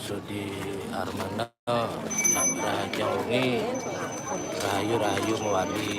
Sudi Armando Raja Ungi Rahayu Mewali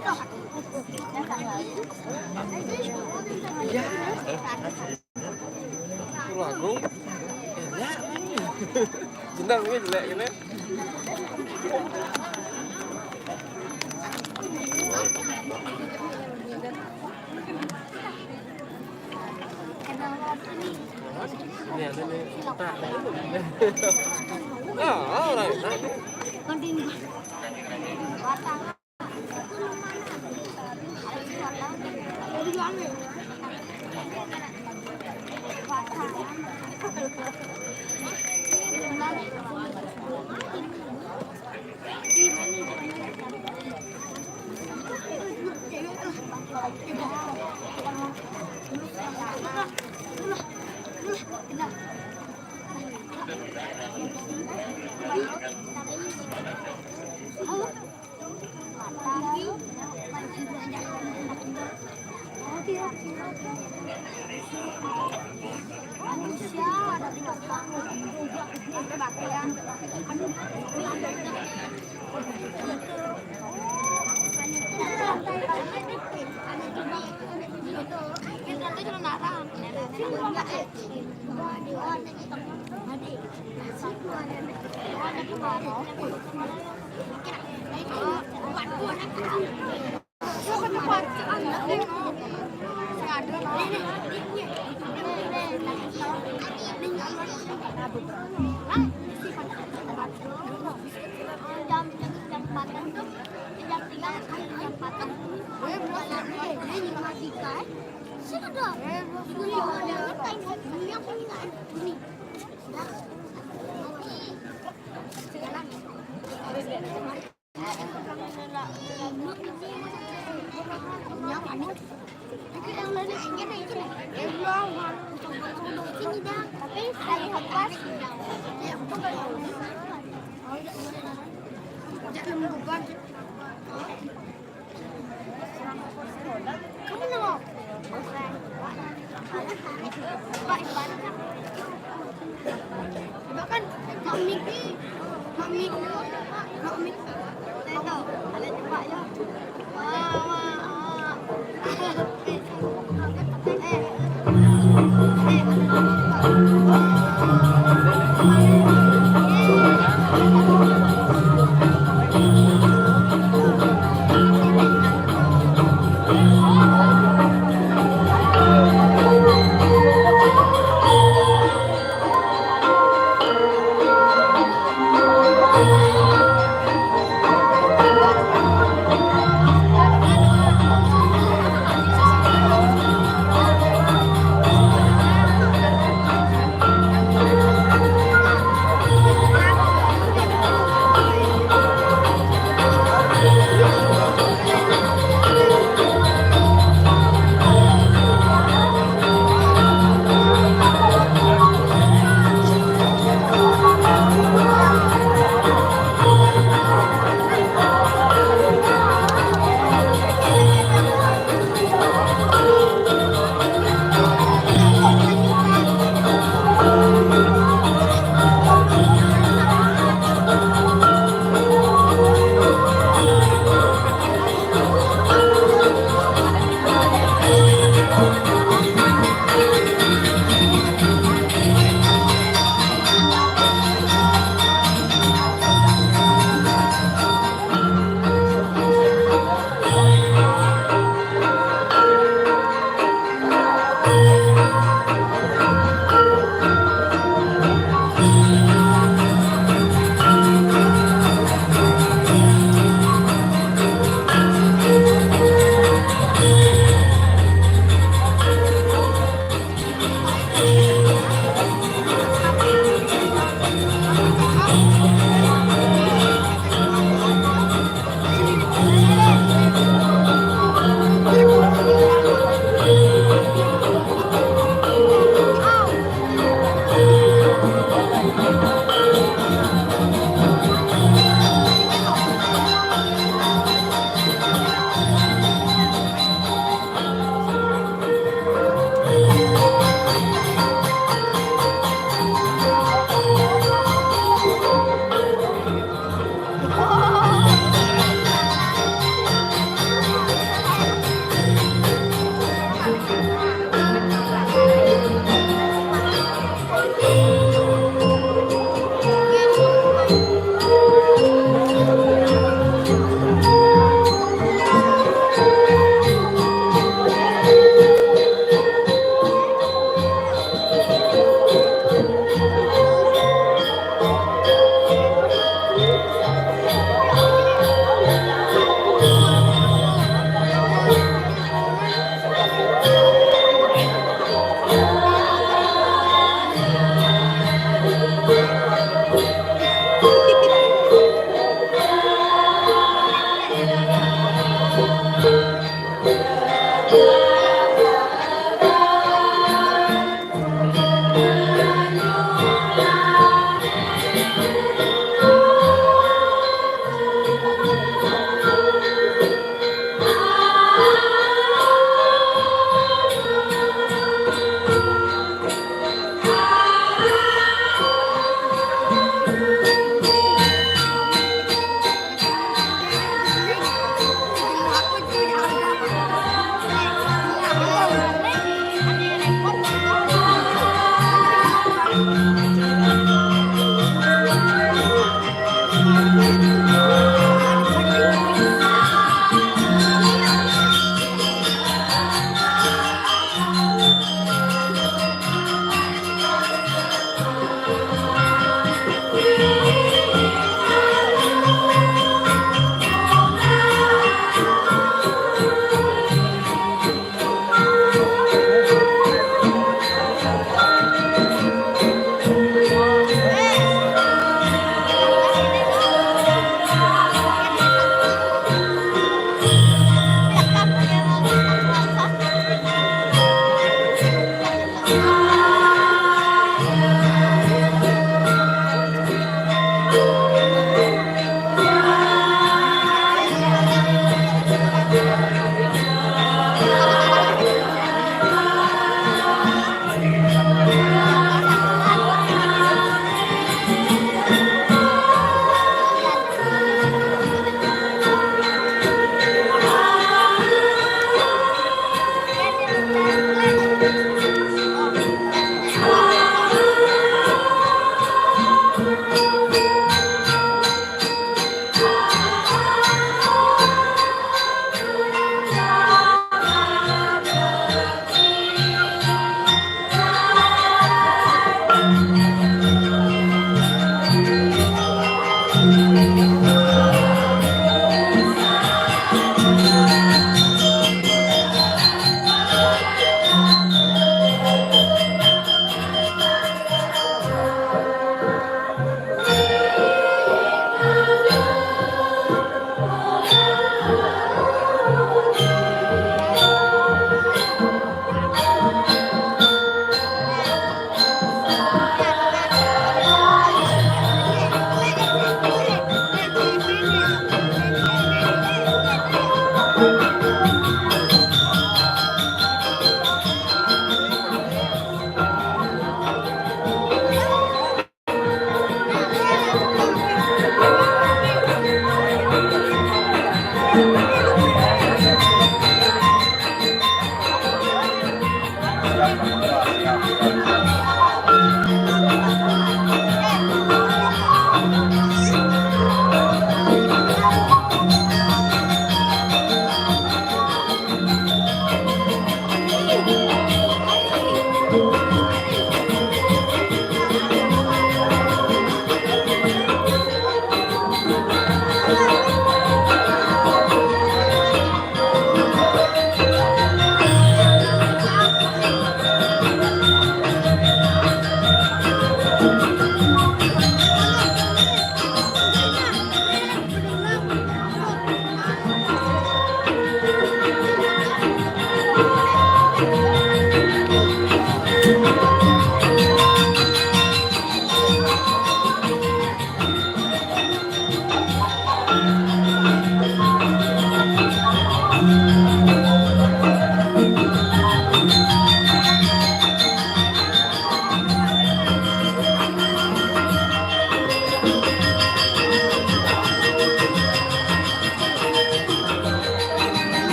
Ya, aku enak. Jenang gue jelek gini. Ini ada nih. Ah, orang enak.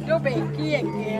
Đứa bé kia kìa.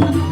Tahu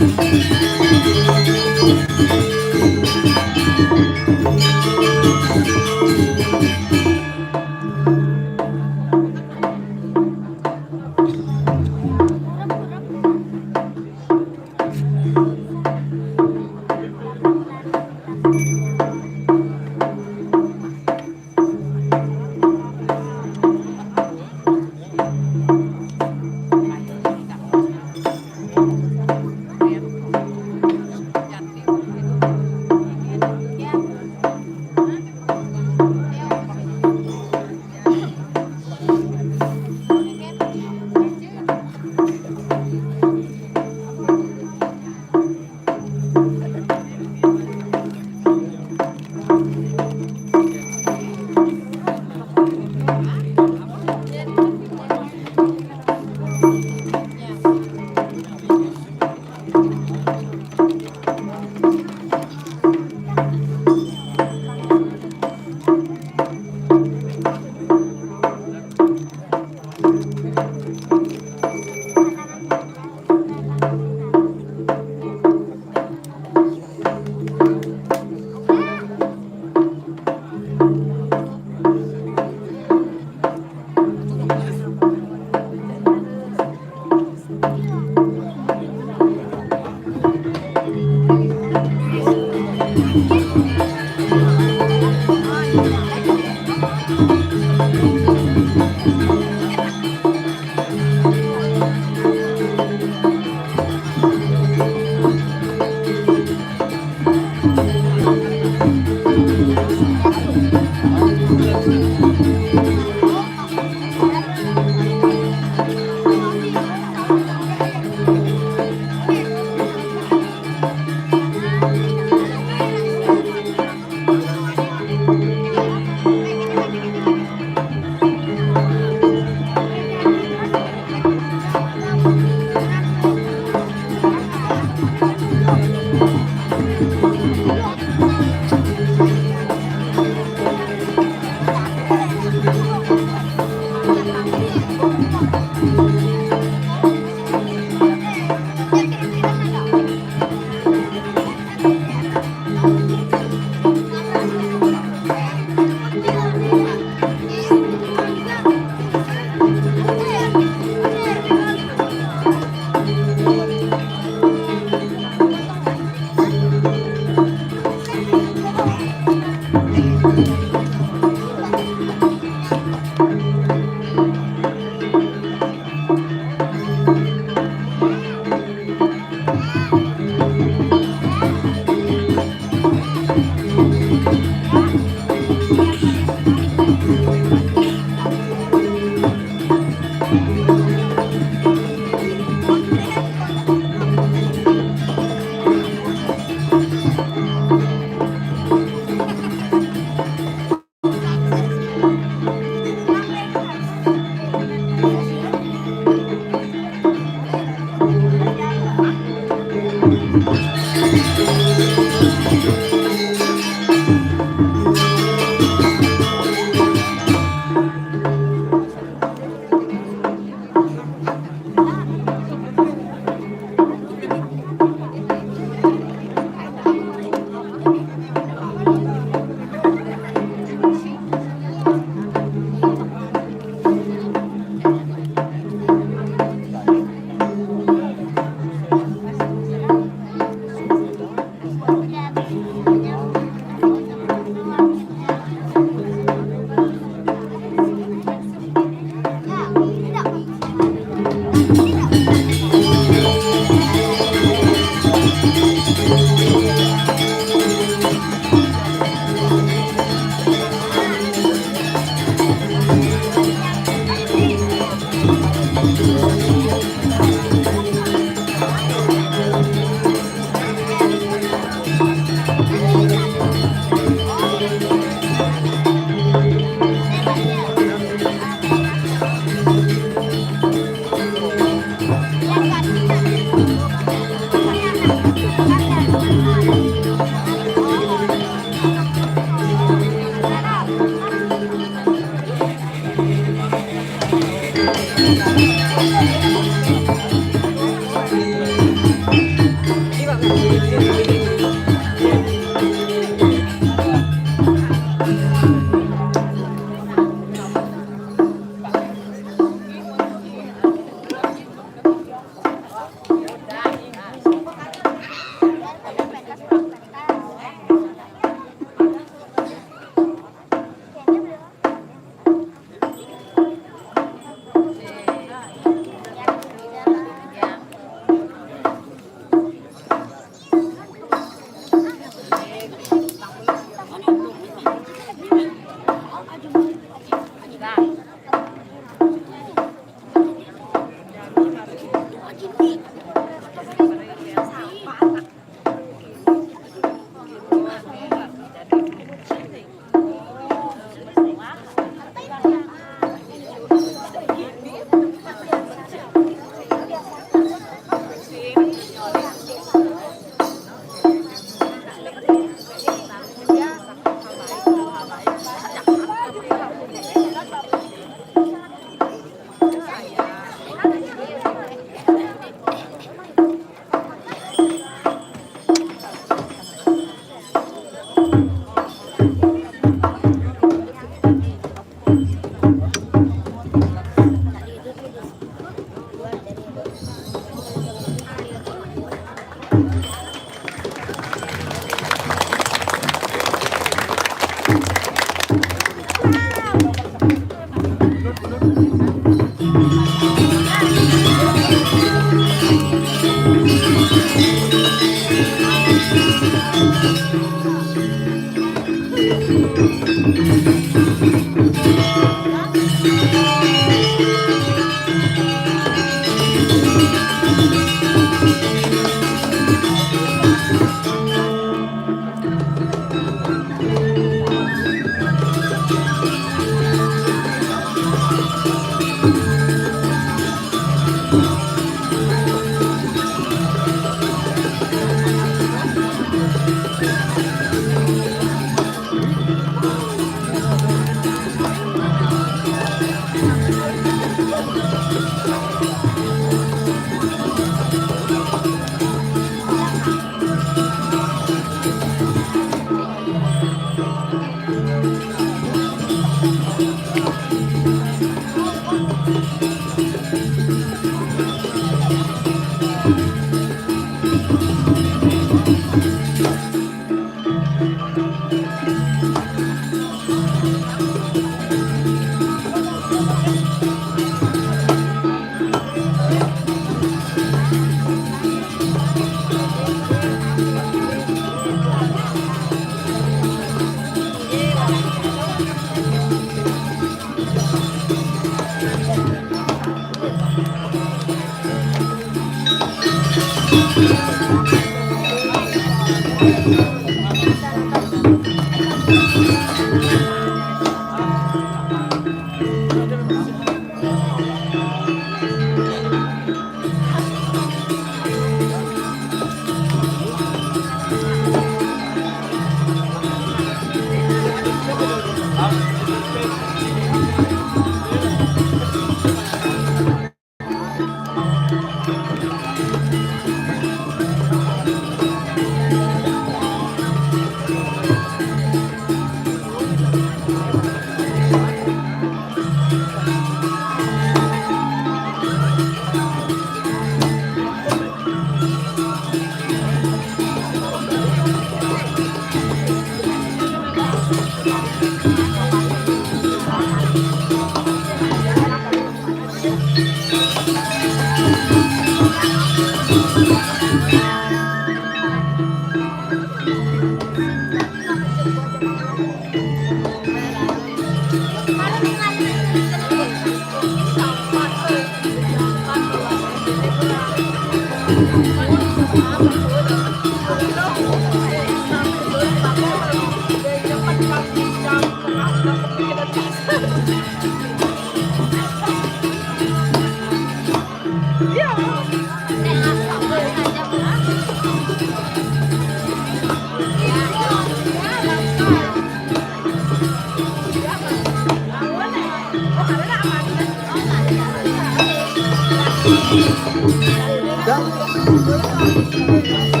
Thank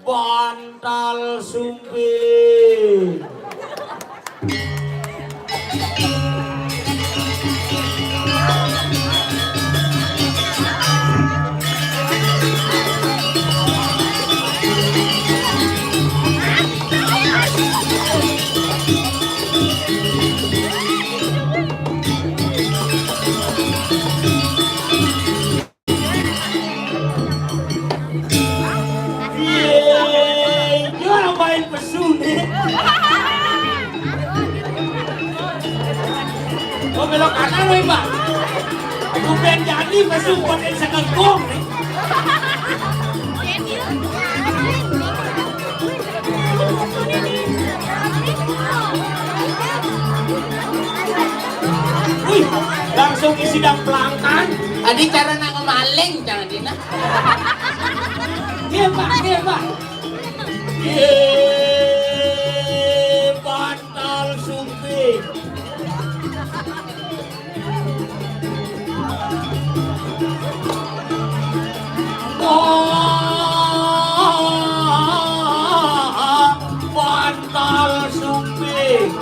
Bantal sumping. Yeay, dia orang main pesun nih. Oh belok kanan nih Pak. Aku pengen jadi pesun pakai sekegong nih. Wih, langsung isi dan pelangkan. Adi cara nak ngemaling jangan dina. Iya Pak, iya Pak. Yeay, bantal sumping. Wah, bantal sumping.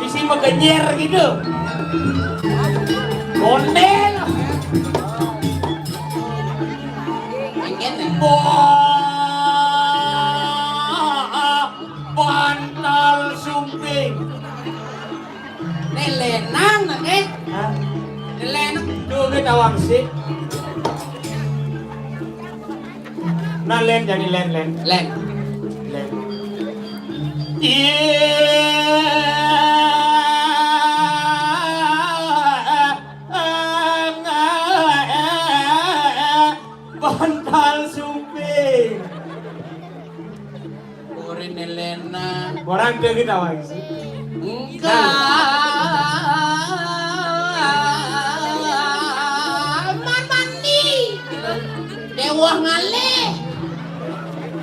Isi megenyer gitu. Mondel. Pengen nih. Wah, bantal sumping. Nelenang nak Hah? Nelenang. Tuh kita wangsi. Nah len jadi len. Len. Bantal sumping. Uri nelenang. Orang ke kita wangsi. Enggak. Man mandi. Dewa ngaleh.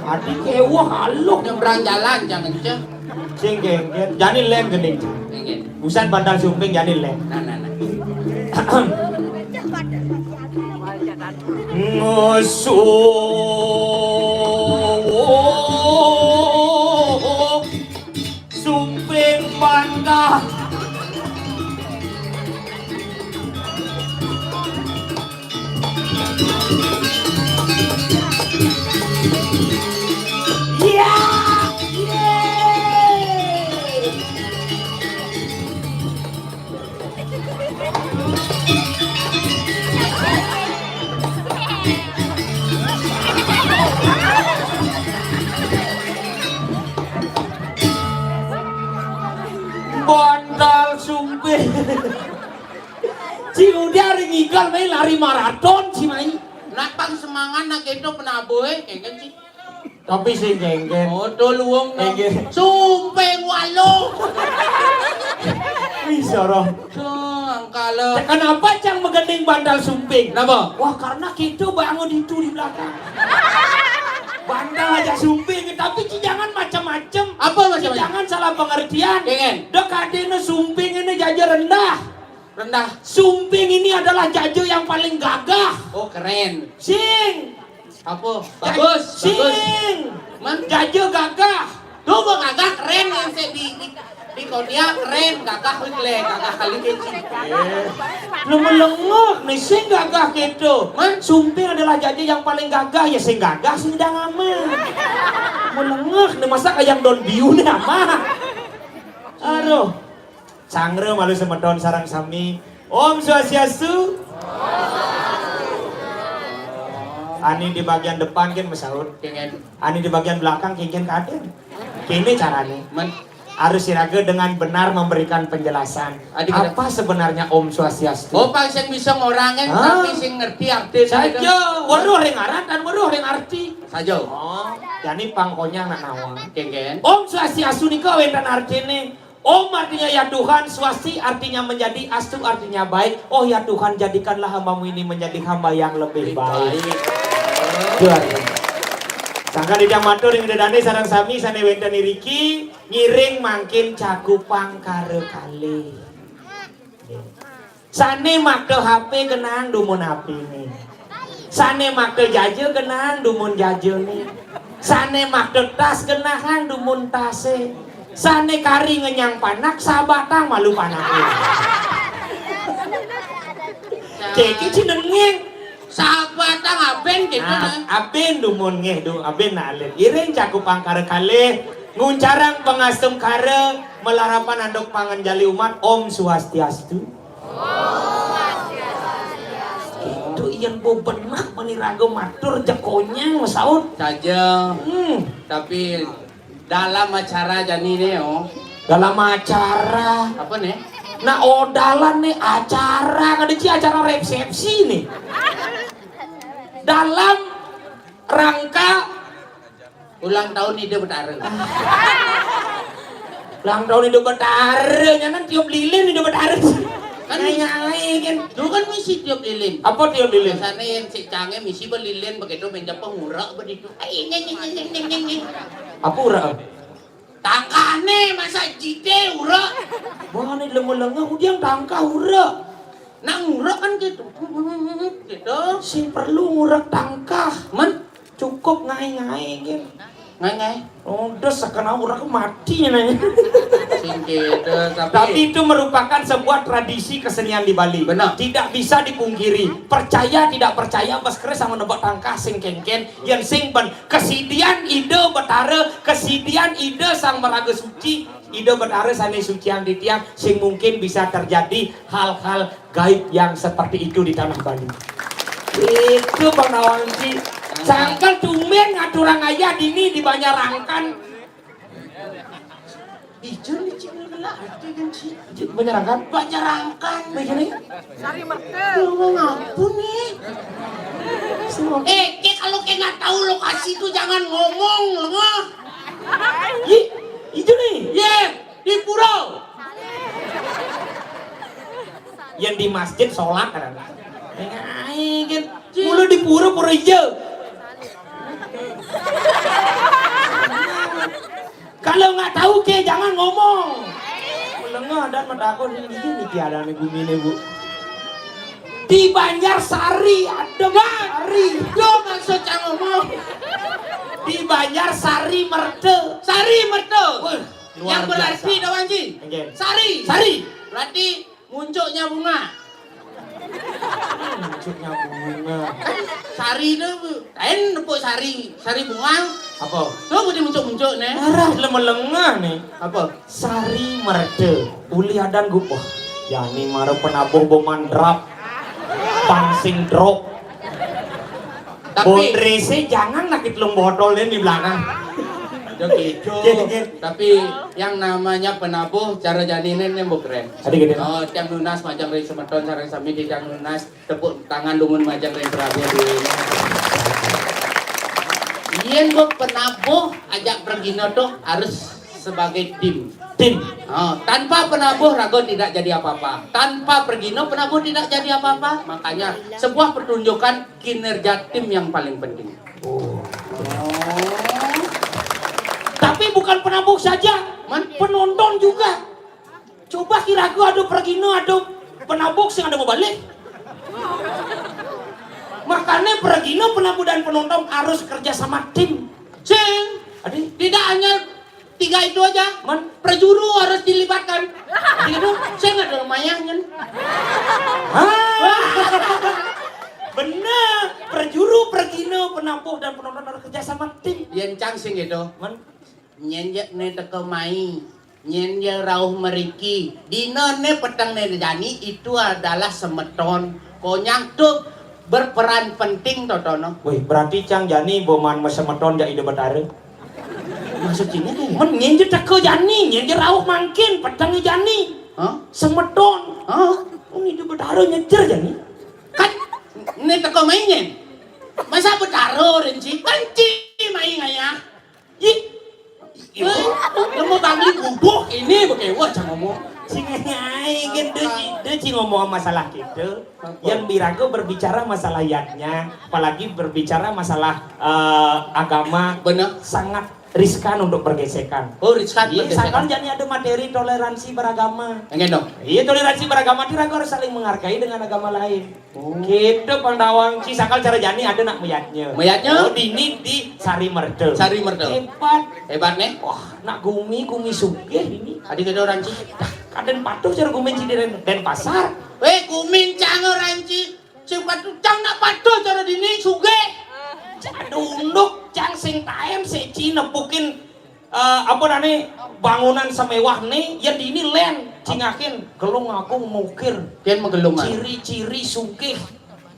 Adik kewah haluk. Nyebrang jalan jangan ceh. Sing gengget. Jadi len gening. Pengen. Busan bantal sumping jadi len. Nah. Ngusuk sumping bantal. Ya, yeay. Bandal sumping. Si udah ngigal main lari maraton si main. Nak pang semangat nak itu penaboy kan sih. Tapi si genggen. Oh tuh luang dong. Pengen. Sumpeng walu. Bisa roh. Kalau Kenapa cang megening bandal sumping? kenapa? Wah karena kita bangun itu di belakang. Bandal aja sumping, tapi jangan macam-macam. Apa macam-macam? Jangan salah pengertian. Pengen. Dok adena sumping ini jaja rendah. Rendah. Sumping ini adalah jaja yang paling gagah. Oh keren. Sing. Apa? Bagus. Sing. Man Jaja gagah. tuh gua gagah keren yang saya di Kodia keren gagah wikle gagah kali kecil. Lu melengok nih sing gagah gitu. Man, sumping adalah jaja yang paling gagah ya sing gagah sing dang aman. Melengok nih masa kayak Don Biu nih ama. Aduh. Sangre malu semedon sarang sami. Om Swastiastu. Ani di bagian depan kan Masaud. Kengen. Ani di bagian belakang kengken kaden. Kini caranya. Men. Harus siraga dengan benar memberikan penjelasan. Adik, Apa sebenarnya Om Swastiastu? Oh, pang sing bisa ngorangin Ah. tapi sing ngerti arti Saja, waduh ring aran dan waduh ring arti. Saja. Oh, jadi pangkonya anak nawang. Kengen. Om Swastiastu nika wentan artine. Om artinya ya Tuhan, swasti artinya menjadi, astu artinya baik. Oh ya Tuhan, jadikanlah hambamu ini menjadi hamba yang lebih baik. Juara. Sangka di matur yang dedane sarang sami sane wenten iriki ngiring mangkin cakupang kare kali. Sane make HP kenang dumun HP nih. Sane make jaje kenang dumun jaje nih. Sane make tas kenang dumun tase. Sane kari ngenyang panak sabatang malu panake. Ceki cinengeng. Sabatang aben gitu Nah, aben dumun ngeh du aben na alit. Iring cakupang kare kali nguncarang pengasem kare melarapan andok pangan jali umat Om Swastiastu. Itu iyan bo benak menirago matur jakonyang Masaud. saja. Tapi dalam acara jani nih oh. Dalam acara. Apa nih? Nah odalan nih acara kan acara resepsi nih. Dalam rangka Ulang tahun ide bertarung. ulang tahun hidup betara, nyanan tiup lilin hidup betara. Kan Nyai kan. Lu kan misi tiup lilin. Apa tiup lilin? Biasanya yang si canggih misi berlilin begitu menjadi pengurak begitu. Nyeng. Apa ura? Tangkane masa jide urak. Wah ini lengah-lengah udiang tangka ura. Nang urak kan gitu. Gitu. Si perlu ngurak tangkah. Men Cukup ngai-ngai kan. ngai. Oh, udah sekena urak mati nanya. Sing gitu Tapi itu merupakan sebuah tradisi kesenian di Bali. Benar. Tidak bisa dipungkiri. Percaya tidak percaya pas kere sama nebak tangkah sing kengken yang sing ben kesidian ide betara, kesidian ide sang meraga suci, ide betara sane sucian di tiang sing mungkin bisa terjadi hal-hal gaib yang seperti itu di tanah Bali. Itu Bang Nawanci. Sangkal tumben ngaturang ayah dini di Banyarangkan. Ijo nih cing lah arti kan sih. Banyarangkan? Banyarangkan. Begini? Sari Merte. Lu ngampun nih. Kalau kayak nggak tahu lokasi itu jangan ngomong lengah. Itu nih. Di pura. Yang di masjid sholat kan. Kan. Mulu di pura-pura hijau. Kalau nggak tahu ke jangan ngomong. Lengah dan medakon ini tiada nih bumi nih bu. Di Banjarsari ada Sari. Yo maksudnya ngomong. Di Banjarsari Merte. Sari mertu. Luar Yang berarti biasa. Dawanji. Oke. Sari. Berarti munculnya bunga. Maksudnya bunga. Sari itu nepuk sari bunga. Apa? Tuh boleh muncul nih. Arah lemah-lengah nih. Apa? Sari Merde. Uli adan gupoh. Ya ini marah penabuh bomandrap. Pansing drop. Tapi Bondrese jangan nakit lung botolnya di belakang. Tapi yang namanya penabuh cara jadinya ini keren. Ada gede. Oh, tiang lunas majang ring semeton sareng sami di tiang lunas tepuk tangan dumun majang ring prabu di. Yen gua penabuh ajak pergino tuh harus sebagai tim. Oh, tanpa penabuh rago tidak jadi apa-apa. Tanpa pergino penabuh tidak jadi apa-apa. Makanya sebuah pertunjukan kinerja tim yang paling penting. Tapi bukan penabuh saja, penonton juga. Coba kira gua ada pergino, ada penabuh yang ada mau balik. Makanya pergino, penabuh dan penonton harus kerja sama tim. Sing, Adik, tidak hanya 3 itu aja, perjuru harus dilibatkan. Gitu, saya nggak ada lumayan. bener. Perjuru, pergino, penabuh dan penonton harus kerja sama tim. Yang cang sing gitu. Nyenjak ne teko mai, nyenjak rauh meriki. Dino ne petang ne jani itu adalah semeton. Konyang tuh berperan penting Totono. Wih, berarti Cang Jani boman mesemeton ja ide betare. Maksudnya kayak Men nyenje teko Jani, nyenje rauh mangkin pedang Jani. Hah? Semeton. Oh, Ini ide betare nyejer Jani. kan ini teko mainnya. Masa betaro renci? Kenci main ngaya. Ih. Kamu tadi gubuk ini bekewa jangan ngomong. Cingai gitu, dia ngomong masalah gitu. Yang birago berbicara masalah yatnya, apalagi berbicara masalah agama, Bener. sangat riskan untuk bergesekan. Oh, riskan Iya, bergesekan. sekarang jadi ada materi toleransi beragama. Enggak dong. Iya, toleransi beragama dirago harus saling menghargai dengan agama lain. Oh. Gitu Pandawang, si sakal cara jani ada nak meyatnya. Meyatnya? Oh, dini di Sari Merdel. Sari Merdel. Hebat. Hebat nih. Wah, nak gumi sugih ini. Adik ada orang sih. Kaden patuh cara gumen ci den pasar. Weh, kumin cango ranci. Cepat cang nak patuh cara dini suge. Cadunduk cang sing taem seci nepukin apa nane bangunan semewah nih ya di ini len cingakin gelung aku mukir Kian menggelungan. ciri-ciri sugih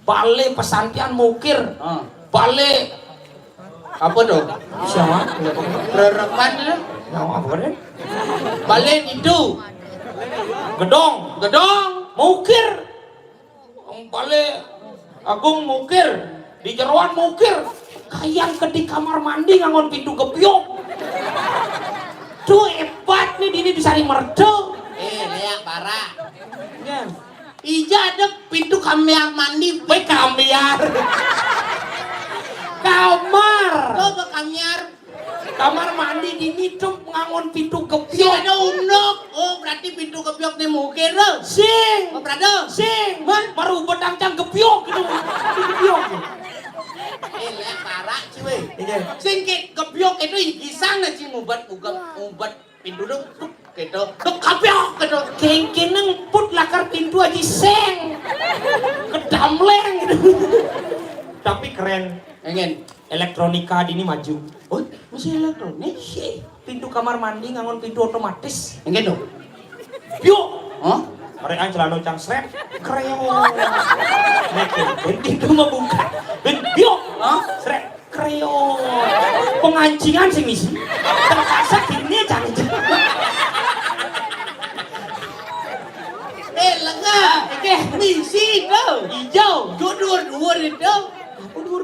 bale pesantian mukir bale Apa dong? siapa Rerepan lah. apa kan Balen itu. gedong Gedong. mukir bale agung mukir di jeroan mukir kayang ke di kamar mandi ngangon pintu gebyok tuh hebat nih di Sari Merdel Lihat para. ya Ija ada pintu kamar mandi. baik kamar Coba kamar mandi dini tuh ngangon pintu Si gebyok ada undok. Oh, berarti pintu kebiok nih mukir lo. sing Oh, berada. sing baru bedang cang gebyok gitu gebyok Lihat para cuy. iya Singkit kebiok itu kisang na sih ngubat pintu dong. Tuh gitu. Tuh kebiok gitu. kengkeneng put lakar pintu aja seng kedamleng gitu tapi keren Engen. elektronika dini maju Oh, masih elektronik. Ih, pintu kamar mandi ngangon pintu otomatis Engen dong. yuk Oh? mereka celana cang srek kreo ben pintu membuka ben yuk srek kreo pengancingan sing misi terpaksa gini jangan Lenga. Misi tuh. hijau Dur itu.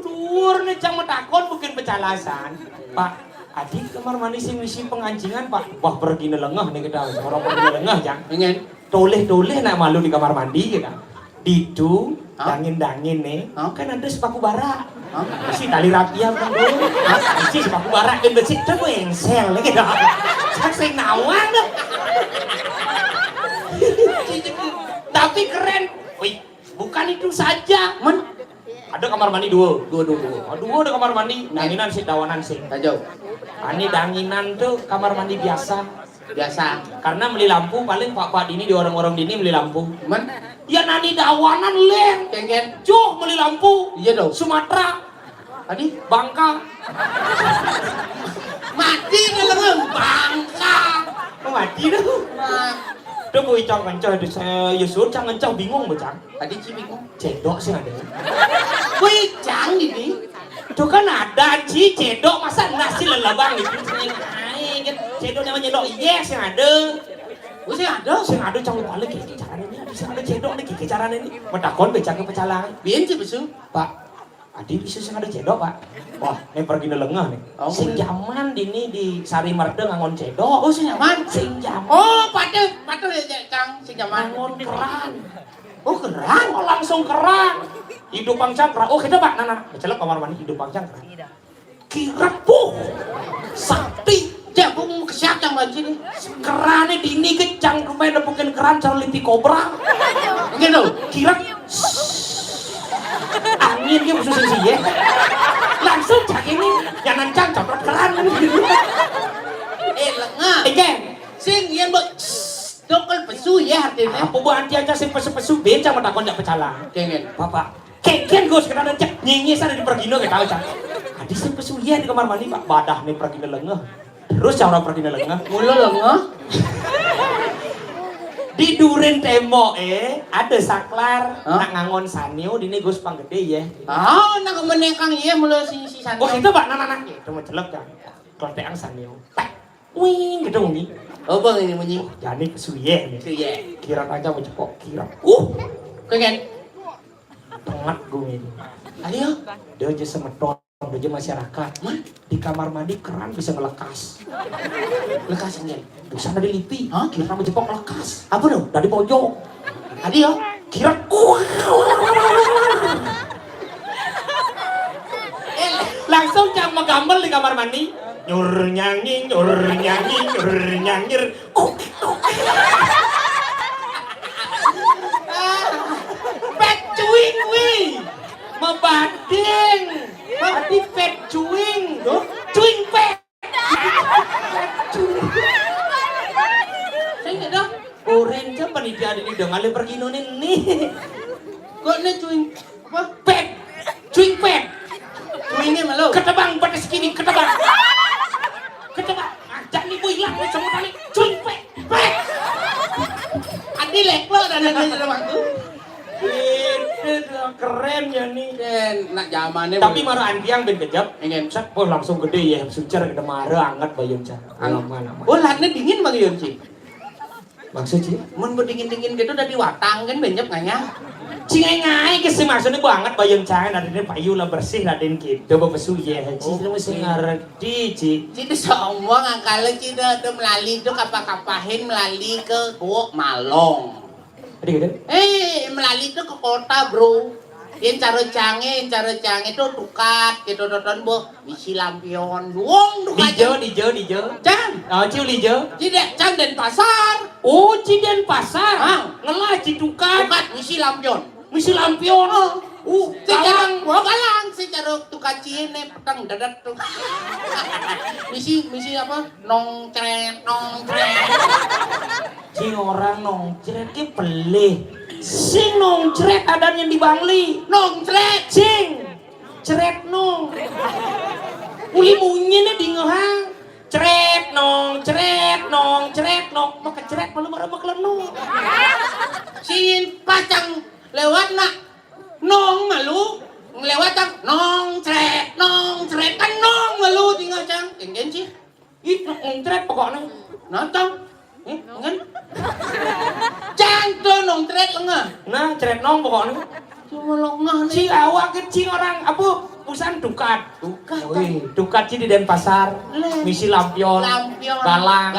dur nih cang metakon mungkin pecalasan pak adik kamar mandi sing misi pengancingan pak wah pergi nelengah nih kita orang pergi nelengah cang Engen. toleh nak malu di kamar mandi kita ditu Hah? dangin nih Hah? kan ada sepaku bara Hah? si tali rapiah kan dulu si sepaku bara kan bersih tuh engsel lagi dah sing nawang dah tapi keren wih bukan itu saja ada kamar mandi dua ada kamar mandi danginan sih dawanan sih Tajau. ini danginan tuh kamar mandi biasa Biasa. karena beli lampu paling pak ini di orang-orang dini beli lampu Men. ya nani dawanan len Engen. Joh beli lampu Iya dong. Sumatera Tadi Bangka mati dalam Bangka. mati dah tuh bu icang kencang itu saya Yusuf cang kencang bingung bocang Tadi cibingung. cedok sih ada Wih, cang ini. itu kan ada ci cedok masa nasi lelabang gitu cedok namanya cedok yes yang ada Oh, sih ada. sing ada cang balik kayak caranya ini ada sing ada cedok nih kayak caranya ini medakon becak ke pecalang Biar sih besu. pak adi bisa sing ada cedok pak wah ini pergi nelengah nih Oh, sing iya. zaman dini di Sari Merdel ngangon cedok Oh, sih nyaman. sing zaman Oh, patu ya cang, si nyaman. ngangon keran Oh, keran. oh langsung keran hidup pangcangkra oh kita pak nana celok kamar mandi hidup pangcangkra kirap puh sakti Jabung kesiap cang lagi nih. kerane dini kecang rumah nepukin keran cara limpi kobra Gitu. kirap angin dia musuh sih ya langsung cak ini yang nancang coklat keran Lengah. Egen Sing yang buat dokol pesu ya artinya. apa buat anti aja sing pesu-pesu bencang metakon jak pecalang Kengen. bapak keken gus kena cek nyinyi sana di pergino ke tahu cak adi sing pesu ya di kamar mandi pak badah nih pergi lengah terus cara pergi lengah Mulu lengah. Di duren tembok ada saklar Hah? nak ngangon sanyo dini gus panggede ya. Nak menekang iya mula si sana. Oh itu pak nak itu mau celok kan. Kloteang sanyo. Tak. Wing gitu nih. Oh bang ini bunyi. Jadi kesuye nih. Itu ya. Kira aja mau cepok kira. Kengen. Tengah gue ini. Ayo. Dia aja semeton. Dia aja masyarakat. Di kamar mandi keran bisa ngelekas. Lekas enggak? Di sana dilipi. Hah? Kira mau cepok lekas. Apa dong? Dari pojok. Adio. Kira langsung jam megambel di kamar mandi. Nyur nyanyi, nyur nyanyi, nyur nyanyir. Pet cuing wi. Mebading. Mati pet cuing. Cuing pet. Saya enggak dah. Oren kan panitia di dengan le pergi nonin nih. Kok ne cuing apa? Pet. Cuing pet. Cuingnya malu. Ketebang pedes kini ketebang. Ketebang. Ajak nih boy hilang semua kali. Cuing pet. Pet. Adi leklo dan ada waktu. Itu keren ya nih. Dan nak zamannya. Tapi marah andiang ben kejap. Ingin. Sak oh langsung gede ya. Sucar kita marah anget bayun car. Alaman. Oh lahnya dingin bang Yon sih. Maksud sih? Mun berdingin-dingin gitu udah diwatang kan banyak nganya. Cingai ke sih maksudnya banget bayang cahaya nadine payu lah bersih nadine gitu bebesu ya ci lu mesti ngerti ci Cida sombong angkala cida udah melali itu kapah-kapahin melali ke Kuok Malong. ada gitu Melali itu ke kota bro. Yang cara canggih itu tukat gitu nonton bu misi lampion duong dijo Can oh ciu dijo tidak can dan pasar oh ciden pasar Hah? ngelah cidukan tukat misi lampion misi lampion secara galang secara tukat ciene petang dadat tuh misi apa nong cret cing orang nongcret ki pelih sing nongcret adanya di Bangli nong cret cing cret nong uli munyinya di ngehang cret nong maka cret malu marah maklenu sin pacang lewat nak nong malu lewat cang nong cret kan nong malu tinggal cang kengen sih itu nongcret pokoknya nonton kan cang tuh nong cret lengah nah cret nong pokoknya cuma lengah si awak kecil orang apa urusan dukat dukat sih di Denpasar misi lampion galang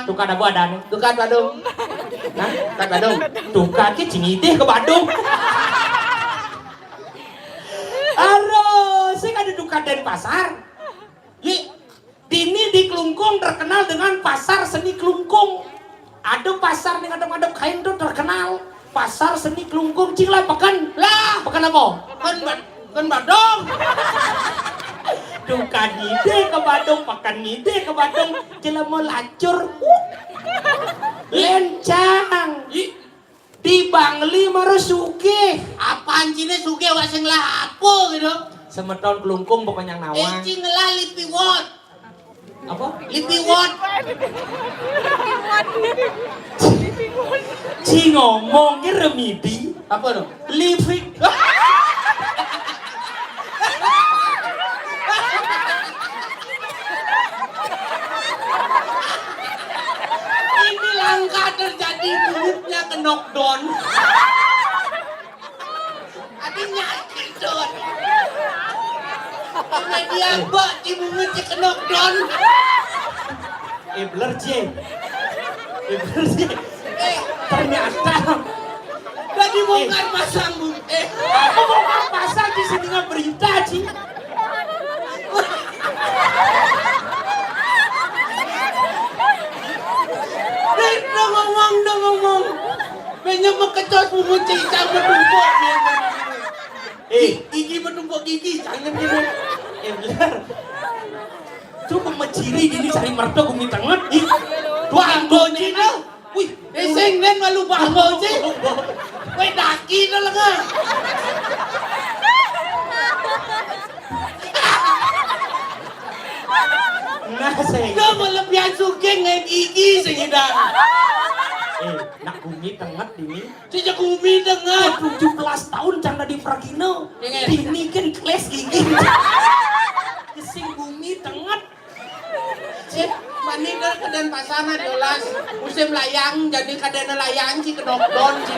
dukat apa ada nih tukat Badung nah tukat Badung dukat ki cingitih ke Bandung aduh sih ada dukat Denpasar Dini di Klungkung terkenal dengan pasar seni Klungkung. Ada pasar nih adem-adem kain tuh terkenal. Pasar seni Klungkung cing lah pekan apa? Kan Badung. Dukan ngide ke Badung, pekan ngide ke Badung, jelas mau lacur. Lencang. Di Bangli maru sugih. Apaan cine sugih wak sing lah apa gitu? Semeton Klungkung pokoknya nawang. Cing lah lipiwot. Apa? Lipiwot. Ci ngomong ki remedi. Apa dong? Living. Ini langka terjadi mulutnya ke knockdown. Adanya knockdown. Karena dia bak di mulutnya ke knockdown. Beler Ci. Ternyata Udah dibongkar pasang bu. aku mau pasang di sini nggak berita Ci. Udah ngomong. Banyak mekecot bumbu cicang bertumpuk. Gigi bertumpuk gigi, jangan gitu. Beler. Cukup menciri gini cari mertua gue minta ngerti. Banggo cina. Wih, deseng dan malu banggo cina. Wih, daki dah lah. Nah saya Dah melebihan suking dengan gigi sehingga. nak bumi tenget ini. Si Jakumi dengar. 17 tahun canda di Pragino. Ini kan kelas gigi. Kesing bumi tenget. Si mani ke Denpasar na diolas. Musim layang jadi kadena layang si kedokdon si.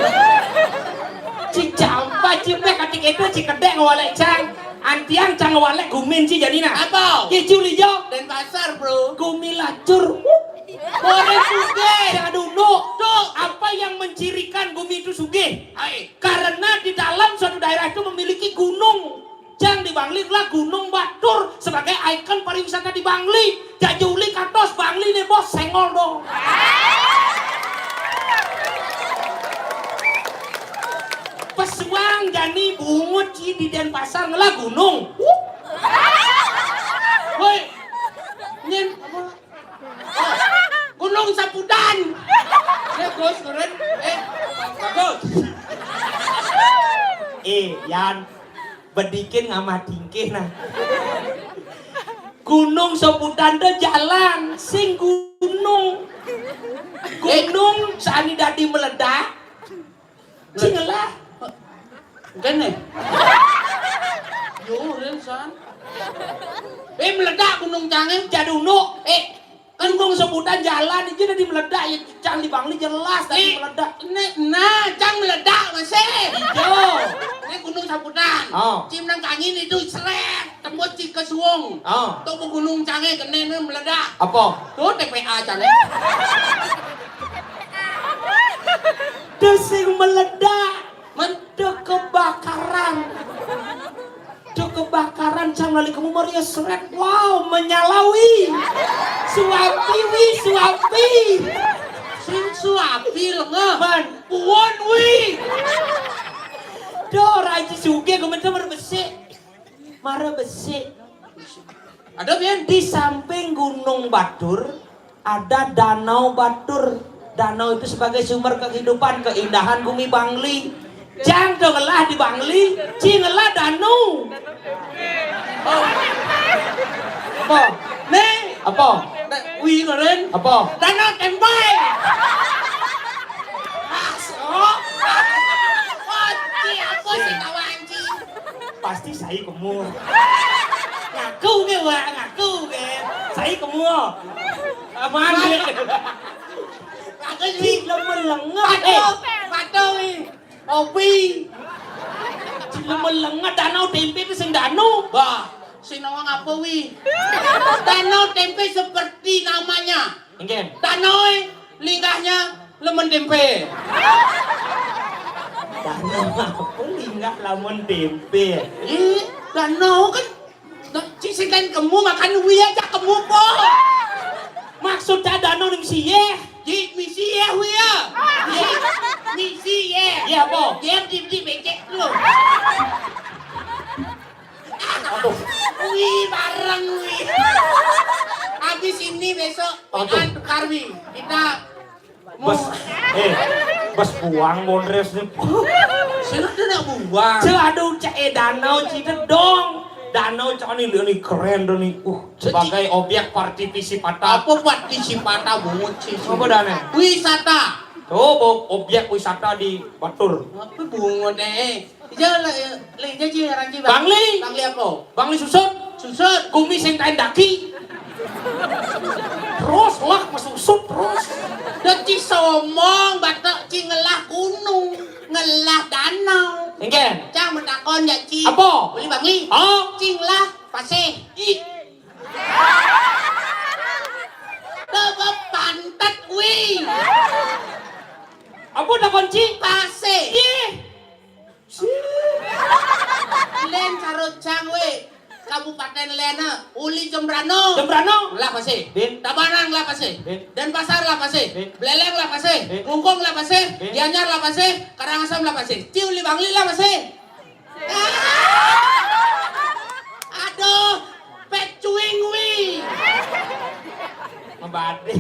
Cik campa cik mek katik itu cik kedek ngawalek cang. Antiang cang ngawalek gumin cik jadina. Apa? Ye culi jo. Denpasar bro. Gumi lacur. Boleh sugih. Jangan dulu. Tuh, apa yang mencirikan bumi itu sugih? Hai. Karena di dalam suatu daerah itu memiliki gunung. Jangan di Bangli lah Gunung Batur sebagai ikon pariwisata di Bangli. Jajuli katos Bangli nih bos sengol dong. Pesuang jani bungut ci di Denpasar ngelah gunung. Woi. Nyen apa? Oh, Gunung Sapudan. Bagus keren. Bagus. Yan bedikin ngama tingkih nah. Gunung Sapudan tuh jalan sing gunung. Gunung saani dadi meledak. Cingelah. Gini. Yo, Rensan. Meledak gunung canggih. Jadunu. Gunung Sapudan jalan itu udah meledak ya cang di Bangli jelas tadi meledak. Nah, cang meledak masih. Hijau. Ini gunung Sapudan. Oh. Cim nang angin itu seret tembus ci ke suwung. Oh. Tuh gunung canggih kene meledak. Apa? Tuh TPA canggih. Desing meledak. Men Kebakaran. Kebakaran cang lali kamu Maria seret. Wow, menyalawi. Suapi wi, suapi. sing suapi lenga. Man, Puon wi. do raji suge komentar mara besi. Ada Bian? Di samping Gunung Batur ada Danau Batur. Danau itu sebagai sumber kehidupan, keindahan bumi Bangli. Jangan dengelah di Bangli, cingelah danau. Apa? Nih, Apa? wi keren. Apa? Danau Tempe. Masuk. Oci apa sih kawanci? Pasti saya kamu. Ngaku ke wak, ngaku ke. Saya kamu. Aman ke? Bagus wi. Lemelengah. Batu wi. Opi. Lemelengah danau tempe itu sing danau. Bah, si nawang apa wi? Danau Tempe seperti namanya. Ingin. Danau linggahnya lemon tempe. Danau apa linggah lamun tempe. Danau kan cisikan kamu makan wi aja kamu po. Maksudnya danau ning siye. Di misi ya wi ya. Misi ya. Iya apa? Dia di becek lu. Wi bareng wi. Habis ini besok makan tukar wi. Kita Bos, bos buang mondres nih. Sino na buang. Aduh cek danau cita dong. Danau cak ini keren dong nih. Sebagai objek partisipata. Apa partisipata bungut sih? Apa danau? Wisata. Oh, objek wisata di Batur. Apa bungut Jalan sih ranci Bangli. Bangli apa? Bangli susut. Susut. Kumi sing kain daki. Terus lah masuk terus. Dati somong batak ci ngelah gunung, ngelah danau. Engken. Cang mentakon ya ci. Apa? Beli Bangli. Oh, Ci ngelah paseh. Tebak pantat wi. apa dah kunci? Paseh. Ih. Len carut cang wi. Kabupaten Lena, Uli Jembrano. Jembrano. Lah paseh. Bin. Tabanan lah paseh. Bin. Denpasar lah paseh. Bin. Beleleng lah paseh. Bin. Ngungkung lah paseh. Bin. Gianyar lah paseh. Karangasem lah paseh. Ciuli Bangli lah paseh. Aduh, pecuing wi. Mabade.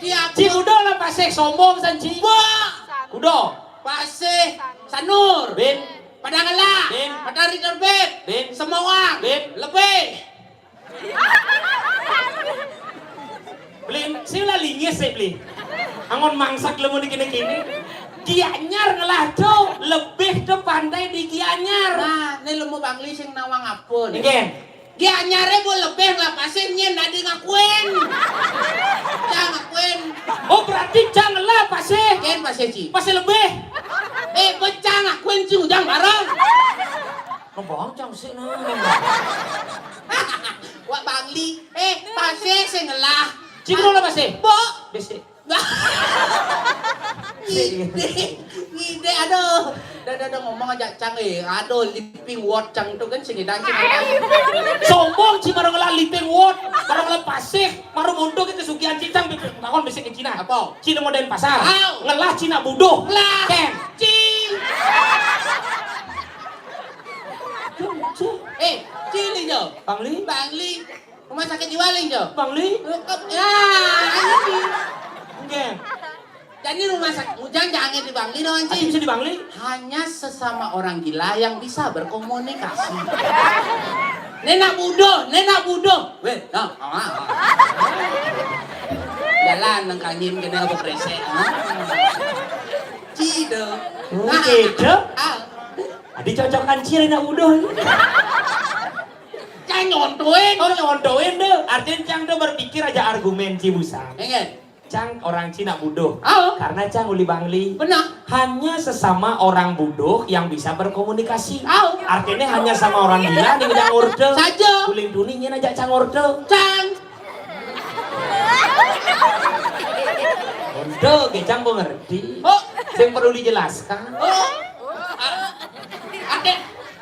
Tiap Ci udah lah pasek sombong san ci. Wah, Udah. paseh Sanur. Bin. Padangala. Bin. Padari Terbit. Bin. Semawang. Bin. Lebih. Beli, sila lingis saya beli. Angon mangsak lemu di kini-kini. Gianyar ngelah tuh lebih tuh pandai di Gianyar. Nah, ini lu mau bangli sing nawang apa nih? Ngen. Gianyarnya mau lebih lah pasirnya nadi ngakuin. Jangan ngakuin. Oh berarti jangan lah pasir. Ken pasir ci. Pasir lebih. Pecah ngakuin ci ujang bareng. Ngomong cang sih nah. Wak bangli, pasir sing ngelah. Cikro lah pasir. Bo. Besi. Ngide aduh. Dah ngomong aja cang aduh living word cang tuh kan sing ngidang sing. Sombong ci marang ngelah liping wot, marang ngelah pasir, marang muntuk ke kesugihan cicang takon besi ke Cina. Apa? Cina modern pasar. Au. Ngelah Cina buduh. Lah. Ken. Cing. Cili jo. Bangli. Bangli. Rumah sakit jiwa lain jo. Bangli. Ya, ini. Ngen. Jadi rumah sakit jangan di Bangli dong Aci anjing. bisa di Bangli? Hanya sesama orang gila yang bisa berkomunikasi. Nenak budo. Weh, jalan nang kanyim kena apa presek. Cido. Gitu. Adi cocokan ciri nak udah. Jangan nyontoin. Oh nyontoin deh. Artinya Cang tuh berpikir aja argumen Cibusan. Enggak. Cang orang Cina buduh. Oh. Karena Cang uli Bangli. Benar. Hanya sesama orang buduh yang bisa berkomunikasi. Oh. Artinya hanya sama orang gila nih ngejang orde. Saja. Kuling dunia aja Cang orde. Cang. Orde, ke Cang kok ngerti. Oh. Yang perlu dijelaskan. Oh.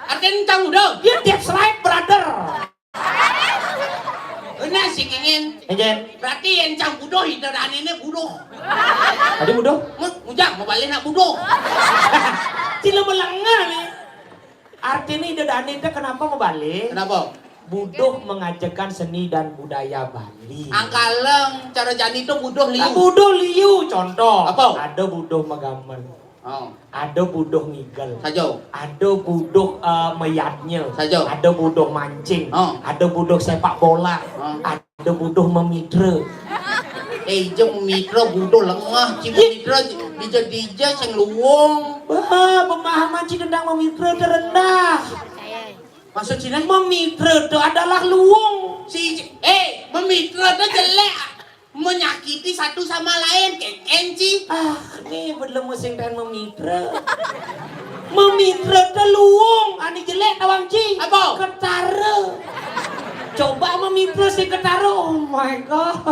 Aden Cang udah. Dia that's right brother. Nah sih ingin. Enjen. Berarti yang Cang budoh itu dan ini budoh. Tadi buduh. Mujang mau balik nak budoh. Cila melengah nih. Artinya ide dan ide kenapa mau balik? Kenapa? Buduh mengajarkan seni dan budaya Bali. Angkaleng cara jani itu budoh liu. Buduh liu contoh. Apa? Ada buduh megamen. Oh. Ada buduh ngigel. Saja. Ada buduh meyatnya. Saja. Ada buduh mancing. Oh. Ada buduh sepak bola. Oh. Ada buduh memidre. Jeng mitra budoh lengah. Cibu mitra dija sing luwung. Wah, pemahaman ci tentang memidre terendah. Maksud Cina? Memidre itu adalah luwung. Memitra itu jelek. Menyakiti satu sama lain kenci. Nih belum musim dan memidre. Memidre itu luwung. Ani jelek tawang ci. Apa? Ketara. Coba memidre si ketara. Oh my god.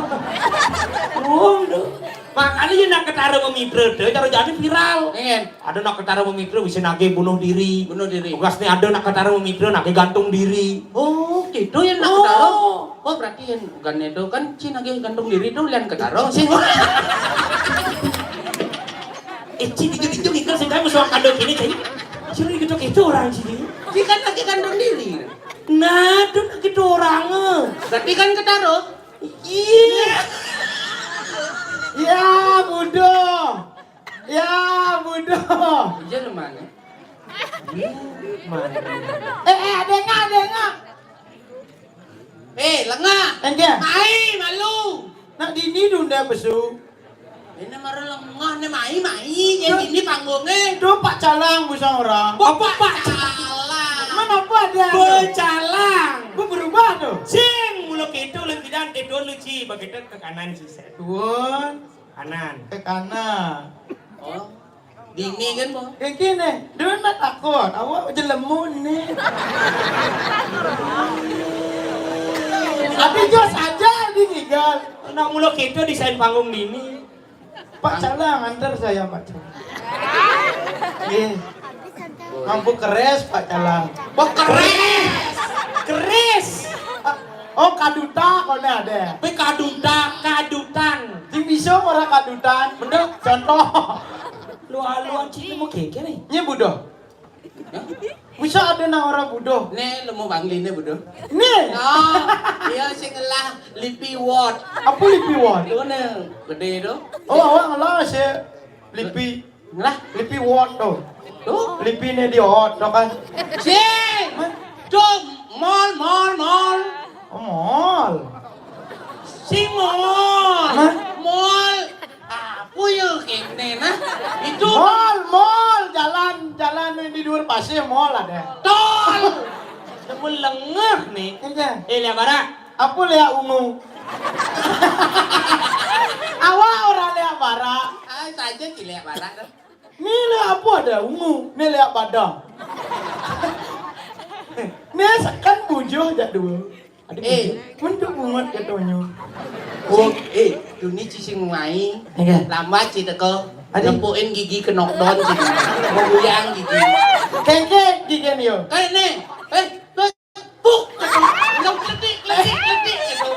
Luwung tuh. Makanya dia nak ketara memidre tuh cara jadi viral. Ingin. Ada nak ketara memidre bisa nage bunuh diri. Bunuh diri. Tugas nih ada nak ketara memidre nage gantung diri. Oh, gitu yang nak ketaro. Oh, berarti yang bukan itu kan Cina lagi gantung diri itu lian ketaro sih. Ci dijo ikut sih kamu suang kado gini cai. Ciri gitu itu orang sini. Ci kan lagi gantung diri. Nah, tuh gitu orang. Berarti kan ketaro. Iya. Ya bodoh. Ya bodoh. Iya lu mana? Mana? Adengah. Lengah. Enggak. Mai malu. Nak dini dunda besu. Ini marah lengah nih mai. Jadi ini panggungnya. Do Pak Calang busang orang. Bapak salah. Mana apa ada? Becalang. Bu berubah tuh. Sing mulut itu lebih dan itu lucu begitu ke kanan sih set. Tuan Kanan. ke kanan. Oh. Dini kan mo. Kayak gini. Dia nak takut. Awak jelemun nih. Tapi jos aja ditinggal. Nak mulut itu desain panggung dini. Pak Calang antar saya Pak Calang. Iya. Mampu keres Pak Calang. Oh keres. Keris. Oh kaduta kone ada. Tapi kadutan. Sing bisa orang kadutan. Bener. Contoh. Lu cik mau keke nih. Ini budoh. Bisa ada nang orang budoh. Nih lu mau bangli nih bodoh. Nih. Oh, iya sing ngelah lipi word. Apa lipi word? Itu nih gede itu. Oh awak ngelah sih. Lipi. Ngelah. Lipi word tuh. Tuh. Lipi nih di word tuh kan. Sing. Tuh mall. Oh mall. Si mall. Hah? Mall. Apa Puyuh kene nah. Itu Mall, jalan di luar pasir mall ada. tol. Temu lengah nih. Iya. Lihat bara. Apa lihat ungu? Awak orang lihat bara. Ah, saja kilek barat dah. Ni lihat apa ada ungu? Ni lihat badang. Ni kan bujuh jak dua. Ada mentuk bungut katanya. Oh, dunia cising mai. Iya. Lambat ci teko. Adi. Nempuin gigi ke knockdown ci. Menguyang gigi. Kengke gigen yo. Kene. Buk. Kletik. Gitu.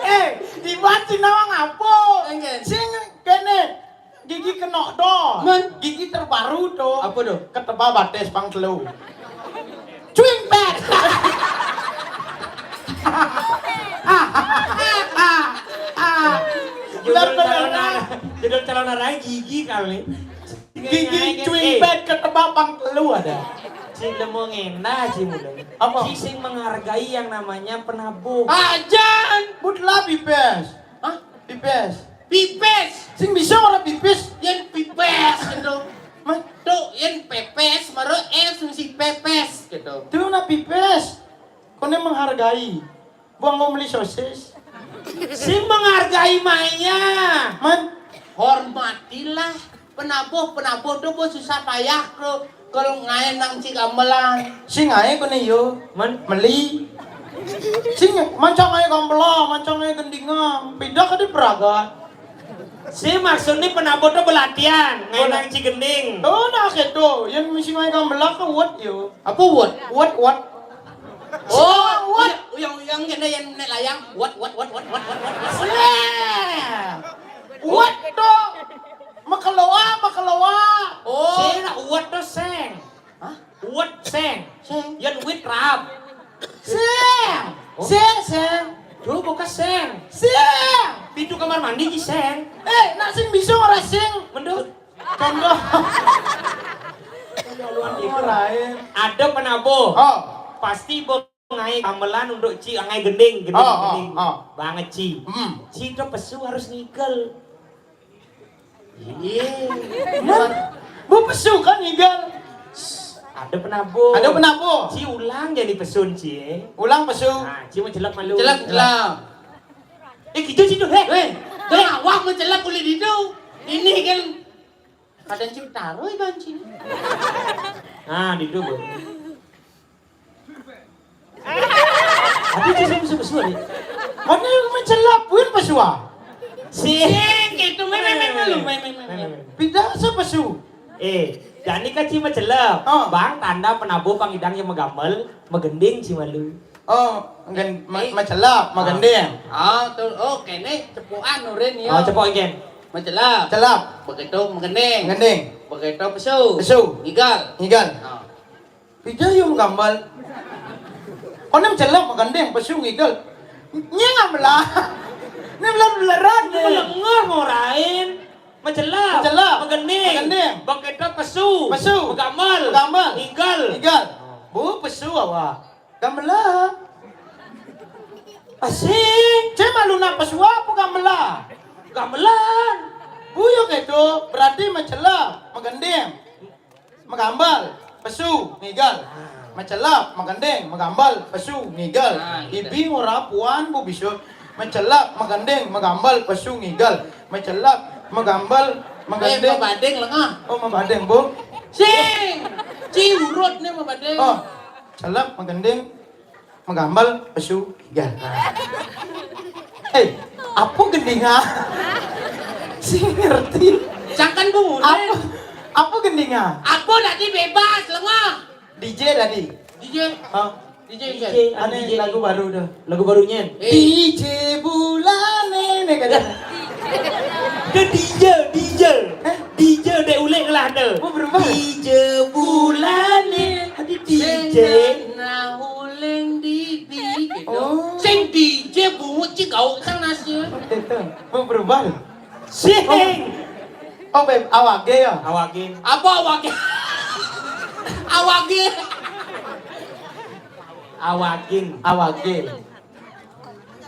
Di batin nawang apa? Enggak. Sing kene gigi kena do. Man. Gigi terbaru tuh. Apa tuh? Ketebal bates pang telu. Cuing pet. Judul calon arah gigi kali. Gigi cuing pet ketebal pang telu ada. Si lemo ngena si mulai. Apa? Si sing menghargai yang namanya penabuh. Ajan. Butlah pipes. Hah? Pipes. Pipes. Sing bisa orang pipes. Yan pipes gitu. Mah, Tuh, yan pepes, maro si pepes gitu. tuh na pipes. Kone menghargai. Buang mau beli sosis. Si menghargai mainnya. Man, Hormatilah penabuh tuh bos susah payah tuh. Kalau ngayen nang si gamelan. sing ae kone yo. Man, Meli. Sing mancang ae gambela, mancang ae gendingan. Pindah ke di Braga. si maksudnya penabuh tuh belatihan. Ngainang cigending. Oh, nah gitu. Yang misi ae gambela ke what yo. Apa what? What? Oh, what? Yang kena yang nek layang. What? What tuh? Makalawa. Oh. Si nak uat tuh seng. Hah? Uat seng. Seng. Yan wit rap. Seng. Dulu bukan seng. Seng. Pintu kamar mandi ki seng. Nak sing bisa ora sing. Mendut. Contoh. Itu lain. ada penabuh. Oh. Pasti bo ngai gamelan untuk ci ngai gending. Oh. Banget ci. Ci itu pesu harus nikel. Iya. Bu pesu kan igal. Ada penabuh. Ada penabuh. Ci ulang jadi pesun ci. Ulang pesu. Nah, ci mau celak malu. Celak. Gitu ci tuh. Tuh awak mau celak kulit itu. Ini kan kadang cip taruh iban sini. Nah, di itu. Tapi ci saya pesu ni. Mana yang mencelap pun pesu ah? Sing Gitu memang. Pindah sa pesu. jadi kan ci celak. Oh. Bang tanda penabuh pangidang yang megamel, megending ci malu. Oh, mencelap, magendeng. Tuh. Oh, kene cepuan urin ya. Oh, cepok igen. Mencelap. Celap, Begitu mengendeng. magendeng. Begitu pesu. Pesu. Igal. Igal. Oh. Pindah yung gambal. Kau nem celap, magendeng, pesu, igal. Nyengam lah. Ini belar-belaran nih. Melengah morain. Mencelap. Mencelap. Megending. Magendeng. Begitu pesu. Pesu. Megamal. Megamal. Igal. Igal. Bu, pesu awak. Gambala. Asing. Cek malu nak pesu apa gambala? Gamelan. Buyuk itu berarti mencelap, magendeng, megambal, pesu, ngigal. Mencelap, magendeng, megambal, pesu, ngigal. Ibi ora puan bu bisu. Mencelap, magendeng, megambal, pesu, ngigal. Mencelap, megambal, magendeng. Mabadeng lengah. Oh, mabadeng bu. Sing. Ciurut nih mabadeng. Oh, celap, magendeng, megambal, pesu, ngigal. Apa gendinga? Si ngerti. Jangan bungurin. Apa gendinga? Aku nanti bebas lengah. DJ tadi. DJ. Oh, DJ. aneh lagu baru dah. Lagu barunya. DJ bulan ini kan. Ke DJ dek ulek lah ada. Oh, berubah. DJ bulan ni. Ada DJ. Nah uleng di gitu. Oh. Sing DJ bungut cikau sang nasi. Itu. Mau berubah. Sing. Oh, beb, awak ge ya. Awakin. Apa awake? Awake. Awakin. Awak ge.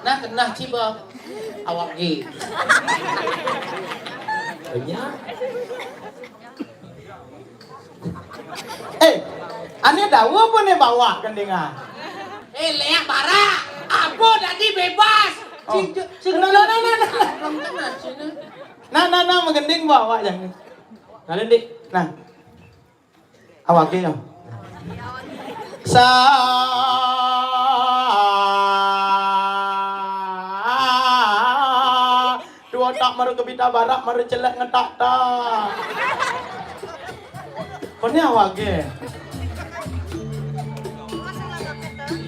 Nah kena ciba. Awake. Banyak. Ane dawa apa nih bawa gendingan? Leak bara. Apa tadi bebas? Oh. Nah, menggending bawa jangan. Kalian dik. Nah, awak ya. Dua tak maru kebita barak maru celak ngetak tak. Kone awak ya.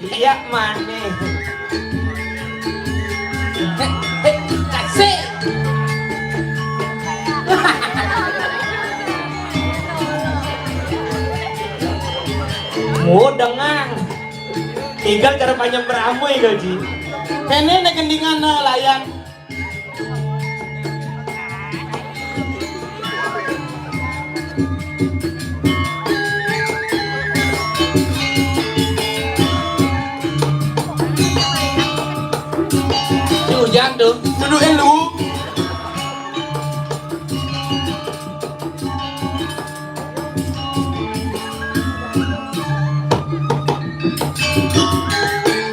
Iya mana? Kasih. Oh dengang. Tinggal cara panjang beramai gaji. Kene nek gendingan layan. Hujan tuh. Duduk elu.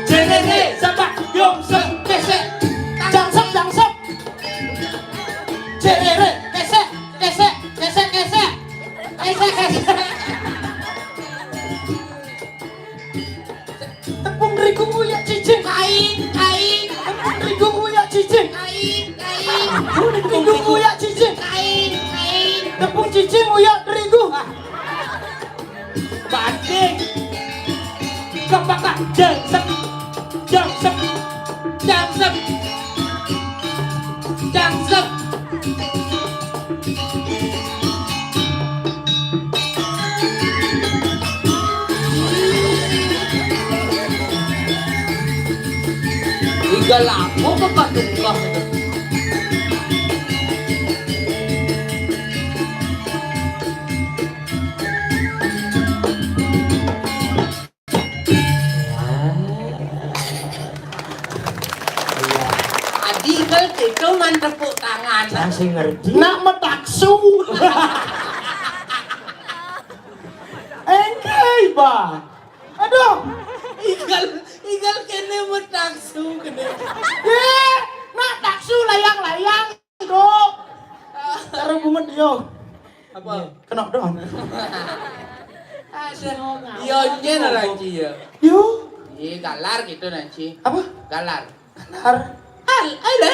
Cene sampai yom sep kesek. Jangsep. Cerere, kesek. Tepung terigu uyak cicing. Kain. Tepung terigu uyak cicing. Kain. Tepung terigu uyak cicing. Kain. Tepung cicing uyak terigu. Banding. Kembangkan jangsep. Tiga laku ke patungkah itu. Adi kalau itu man tepuk tangan. Masih ngerti. Nak metaksu. Engkai ba. Aduh. Igal kene metaksu kene. Nak taksu layang-layang do. Cara bumet yo. Apa? Kena doang. Ada. Iya nyen nanti ya. Yo. Iya galar gitu nanti. Apa? Galar. Har. Ada.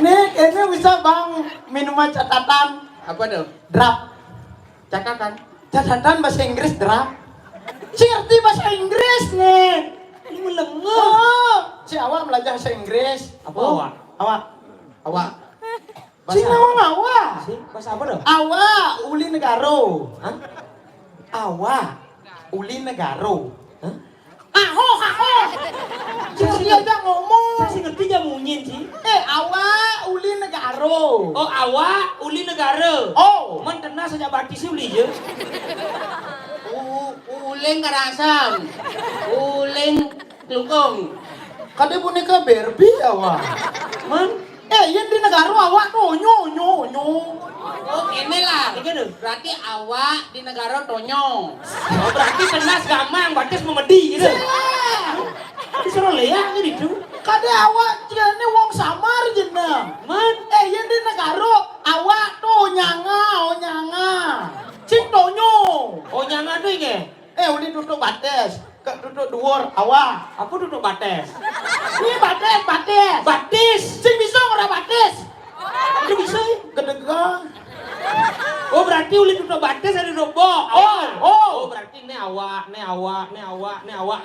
Nih, ini bisa bang minuman catatan Apa tuh? draft. Catatan. Catatan bahasa Inggris draft. Si ngerti bahasa Inggris nih. Ini melengah. Oh, si awak belajar bahasa Inggris. Apa awak? Awak. Bahasa Si nawang awak. Sih, bahasa apa dong? Awak uli negaro. Hah? Awak uli negaro. Hah? Aho. Si ngerti aja ngomong. Saya sih ngerti aja munyin sih. Awak uli negaro. Oh awak uli negara. Oh. Man tenang saja bati sih uli je. Uleng karasam. Uleng kelungkung. Kade boneka Barbie awak. Man, Yang di negara awak tonyo. Oh ini lah. Berarti awak di negara Tonyo. oh, berarti tenas gamang batis memedi gitu. Disuruh leak gitu. Kade awak jane wong samar jeneng. Man, Yang di negara awak nyanga. Cing tonyo. oh nyanga tuh ke? Uli duduk bates. Kak duduk dhuwur awak. Aku duduk bates. Ini bates. Batis. Cing bisa ora bates. Itu bisa ya? Kedegang. Oh berarti uli duduk batis ada duduk bok. Oh. Oh berarti ini awak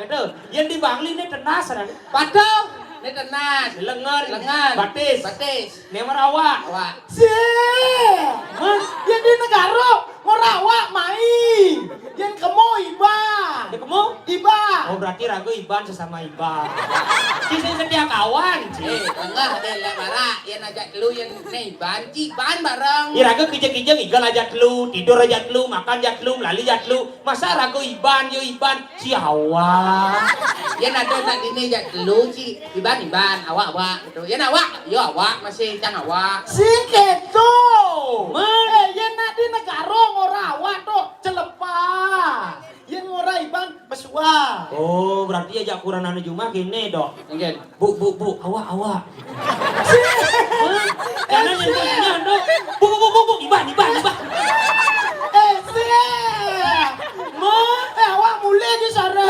gitu. Yang di Bangli ini tenas kan? Patuh. Ini tenas. Lengan. Batis. Ini merawak. Awak. Mas, yang di negara ngorawak main. Yang kemo iba. Ada kamu? Iba. Oh berarti ragu Iban sesama Iban. Ci sedia kawan, Ci. Enggak ada lek bara, yang ajak lu yang nih banci ban bareng. Ya ragu kijeng-kijeng igal ajak lu, tidur ajak lu, makan ajak lu, lali ajak lu. Masa ragu Iban, yo Iban, si Hawa. Yang ada nak ini ajak lu ci, iban awak gitu. Yang awak, yo awak masih can awak. Si keto. Man. Yen nak di negara ngora awak tuh celepas. Yen ngora Iban pesua. Oh, berarti ajak kurang anu cuma gini, Dok. Mungkin. Bu, awak. Jangan yang Dok. Bu, Iban. Si. Awak mulai di sana.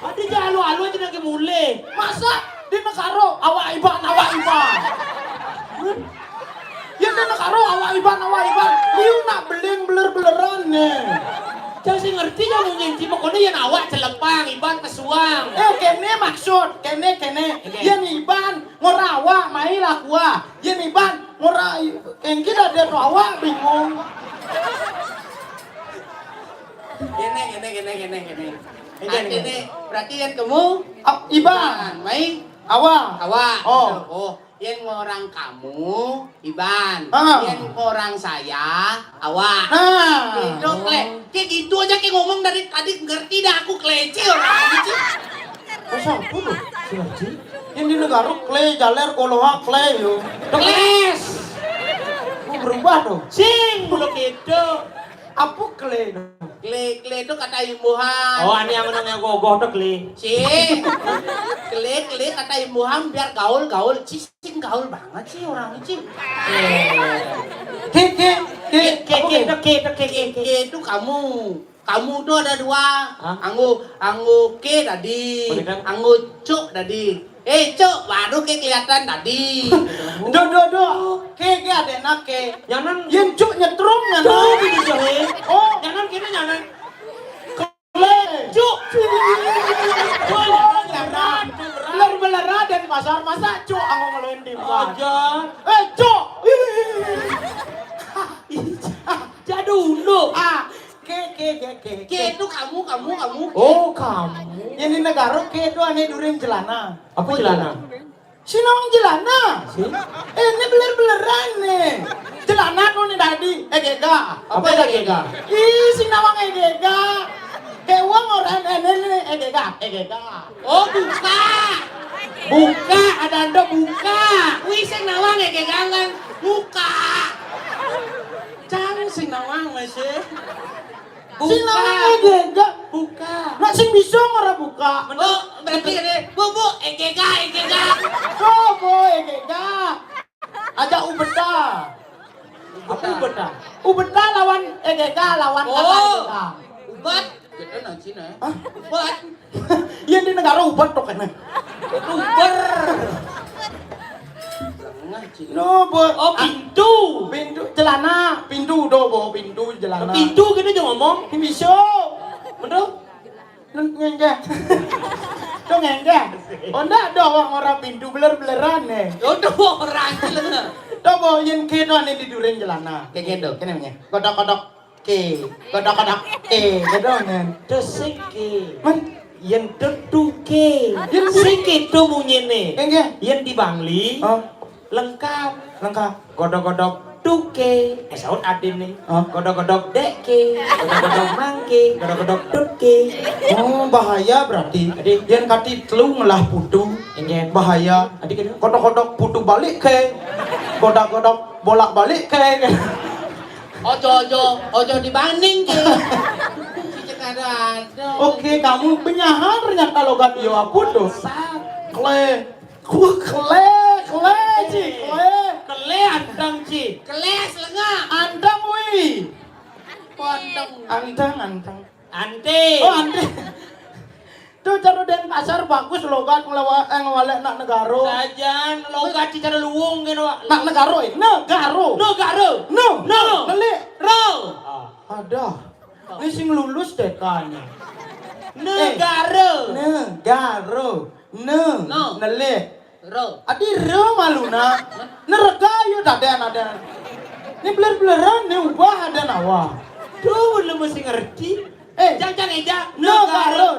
Adi jangan alu aja lagi mulai. Masa di negara awak Iban. Ya di negara awak Iban. Liu nak beler-beleran nih. Jangan sih ngerti jangan mungkin sih pokoknya yang awak celepang Iban kesuang. Kene maksud, kene. Yen Iban ngora awak mai lakua. Yen Iban ngora yang kita dia tuh awak bingung. Gini. Ini berarti yang kamu Iban, main awak. Oh, yang orang kamu Iban, Ah. yang orang saya awak. Nah, Itu kayak gitu aja kayak ngomong dari tadi ngerti dah aku kelece orang gitu. masa apa tuh? Yang di negara clay, jaler, koloha, clay yo. Kles. Kok berubah tuh? Sing bulu gitu. Apa clay? Kle itu kata imbuhan. Oh, ini yang menang gogoh tuh kli. Sih. Kle kata imbuhan biar gaul. Cing gaul banget sih orang itu. Ke itu kamu. Kamu tuh ada dua. Hah? Anggu ke tadi. Boleh kan? Anggu cuk tadi. Cuk baru ke kelihatan tadi. Do. Ke ada nak ke. Jangan Yang cuk nyetrum tuh nyanon. di jahe. Oh, Jangan kini jangan. clay. Cuk. Beler-beleran dari pasar masa cuk anggo ngeluin di Aja. cuk. Jadul. Ke. Ke itu kamu. Oh, kamu. Yang di negara ke itu aneh during celana. Apa celana? Si nawang celana. Sih? Ini beler-beleran nih. Celana tuh nih tadi. Gega. Apa ada gega? Si nawang gega. Kewang orang ini gega. Oh buka ada anda buka. Wih sing nawang ya gegangan buka. Cang sing nawang masih. Si nawang gega. Buka. Nak sing bisa ngora buka. Oh berarti ini bu egega. Oh boy gega. Aja ubeda. Apa beda? Ubeda lawan gega lawan Oh. gega. Ubat. Gitu nanti nih. Hah? Ubat. Yang di negara ubat tuh kan. Uber. No, boy. Oh, pintu. Pintu celana, pintu do bo, pintu celana. Pintu gitu aja ngomong. Ini bisa. Betul? Ngengge. Tuh ngengge. Oh ndak do orang pintu beler-beleran nih. Udah orang celana. Tuh bo yang kita nih di duren celana. Kayak gitu. Kene namanya. Kodok-kodok ke. Kodok-kodok gitu nih. Deseke. Man, Yang tetuke. Yang segitu munyene. ngengge. Yang di Bangli. Oh, Lengkap. lengkap. Godok-godok tuke. Saud adin nih. Oh. Godok-godok deke. Godok-godok mangke. Godok-godok tuke. Oh, bahaya berarti. Adik. Yang kati telu ngelah putu. Enggak. Bahaya. Adik kan? Kodok-kodok putu balik ke. Kodok-kodok bolak-balik ke. Ojo dibanding ke. Cicak ada. Oke, kamu penyahan ternyata logat yo apa tuh? Kle. Kele antang ci. Keles lengah. Antang wi. Potong. Antang. Ante. Oh, antang. Tuh cara den pasar bagus logat ngewalek nak negaro. Sajan logat ci cara luwung gitu. Nak negaro ini. Negaro. No garo. No. No. Ngelik. Ro. Ada. Ini sing lulus TK-nya. Negara. Negaro. No. Ngelik. Ro. Adi re maluna. Nerega yo daden. Ini beler-beleran nih ubah ada nawa. Tuh lu mesti ngerti. Jangan eja. Negara,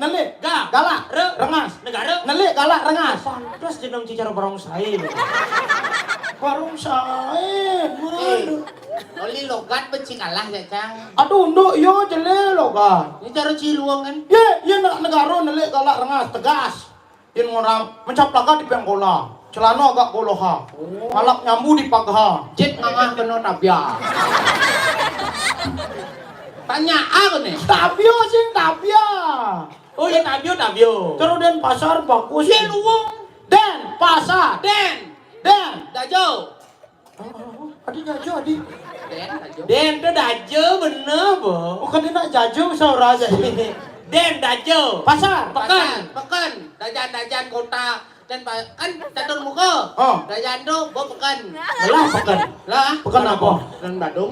nelik, Ga. galak, rengas. Negara. Nelik, galak, rengas. Pantas jeneng cicara barong saya. Warung saya. Oli logat benci kalah ya cang. Aduh, nduk yo jele lo kan. Ini cara ciluang kan. Ye nak negara nelik galak rengas tegas. Yen ngoram mencaplaga di pengkola. Celana agak koloha. Malak nyambu di pagha. Jet ngangah kena tabia. Tanya aku nih. Tabio sing tabia. Oh ya tabio. Terus den pasar bagus. Dia luang. Den pasar. Den. Den. Dajo. Adi jajo adi. Den dajo. Den tuh dajo bener bo. Bukan dia nak jajo saudara aja. Den dajo. Pasar. Pekan. Dajan kota. Dan kan catur muka. Oh. Dajan tuh gua pekan. Lah pekan. Lah. Pekan apa? Dan Badung.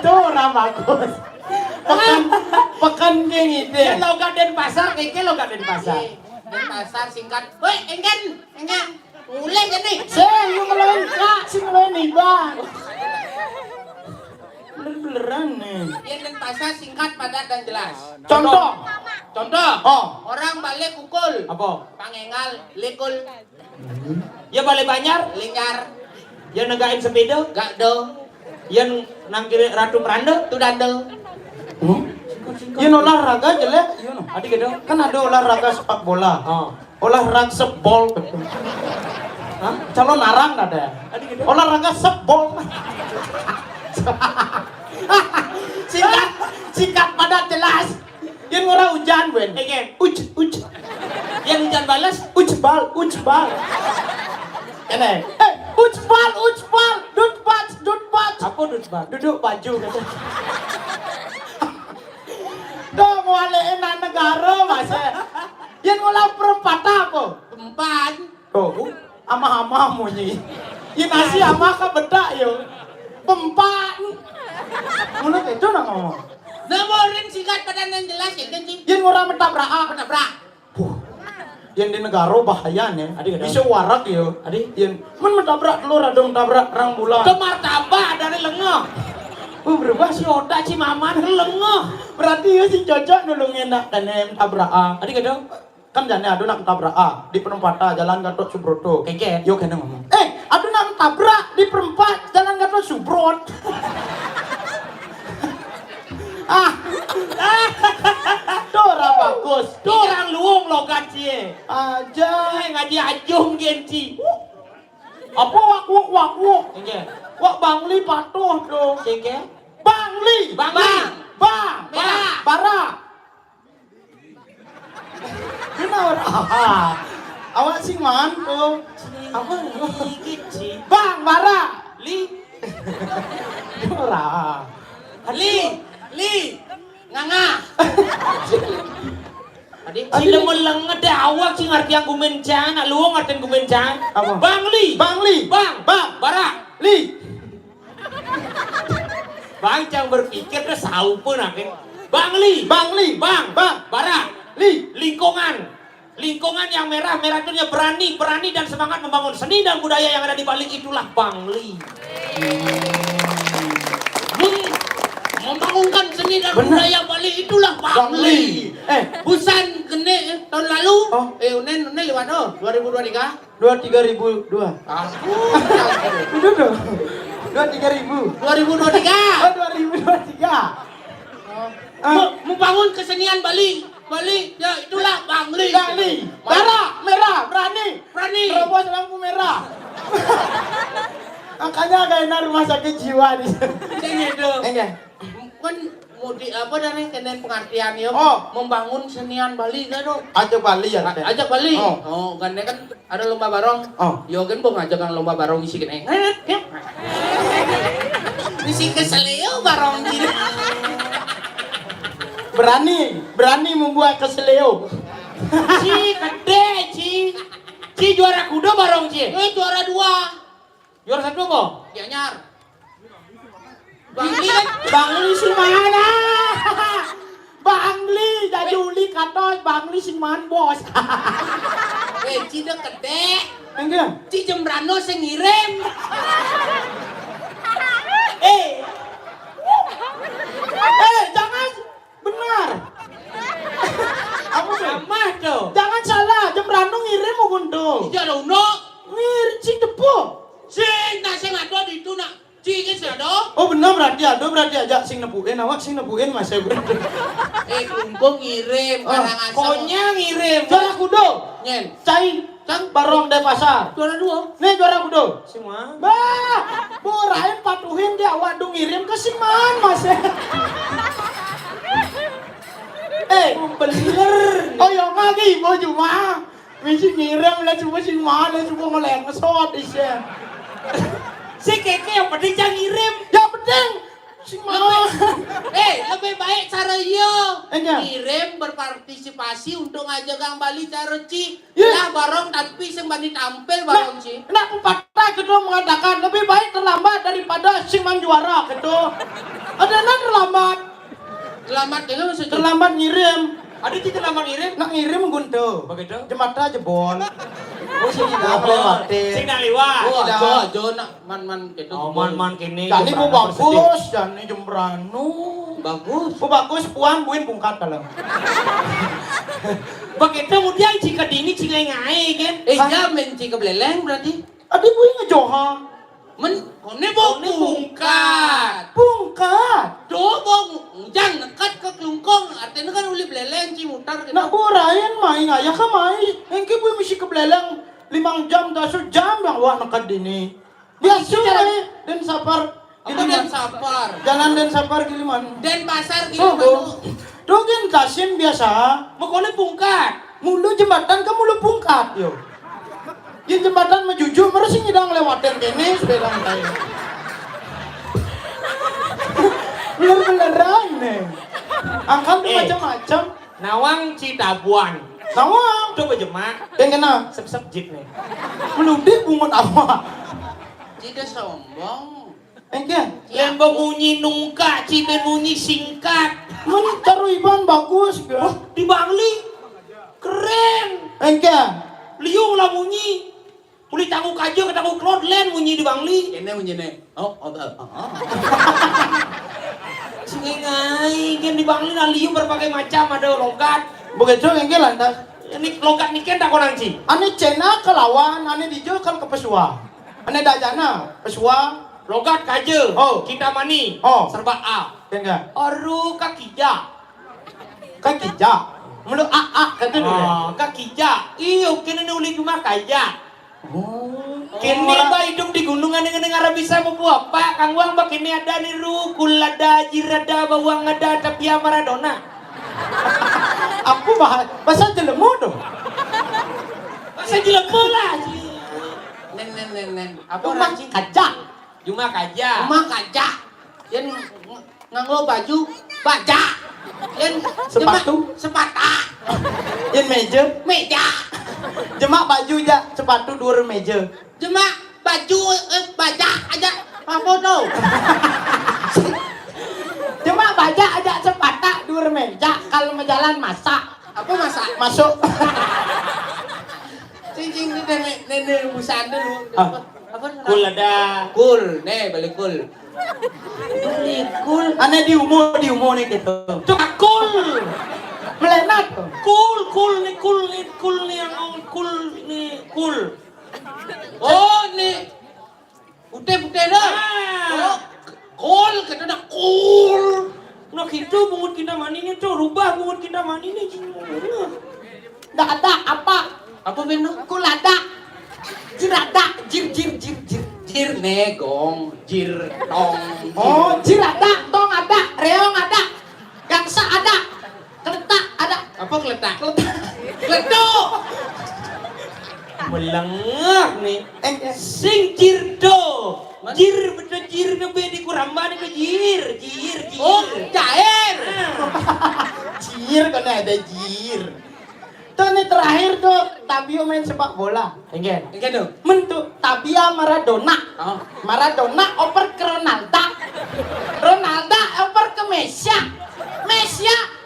Tuh orang bagus. Pekan kayak gitu. Den logat den pasar, keke logat den pasar. Dan pasar singkat. Woi, enggak. Mulai jadi. Saya yang ngelawan kak, sih ngelawan ibang. Beneran nih. Yang dan pasar singkat, padat dan jelas. Contoh. Oh. Orang balik kukul. Apa? Pangengal, lekul, Ya balik Banyar, linyar, ya negain sepeda, gak do, yang nangkiri Ratu Meranda, tu dando. Yang olahraga jelek. adik gitu. Kan ada olahraga sepak bola. Oh, Olahraga sebol. Hah? Calon narang ada. adik gitu. Olahraga sebol. Sikat padat jelas. Yang orang hujan wen. Egen, Uj. yang hujan balas, Ujbal. Ini. Ujbal. Dutbat. apa dut bang? Duduk baju gitu. Duh, ngwalein anak negara masa. Yang ngolah perempatan apa? Empat. Oh, ama munyi. Yang nasi ama ka bedak yo. Pempat. Mulut itu nak ngomong. Namorin singkat padat dan jelas ya kan sih. Yang ngorang mentabrak. Penabrak. Yang di negara bahaya nih. Adik, Bisa warak yo. Adik. Yang mentabrak telur adong tabrak rang bulan. Itu martabak dari lengah. Berubah Si Oda Cimaman lengah. berarti ya si cocok nulungin nak kene tabrak. Adik gitu. Kan jane adu nak tabrak di perempatan Jalan Gatot Subroto. Keke. Yo kene ngomong. Adu nak tabrak di perempat Jalan Gatot Subrot. Tuh orang bagus. Tuh orang luung logat cie. Aja. Ngaji ajung genci. Apa wak. Keke. Wak Bangli patuh tuh. Keke. Bangli. Bang. Bara. Kenapa? Awak sing man tuh. Apa? Gici. Bang, bara. Li. Ora. Li. Nganga. Adik, si lemon lenget deh awak sih ngerti yang gumencan, lu ngertiin gumencan. Apa? Bangli. Bang. Bara. Li. Bang jangan berpikir ke saupun akhir. Bangli. Bang. Bara. Lingkungan yang merah itu berani dan semangat membangun seni dan budaya yang ada di balik itulah Bangli. Membangunkan seni dan budaya Bali itulah Bangli. Busan kene tahun lalu. Unen lewat 2023. 23.002. Itu dong. 23.000. 2023. Membangun kesenian Bali. Ya itulah Bangli. Merah, berani. Terobos lampu merah. Makanya kayaknya rumah sakit jiwa di sini. Kan mau di apa dari kenen pengertian ya Oh. membangun senian Bali kan tuh. Ajak Bali ya. Ajak Bali. Oh. Kan ada lomba barong. Oh. Yo kan mau ngajak lomba barong isi kene. Isi keseleo barong gini. Berani membuat keseleo. Ci gede Ci juara kuda barong Ci. Juara 2. Juara 1 kok? Dianyar. Bangli kan? Bangli sing mana? Bangli, jajuli katos Bangli sing man bos. Ci dek gede. Enggak. Ci Jembrano sing ngirim. Oh benar berarti aja sing nepuin awak sing nepuin Mas. Klumpung ngirim Karangasem. Konya ngirim. Juara kudo. Nyen. Cai barong de pasar. Juara 2. Nih juara kudo. Semua. Bah, borain patuhin dia awak dong ngirim ke Siman Mas. Bener. Oh ya ngagi mau cuma. Misi ngirim lah cuma sing mana cuma ngeleng ngesot isya. Si keke yang penting jangan ngirim. Ya penting sing mana. Lebih baik cara yo. Enya. Ngirim berpartisipasi untuk ngajak Kang Bali cara Ci. Iya. Lah barong tapi sing bani tampil barong Ci. Nak pepatah kedua mengatakan lebih baik terlambat daripada sing juara gitu. Ada nak terlambat. Selamat dengan maksudnya. Terlambat ngirim. Ada tidak lama ngirim? Nak ngirim guntu. Begitu. Jembatan jebol. Oh sing tidak lewatin. Sing dah lewat. Oh, ajo nak man gitu. Oh, man kini. Jani bu bagus, jani jembranu. Bagus. Bu bagus, puan buin pungkat dalam. Begitu kemudian jika dini jika ngai kan. Jamin Ci kebeleleng berarti. Adi buin ngejoha. Kone bongkat. Pungkat. Dobong jangan nekat ke kelungkong. Artinya kan uli beleleng Ci mutar gitu. Nak burayan main ayah ka main. Engke buin misi kebeleleng 5 jam, 10 jam yang wah nekat dini. Biasa dan sapar. Apa dan sapar? Jalan dan sapar Giliman. Dan pasar gitu Oh, baru. Dogin kasin biasa. Makone pungkat. Mulu jembatan ke mulu pungkat yo. Yang jembatan mejuju baru sih nyidang lewatin kene sepeda saya. Bener-beneran nih. Angkat tuh macam-macam. Nawang Citabuan. Nawang. Coba jemak. Yang kena. Sep-sep jik nih. Meludih bungut apa? Tidak sombong. Engke. Lembang munyi nungka, cita munyi singkat. Mun taruh iban bagus ke? Wah, di Bangli. Keren. Engke. Liung lah munyi. Uli tangguh kajo ke tangguh Cloudland munyi di Bangli. Ini menjene. Oh. Singai kan di Bangli lah liung berbagai macam ada logat. Begitu engke lantas. Ini logat nih kan tak konang ci. Ane cena ke lawan, ane dijo kan ke pesua. Ane dajana, pesua. Logat kaje. Oh. Kita mani. Oh. Serba A. Engke. Aru kakija. Kan kijak. Mulu kata dulu. Oh, kakija. Iyo kini uli cuma kaya. Oh. Kini ba hidup di gunungan dengan ngara bisa mau apa? Kang Wang ba kini ada ni rukul ada jirada bawang ada tapi ya Maradona. Aku bahasa jelemu tuh. Masa jelemu lah. Nen. Apa Rumah orang Ci? kajak. Cuma kaja. Rumah kaca. Yang nganggo baju baja. Yang Sepatu? sepata. Yang meja. Meja. Jemak baju ja, sepatu dur meja. Cuma baju baja aja. Apa tuh? Jemak baja aja sepata dur meja. Kalau menjalan masak. Apa masak? Masuk. Cing nenek busan dulu. Ah. Apa? Kul ada. Kul. Nih balik kul. Kul. Aneh di umur nih gitu. Coba kul. Melenat tuh. Kul nih yang kul. Oh nih. Putih dah. Ah. Kul kita dah kul. Nah itu bungut kita mani ini tuh rubah bungut kita mani ini. Nggak ada apa. Apa beno? Kulada. Jirada. Jir negong, jir tong. Oh, jirada. Tong ada. Reong ada. Gangsa ada. Keletak ada. Apa keletak? Keletuk. Melengah nih. Sing jirdo. Betul jir nebe di kuramba nih ke jir. Oh, cair. Jir kan ada jir. Tuh nih terakhir tuh Tabio main sepak bola. Enggak. Enggak dong. Mentuk Tabia Maradona. Oh. Maradona oper ke Ronaldo. Ronaldo oper ke Messi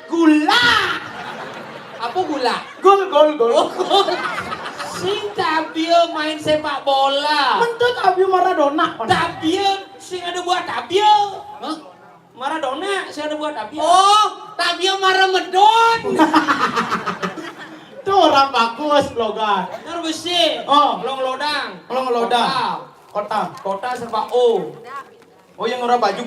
gula. Apa gula? Gol. Sing Tabio main sepak bola. Mentuk Tabia Maradona. Tabio sing ada buat Tabio. Hah? Maradona sing ada buat Tabio. Oh, Tabio marah medon. Tuh orang bagus logat. Ntar besi. Oh. Long lodang. Kalau ngeloda. Kota. Kota serba O. Oh yang ora baju.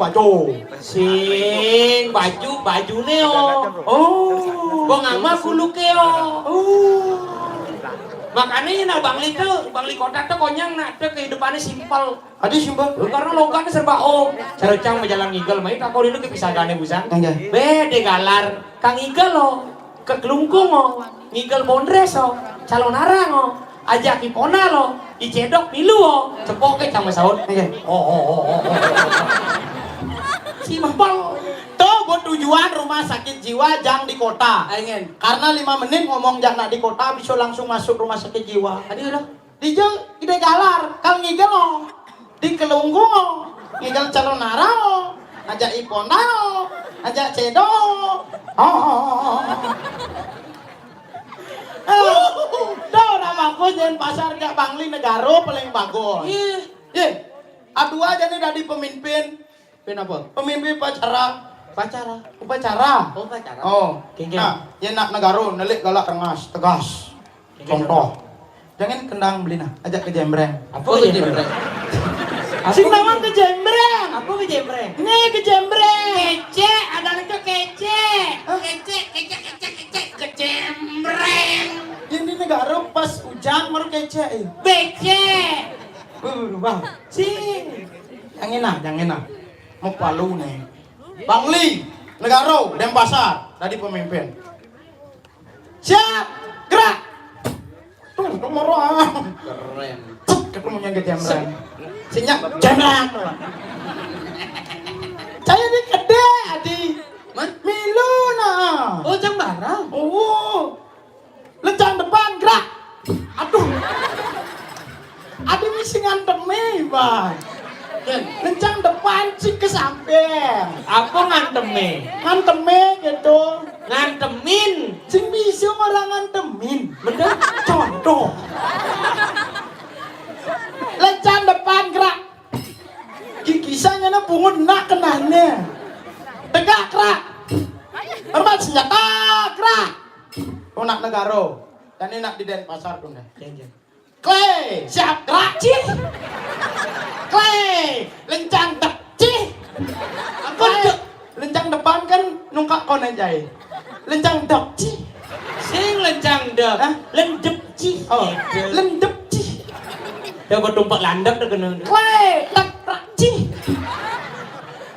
Sing baju neo. Oh. Gua ngama kulo keo. Oh. Makanya Bangli kota tuh konyang kehidupannya simpel. Ada simpel. Karena logatnya serba om. Cercang menjalan ngigel, main aku ini kepisahane busan. Enggak. Bede galar, Kang Igel lo, ke Kelungkung lo, ngigel Bondres lo, calon arang lo, ajak Ipona lo, icedok milu lo, cepoke sama saud. Oh. Simpel. Tuh buat tujuan rumah sakit jiwa jang di kota. Ingin. Karena 5 menit ngomong jang di kota bisa langsung masuk rumah sakit jiwa. Tadi udah. Di jeng ide galar, kang ngigel lo, di Kelungkung lo, ngigel calon arang lo, ajak Ipona lo, ajak cedok. Dah nama aku jangan pasar gak Bangli Negaro paling bagus. Ye, adua aja nih dari pemimpin. Kenapa? Pemimpin upacara. Upacara. Oh, Kengkeng. nah, ya nak Negaro nelik galak rengas, tegas. Contoh. Jangan kendang beli nah, ajak ke Jembreng. Apa ke Jembreng? Sing nawan ke Jembreng. Apa ke Jembreng? Nih ke Jembreng. Kece, ada itu kece. Kece, ke Jembreng. Yang di Negaro pas hujan baru kece. Bece. Bang. Sing. Yang enak. Mau Palu nih. Bangli, Negaro, Denpasar, tadi pemimpin. Siap, gerak. Tuh orang. Keren. Ketemunya ke Jembreng. Sinyak Jembreng. Saya di Kede, Adi. Milu nah. Oh, jam barang. Oh, lencang depan gerak. Aduh. Adi misi ngantemi, Bang. Lencang depan sih ke samping. Apa nganteme? Ngantemi gitu. Ngantemin. Sing bisa orang ngantemin. Bener? Contoh. Lencang depan gerak. Gigisannya na bungut nak kenanya. Tegak gerak. Hormat senjata gerak. Unak Negaro. Dan ini nak di Denpasar tuh nih. Clay, siap gerak cih. Clay, lencang dek cih. Apa dek? Lencang depan kan nungkak kon aja. Lencang dek cih. Sing lencang dek. Hah? Lendep cih. Oh, lendep cih. Dia bertumpak landep dah kena. Clay, dek cih.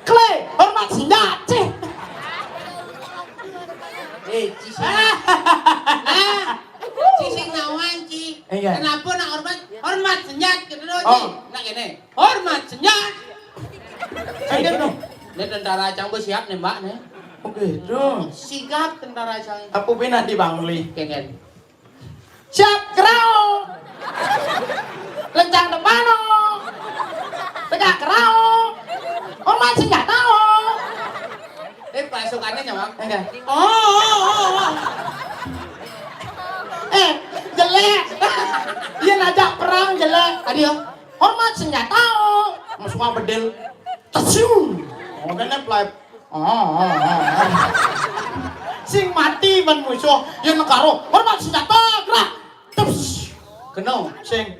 Clay, hormat senjata cih. Sing nawan Ci. Iya. Kenapa nak hormat senjat gitu loh Ci. Oh. Nak gini. Hormat senjat. Gitu. Ini tentara Acang bu siap nih mbak nih. Oh gitu. Sigap tentara Acang. Aku pindah di Bangli. Kengen. Siap gerau. Lencang depan o. Tegak gerau. Hormat senjata o. Pasukannya nyawang. Enggak. Oh. Jelek. Dia ngajak perang jelek. Adio. Hormat senjata o. Masuk apa bedil. Tesium. Oh kena play. Sing mati ban musuh. Yang Negaro. Hormat senjata gerak. Terus. Kenal. Sing.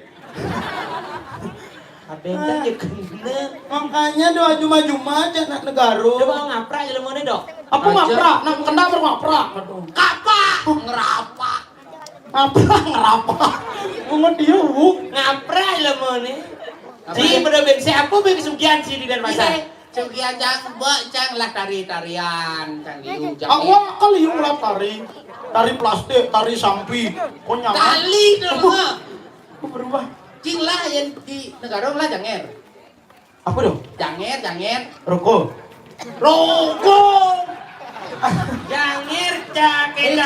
Apa yang tak kena? Makanya doa juma-juma aja nak Negaro. Coba ngaprak aja lemone dok. Apa ngaprak? Nak kena berngaprak. Kapak. Ngerapak. Ngaprak ngerapak. Bunga dia Ngaprak aja lemone. Si pada bensi aku bagi sugian sih di Denpasar. Sugian Cang, mbak Cang lah tari-tarian, Cang Liung Cang. Aku kali yung lah tari. Tari plastik, tari sampi. Kok nyaman? Tali dong. Aku berubah. Cing lah yang di negara lah Janger. Apa dong? Janger. Rokok. Jangir cake.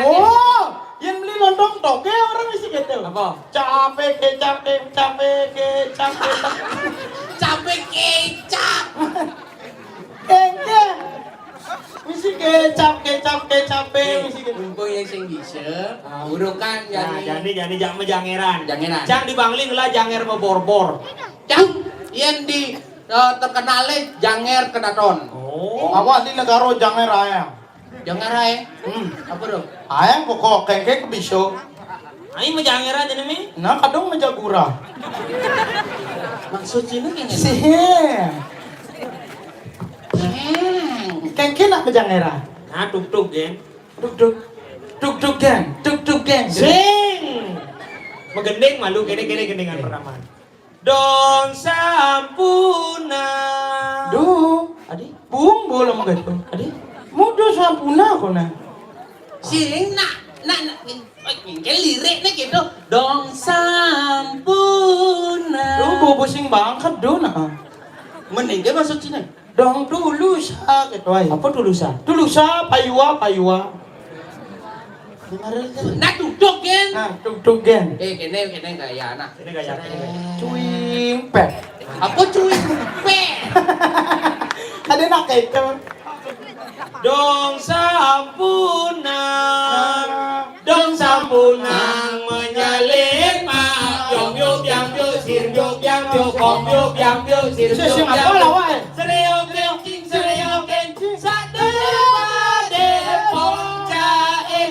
Oh, yang beli lontong toge orang mesti gitu. Apa? Capek kecap. Capek kecap. Kengke. Mesti kecap. Mesti gitu. Mumpung yang sing bisa, urukan Nah, jadi jadi jangan jangeran. Jangeran. Cang di Bangli lah janger mau bor-bor. Cang yang di terkenalnya Janger Kedaton. Oh. Awak di negara jangan ayam. Janger ae. Apa dong? Ayam pokok kengke kebiso. Aing mah jangan aja nih. Nah, kadang majagura. Maksudnya kayaknya. Sih. Kengken nak majangera. Nah, tuk gen. Tuk geng. Sing. Megendeng malu gendengan pertama. Dong sampuna. Duh, Adi, bung bolong gitu. adi. Mudo sampuna ko na. Sing nak kan liriknya gitu. Dong sampuna. Duh, bobo sing bangkat do na. Meninggal maksud Cina. Dong dulu sa gitu ay. Apa tulisan? Dulu sa payua. Nak duduk kan? Nah, tuk geng. Kene gaya anak. Ini gaya. Cuing pet. Apa cuy? Pe. Ada nak kayak itu. Dong sampunang, dong sampunang menyalip mak. Yuk yang yuk sir yuk yang yuk kong yuk yang yuk sir yuk Sing yang apa lah wae? Seriok kencing sade pade pong cae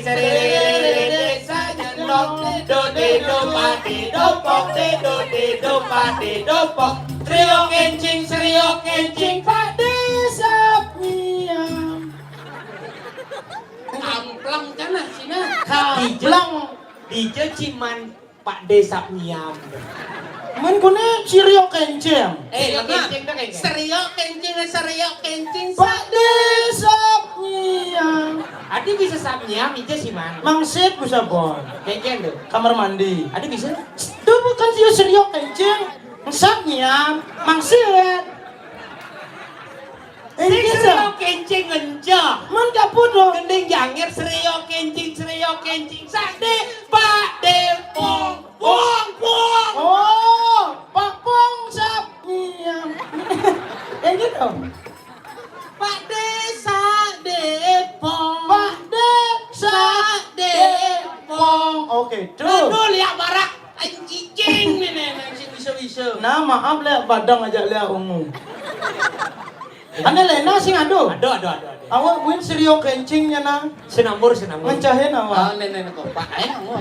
serere sajen dong do de do pade do pok de do de do pade do pok. Seriok kencing pade sapniam. Amplang kan Cina. Kablang. Dije ciman Pak Desa Niam. Men kone sirio kenceng. Kencing dah kencing. Seriok kencing. Pak Desa Niam. Adi bisa sapniam, ije ciman. Mangsit bisa bon. Kencing tuh. Kamar mandi. Adi bisa? Itu bukan dia sirio kenceng. Masak niam, mangsit. Seriok kencing enjak. Man kaput dong. Gending jangir seriok kencing sade Pak De pong. Oh, Pak Pong sap niam. Kayak gitu. Pak Desa Depong. Pak Desa Depong. Oke, tuh. Aduh lihat barak anjing nenek bisa. Nah, maaf le badang aja le ungu. Ane lena sing ado. Aduh. Awak buin sirio kencingnya na. Senambur. Mencahin awak. Nenek kok Pak ngomong.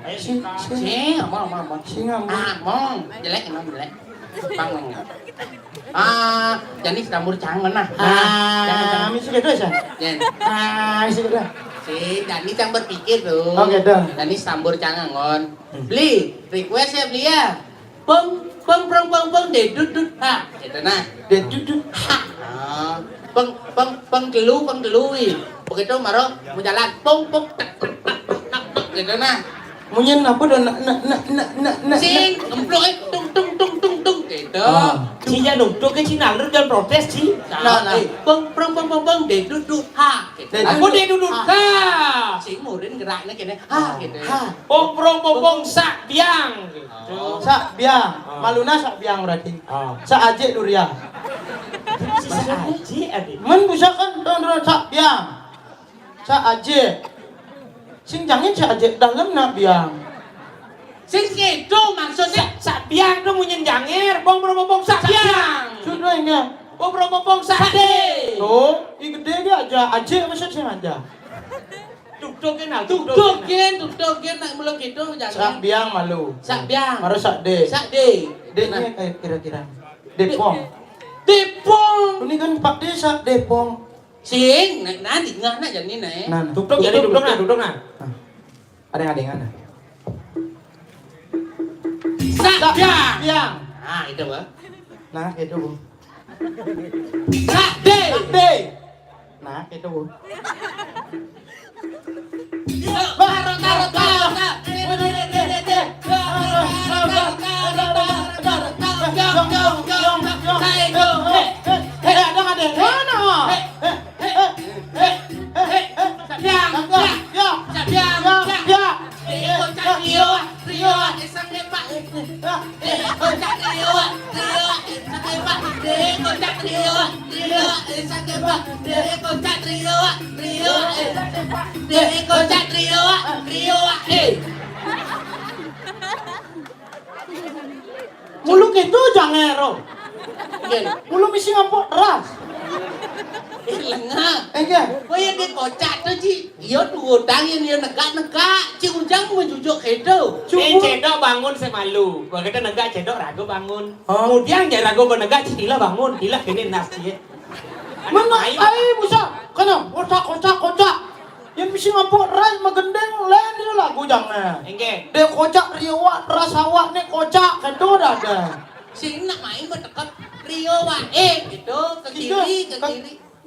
Ayo Sing Ngomong. sing ngomong. Ngomong. Jelek. Bang. Jadi sambur cangen nah. Ah, misi gitu ya. Jen. Misi gitu. Si Dani yang berpikir tuh. Oke, dah. Dani sambur cangen ngon. Beli, request ya beli ya. Peng dedut ha. Gitu nah. Dedut. Ha. Peng gelu begitu maro mau jalan tak gitu nah. Munyin apa dah nak. Sing emplok tung gitu. Cinya nunggu ke Cina lu jangan protes Ci. Nah. Peng dedut ha. Gitu. Aku dia duduk ha. Sing murin geraknya kene ha gitu. Pong sak biang. Sak biang. Maluna sak biang berarti. Sak aje durian. Aji adik. Men bisa kan don sak biang. Sak aje. Sing jangan sak aje dalam nak biang. Sing gitu maksudnya. Sak biang tuh munyen jangir, pong sak biang. Sudah ini. Pong sak de. Tuh, i gede dia aja. Aje masa sing aja. Duduk Tutukin nak mulai gitu Sak jangan. biang malu. Sak biang. Baru sak de. Sak de. D-nya kayak kira-kira. Depong. Depong. Ini kan Pak Desa Depong. Sing, nanti ngah nak jadi nih. Nah, Duduk nah. Ada yang adengan. Sak biang. Biang. Nah itu bah. Nah, itu Bu. Sak de. D. Nah, itu Bu. Mulu gitu jangan ero. Mulu misi ngampuk ras. Lengah. Enggak. Kaya dia kocak tu Ci. Iya tu tangin dia negak-negak. Ci ujang menjujuk kedo. Cedok bangun saya malu. Begitu negak cedok ragu bangun. Kemudian dia ragu benegak Cila bangun. Cila kini nasi. Mana? Ay, busa. Kana, kocak. Yang bisa ngampuk rai magendeng lain dia lagu jangan. Enggak. Dia kocak riwak rasawak nih kocak kedo dah ada. Si nak main berdekat Rio wae gitu ke kiri.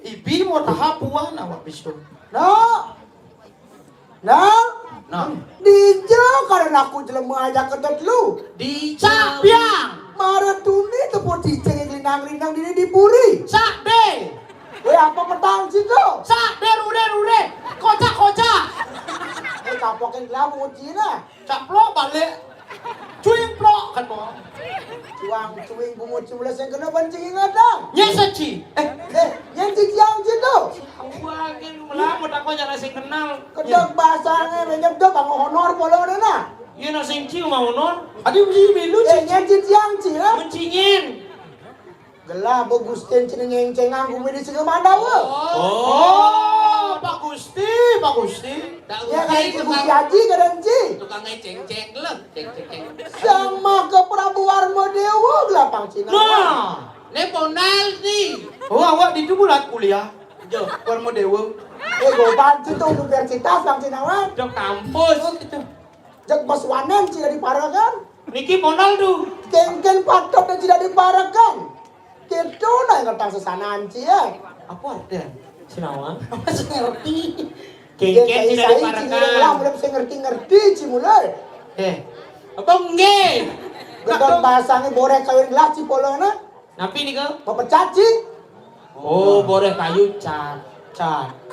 Ibi mau tahap puan awak bisu. Nah, Dija karena aku jelema aja ketet lu. Di Sapiang. Maratuni tepuk diceng linang-linang dini dipuri. Sak de. Weh apa petang situ? Sak de rude. Kocak. Kapokin kelabu Cina. Cak plok balik. Cuing plok kan mo. Cuing bungut cimulas yang kena pancing ingatang. Nyesaci. Yang ciciang situ. Wagin melamun aku jangan sing kenal. Kedok bahasanya banyak dok bang honor polo na. Iya nasi cium mau non. Adi mesti milu Yang ciciang Cina. Mencingin. Gelah bagus cina ngengcengang bumi di segemanda wo. Oh, Pak Gusti. Ya kan itu Gusti Haji kadang Ci. tukang ceng-ceng lah. Ceng-ceng. Sama ke Prabu Warmo Dewa gelapang Cina. Nah. Ne pondal nih. Oh, awak di bulan kuliah. Jo, warmo dewa. Gue bantu tuh universitas bang Cina wan. Dok kampus. Gitu. Jak bos wanen Cina diparakan. Niki modal tuh. Kengken patok dan tidak diparakan. Gitu nah yang ngetang sesanaan Ci ya. Apa ada? Sinawan. Masih ngerti. Kengken tidak Lah diparakan. belum bisa ngerti Ci mulai. Apa enggak? Gedong bahasanya borek kawin gelas Ci polona. Napi nih kau? Mau pecat Ci. Oh, boleh kayu cat.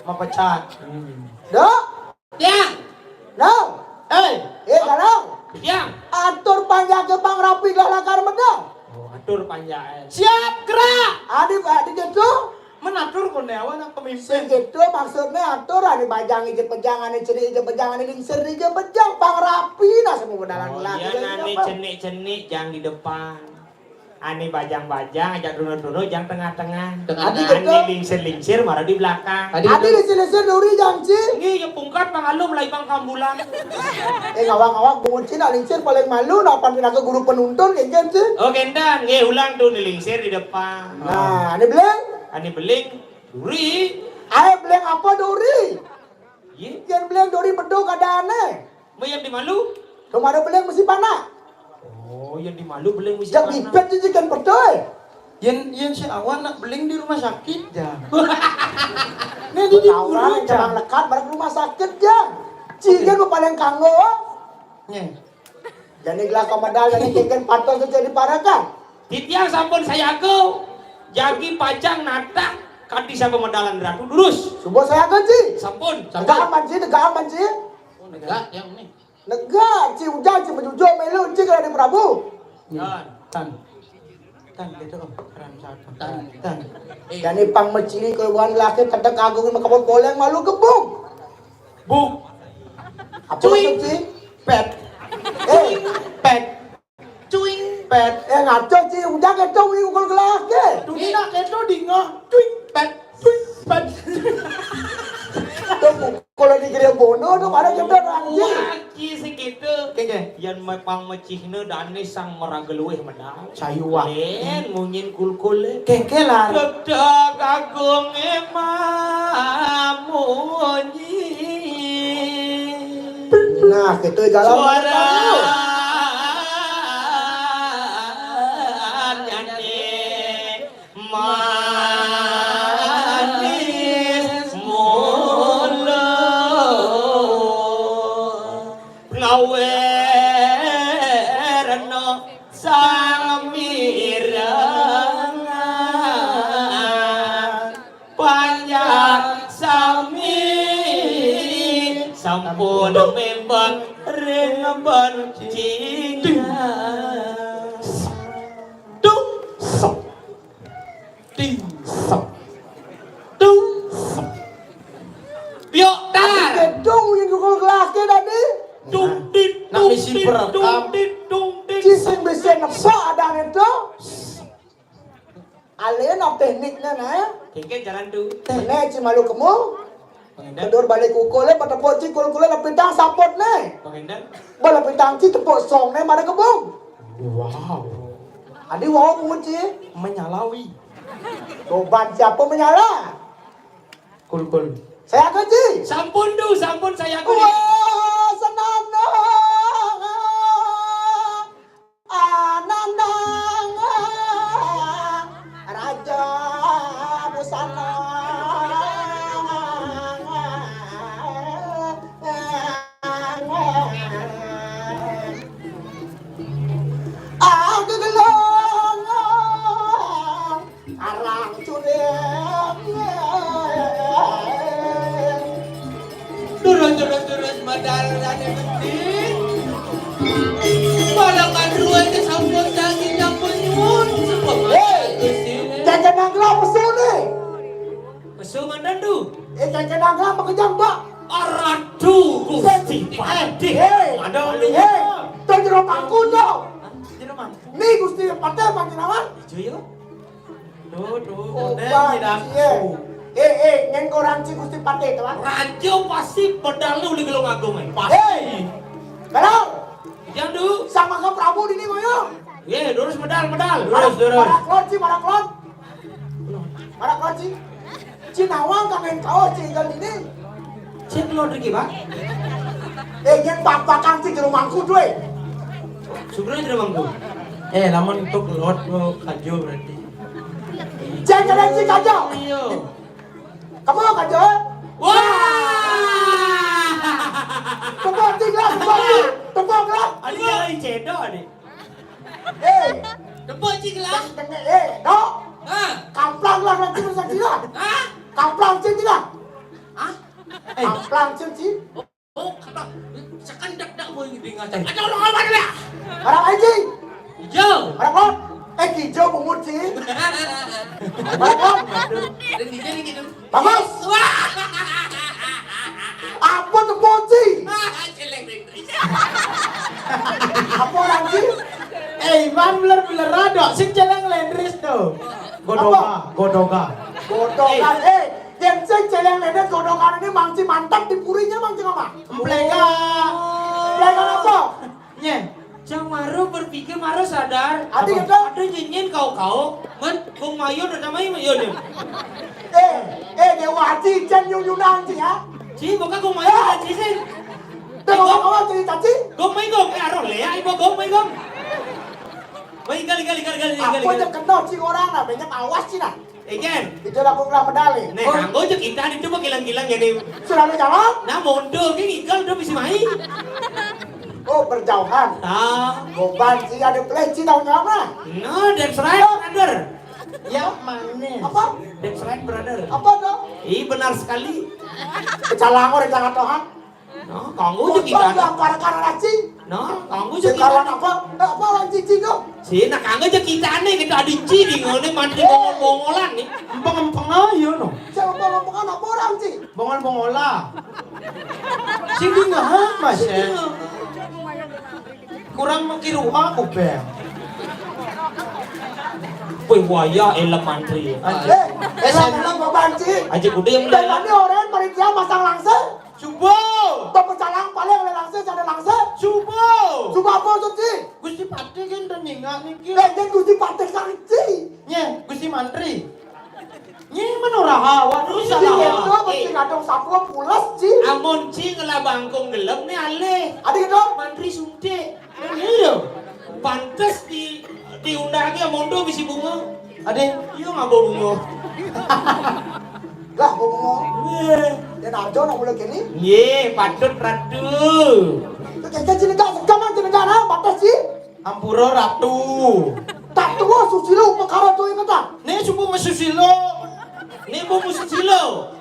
Mau pecat. Dok. Ya. No. Eh, Galong. Yang. Atur panjang ke bang rapi galakar medang. Oh, atur panjang. siap gerak. Adik gitu. Menatur kondewa nak pemimpin. Gitu maksudnya atur ada bajang ije pejangan ceri ije pejangan lingser ije pejang bang rapi nah semua bedalan Oh, lagi. iya nani cenik-cenik jangan di depan. Ani bajang-bajang, ajak dono-dono, jangan tengah-tengah. Adi Ani gitu. lingsir-lingsir, marah di belakang. Adik di sini duri jang Ci. Ini yang pungkat pangalu mulai bang kambulan. Ngawang-ngawang bungut Cina lingser paling malu napan pindah ke guru penuntun kengken Ci. Oh gendan, nge ulang tuh nih lingsir di depan. Nah, ini beleng. Ani beling, duri. Ayo beleng apa duri? Iya, Yang beleng duri bedok ada aneh. mau yang dimalu? Rumah ada beleng mesti panak. Oh, yang dimalu beling mesti Jak mana? bibet itu kan betul. Yen si awan nak beling di rumah sakit dah. Nih di Orang buru jangan dah. lekat bareng rumah sakit jang. Cigen mau paling kanggo. Nih. Jadi gelas kamedal jadi kengken patos itu jadi parakan. Titiang sampun saya kau. Jagi pajang natak. Kadi siapa medalan ratu durus. Subuh saya kan Ci. Sampun. Negak aman Ci. Oh negak yang ini. Negak Ci ujang Ci menjujur melu Ci kalau di Prabu. Tan gitu om. Tan. Jadi pang mecili keluhan laki kadang kagungin makapot boleng malu gebung. Buk. Apa Cuy. maksud Ci? Pet. Pet. Cuing. Pet. Ngaco Ci ujang itu ngukul gelas ke. Tuni nak kedo di ngah. Cuing. Pet. Pet. Kalau di gereja bono tuh ada jember anjing. Waki segitu. Kenge. Yang mepang mecihna dane sang merageluih medal. Sayuwa. Len mungin kul-kul. Kekelan. Kedak agung emamunyi. Nah, gitu jalan. Suara nyanyi manis mulut ngawerno sang mirangan panjang sami sampun membang ring bencinya dung sok ting sok dung sok biok tar Gedung yang ngukul gelas ke tadi. dung dit Nak dung misi dit perekam. dung dit dung dit Cising bisa nepok ada itu. Alien of tekniknya nah. Kengke jalan tuh. Nih ci malu kamu. Pengendang. Kedur balik kukule pada poci kul-kule lapitang sapot nih. Pengendang. Bala pitang ci tepuk song nih mana kebung. Wow. Adi wow muci. Menyalawi. Toban siapa menyala? Kul. Saya kunci. Sampun du, sampun saya aku. Wah, senana. Anandang. Raja busana. Aku gelong. Arang cureng. Turun medal rane penting. Balangan ruang ke sampun daging yang penyun. Jangan nanglang pesu nih. Pesu mandan du. Jangan nanglang makejang pak. Aradu Gusti Pade. Ada lu. Tuh jeruk aku tuh. Tidak mang. Nih Gusti Pade panjenengan. Ijo yo. Tuh. Oh, Konten tidak. nyen korang ci Gusti Pade tuh kan. Rajo pasti pedal lu di gelung agung pasti. Kalau Jandu. sama ke Prabu di ini moyo. Ye, lurus medal. Marak klot. Marak klot ci. Cinawang kangen kau ci kan ini. Cek lo deki, Pak. Nyen pakang ci jeruk mangku tuh. Sebenarnya tidak manggu. Namun untuk lot lo kajo berarti. Jangan ci kacau. Iya. Kamu kacau? Wah. Tepuk tinggal, tepuk lah. Ada yang lain cedok nih. Tepuk cinglah. Dok. Hah? Kamplang lah nanti besar cina. Hah? Kamplang cina. Hah? Kamplang cina. Oh, kata sekandak dak mau dengar. Ada orang apa dia? Harap aja. Yo. Harap kau. Hijau bungut sih. Harap kau. Dan jadi gitu. Bagus. Wah. Apa tuh poci? Celeng deh. Apa orang sih? Iman beler rado, sing celeng lendris tuh. Godoga. Godokan. Yang sing celeng leden godokan ini mangci mantap di purinya mangci apa? Emplega. Pelayan apa? Nye. Jang Maru berpikir Maru sadar. Adik itu. Ada nyanyian kau. Men, Bung Mayu dan namanya Mayu nih. Dewa Haji Jen Yunan sih ya. Ci, bukan Bung Mayu dan Ci sih. Dewa kawan jadi caci. Gong Mayu gong, arong lea, ibu gong Mayu gong. Baik kali. Apa yang kenal sih orang lah, banyak awas sih nah. Ikan. Itu lah kurang medali. Nih, kanggo aja kita itu mah kilang-kilang ya nih. Sudah ada jalan? Nah, mondol kan ikal udah bisa main. Oh berjauhan. Goban sih ada peleci tahun berapa? No, that's right, brother. Ya mana? Apa? That's right, brother. Apa tuh? Iya benar sekali. Kecalangor yang jangan tohan. No, kanggo aja kita. Yang para raci. No, kanggo aja Sekarang kita. apa? Apa orang cici tuh? Sih, nah kanggo aja kita nih kita adici di ngone mandi bongol-bongolan nih. Empeng ayo no. Siapa ngomong apa orang sih? Bongol-bongola. Sing di ngaham mas ya. Kurang mengkiruha aku bang. Wih, waya elem mantri. Elang goban sih. Aja kudu yang Dan melalak. tadi orang panitia masang langsir. Subo. Tuh pecalang paling oleh langsir, ada langsir. Subo. Coba apa tuh sih? Gusti Pati kan udah nyingak niki. Jangan Gusti Patek sanci. Nye, Gusti Mantri. Nye mana rahawa terus Iya, itu salah. mesti ngadong sapu pulas sih. Amon ci ngelah bangkong gelem nih ale. Adik itu. Mantri suntik. Iya. Pantes diundangnya mondo bisi bunga. Ade, Iya nggak bawa bunga. Lah ngomong. Dan aja nak mulai kini. Ye, patut ratu. Itu kayaknya jenegah segaman jenegah nah batas sih. Ampura Ratu. Tak tua susilo perkara tuh ingat tak? Nih subuh Susilo. Nih mau Susilo.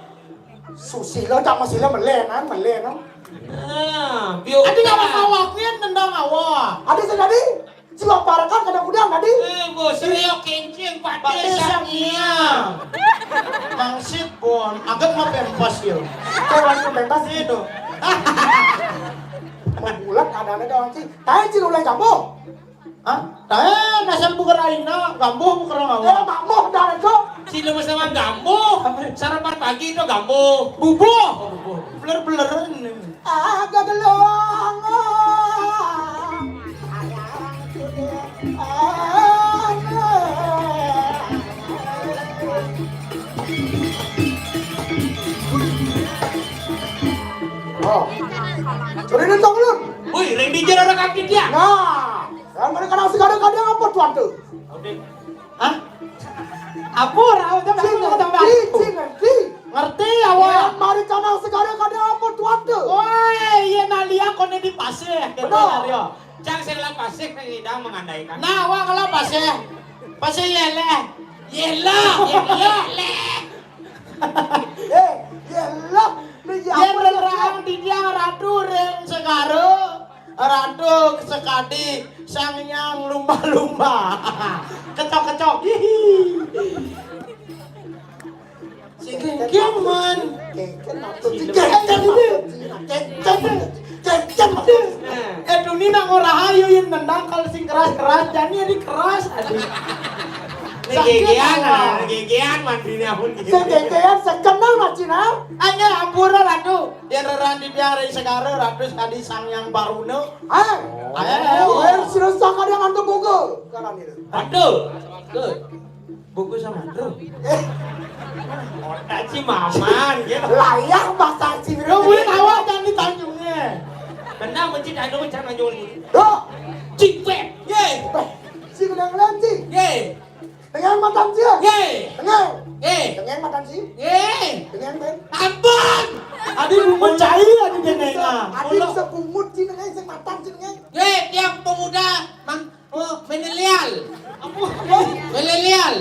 Susilo tak masih melenan. Nah, bio. Ade nggak mau awaknya tendang awak. Ada sedari. Siapa parakan kadang udang tadi. Bos, seriok kencing Pati pada sangnya. Mangsit pun, agak mau pempas yuk. Kau langsung bebas sih. Itu. Bulat ada doang sih. Tapi cil ulai kamu. Hah? Nasal bukaraina, gambuh bukara Eh, makmuh dah itu. Sila sama gambo. Sarapan pagi itu gambo. bubuh. Beler-beleran. Agak gelong. Oh, curi ni tong lun. Woi, ring di jalan kaki dia. Nah, yang mereka nang sekarang kadang apa tuan tu? Hah? Apur, aku tak Ngerti. ngerti Yang awak. mari kanang sekarang kadang apa tuan tu? Woi, iya nalia kone di pasir. Kita Betul. nalia. Jangan saya pasik tidak mengandaikan. Nah, awak kalau pasir. Pasir yele. Yela. Eh, yelah. Dia berang di dia ratu ring segaro. Ratu sekadi sangyang lumba-lumba. Kecok-kecok. Singking man. Ini nang rahayu yang nendang kalau sing keras-keras jadi di keras. Gegean mandirinya pun gitu. Segegean sekenal macina. Anya ampura ratu. Dia reran di dia ring segaro ratu sekadi sangyang baruno. Ayo, sirasa kadang antu buku. Kanan itu. Aduh. Buku sama Andrew. Otak si maman gitu. Layak bahasa Cina. Ruwin awak jangan ditanjungnya. Benar mencit anu macam ngajul. Tuh, Cipet. Ye, si kenang si. ye, Dengan matan si. ye, Dengan. ye, Dengan matan si. ye. Dengan ben. Ampun. Adi rumput cair adi jenengan. Adik sepungut si dengan si matan si dengan. Ye, tiang pemuda milenial. Milenial.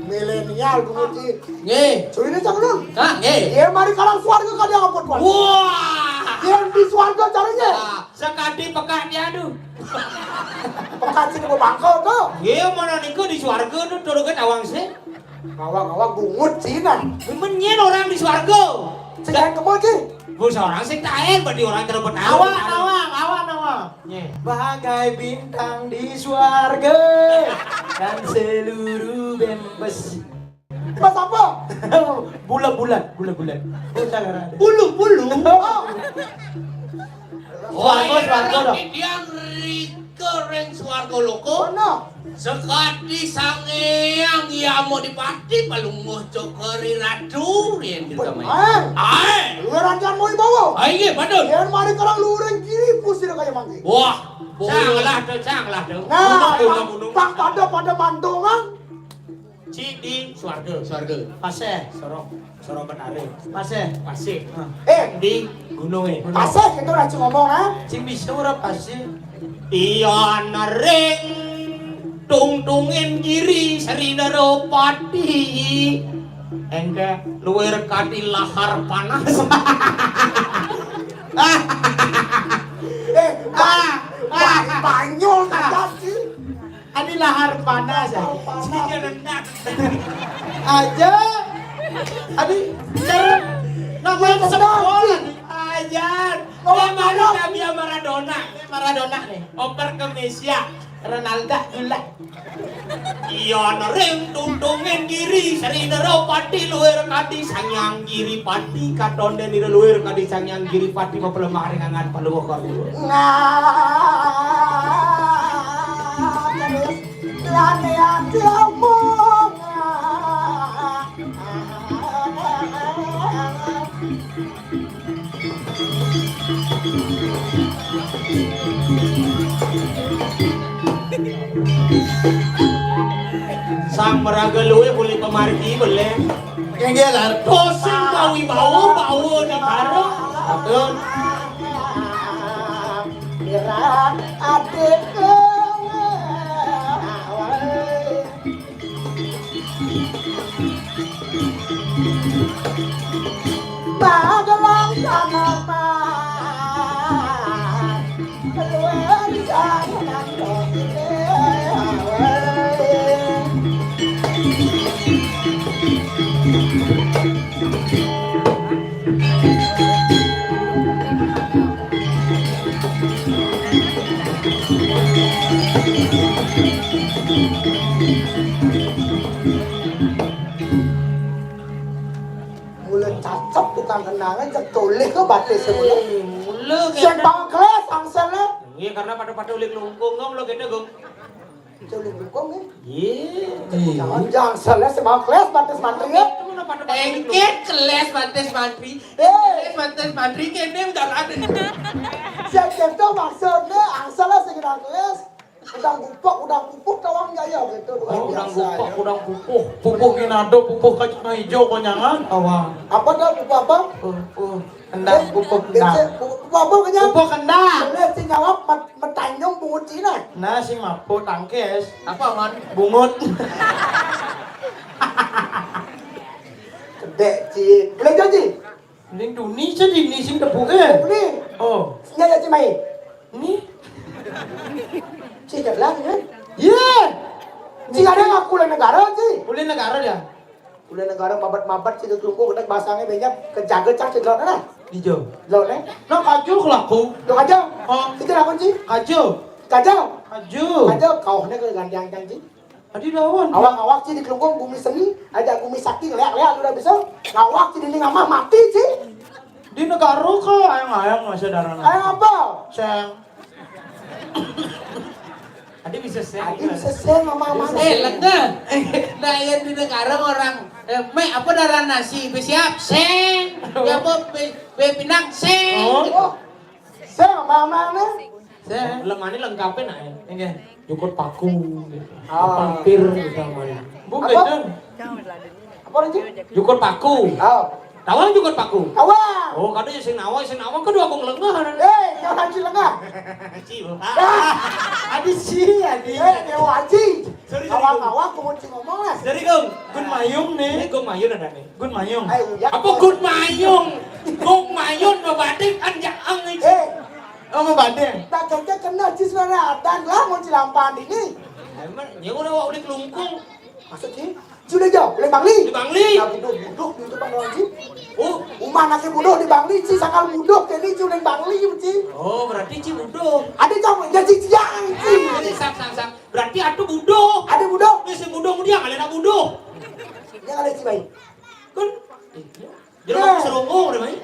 Milenial pungut si. Ye. Curi ni jangan nun. Hah, ye. Dia mari kalang suarga kadang apa tuan. Wah. Dia di suarga caranya. Sekadi pekak dia aduh. Pekat sini mau bangkau tu. Iya mana niku di swarga tuh turunkan awang sih. Ngawang-ngawang bungut Cina. Menyen orang di swarga. Sekarang kemana ki? Bu seorang sing taen berarti orang terdapat Awang. Bagai bintang di surga dan seluruh bembes. Pas apa? Bulat-bulat. Bulu. Swarga dah. Yang rikering swarga loko. Mana? Sekadi sangeang ya mau dipati palunguh cokeri ratu yang kita main. Ae. Luaran jangan mau dibawa. Aye, padahal. Dia mari kalang luaran kiri pusing kayak mangki. Wah, Canglah tuh. Nah, Gunung. pak pada mandongan. Ci di swarga. Swarga. Paseh. Soro benare. Paseh. Pasik. Di gunungnya. Pasek itu lah ngomong nah. Cing bisa ora paseh. Iyan ring tungtungin kiri Serinero pati engke luwer kati lahar panas. Banyol saja sih. Adi lahar panas ya. Cinya rendah. Aja. Adi cara namanya sekolah Ajar. Orang Mana mana? Nabi Maradona. Maradona nih. Oper ke Mesia. Ronaldo gila. Iyan ring tungtungin kiri Serinero pati luwer kati sangyang kiri pati katonde ni luwer kati sangyang kiri pati mapelemah ringangan paluh kalu. Terus lane ati omong. Sang meraga luwe boleh pemargi boleh. Yang dia lahar Tosing kawi bau di karo. Betul. Birat adik Magelang tanaman keluar jangan tukang kenangan cek tulik ke batis semula. Mula Sen bang kelas angsana. Iya karena pada ulik lungkung gong lo kene gong. Tulik bukong ya. Iya. Jangan salah sebang kelas batis mantri ya. Engket keles Batis Mantri. Eh, Keles Batis Mantri kene udah ada. sen itu maksudnya angsana sekitar kelas. Udang pupuk tawang jaya gitu. Udang pupuh. Pupuh ginado, pupuh kacang hijau konyangan. Awang. Apa dah pupuk apa? Pupuh kendang, pupuh kendang. Pupuk apa kenyang? Pupuh kendang. Boleh si jawab metanyong bungut Cina. Nah, sing mapo tangkes, Apa man? bungut. Kedek ci. Boleh janji? Ning duni sedih ni sing tepuke. Boleh. Oh, Nyala ci mai. ni. Ci jalan ya. Ye. Ci ada ngaku le negara ci. Boleh negara dia. Udah negara mabat-mabat ci tunggu udah basangnya banyak kejaga cak ci lor na. Dijo. Lor ne. No kaju kelaku. Lo aja. Oh, Itu apa ci? kaju. Kajau. Kaju. Kajau kau ne ke gandang janji. Adi lawan. Awak-awak ci di kelungkung bumi seni, ada bumi sakti leak-leak udah bisa. Ngawak ci di ngamah mati ci. Di negara kok ayang-ayang masih darana. Ayo apa? Sayang. Adi bisa Adi bisa saya mama Lengan. Nah, di negara orang Mek apa darah nasi? Siap, seng. Ya apa? Pinang, seng. Oh, saya mama ne. Sayang. Lemani lengkapin aja. Oke. Jukut paku gitu. Ah. Pampir gitu namanya. Bu Apa? beden. Apa lagi? Jukut paku. Oh, Tawang jukut paku. awang. Oh, kadang sing nawang kedua aku ngelengah. Jangan ci lengah. Adi si, adi. Dewa Haji. Sorry, Awang-awang kumun ci ngomong lah. Jadi gong, Gun mayung ini nih. gong mayun ada nih. Gun mayung. Ayo ya. Apa good mayung? Gong mayun ngebatik kan jaang ini. Oh, mau banding. Tak kena ci suara dan lah mun ci lampan ini. Emang, ya udah udah kelungkung. Maksud ci? Sudah jauh, boleh Bangli. Di Bangli. Nah, buduk di itu Bang Haji. Oh, Umah nasi buduh di Bangli ci sakal buduh jadi culing Bangli ci. oh berarti ci budo. Ada jauh jadi ciang ci. Sak. Berarti atuh budo. Ada buduh. Ini si budo dia ngalena budo. Yang ada ci bayi. Kan? Jadi aku serongong deh, Mai.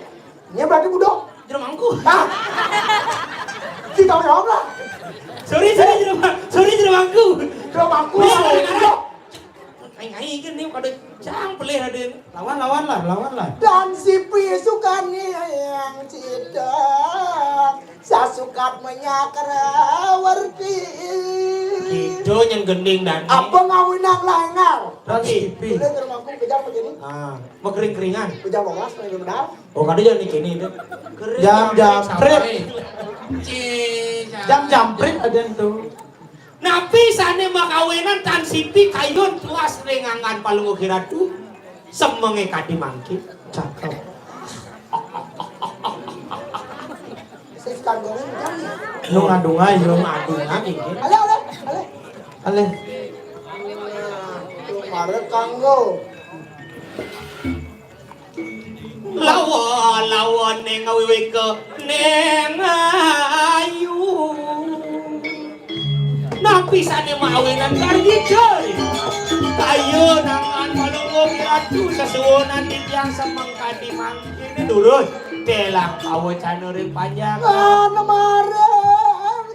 Ini berarti buduh. Jadi mangku. Ah. Ci tahu jawab lah. Sorry jadi mangku. Udah mangku. Buduh. Aing kan nih kada jang pelih ada. Lawan lah. Dan si pisukannya yang cidak sasukat menyakarawarti. Itu yang gending dan. Apa ngawinang lengar? Dan sipi. Udah termangku kejar begini. Ah, mau kering-keringan. Kejar mau ngas benar. Oh, kada jangan ini itu. Jam jampret. Cih. Jam jampret ada tuh. Napi sana makawinan tan sipi kayun tuas rengangan palungo kiratu semenge kadi mangki. Cakep. Saya kandungin jangan. Lu ngadungai lu. Aduh lagi. Ale. Ale. Mare kanggo. Lawan neng awiwe ke neng ayu. Napi sana makawinan kargi coy. Kayo nangan palungo kiratu sesuonan di tiang semangkadi mangki ini dulu. Telang awo canurin panjang. Mana mare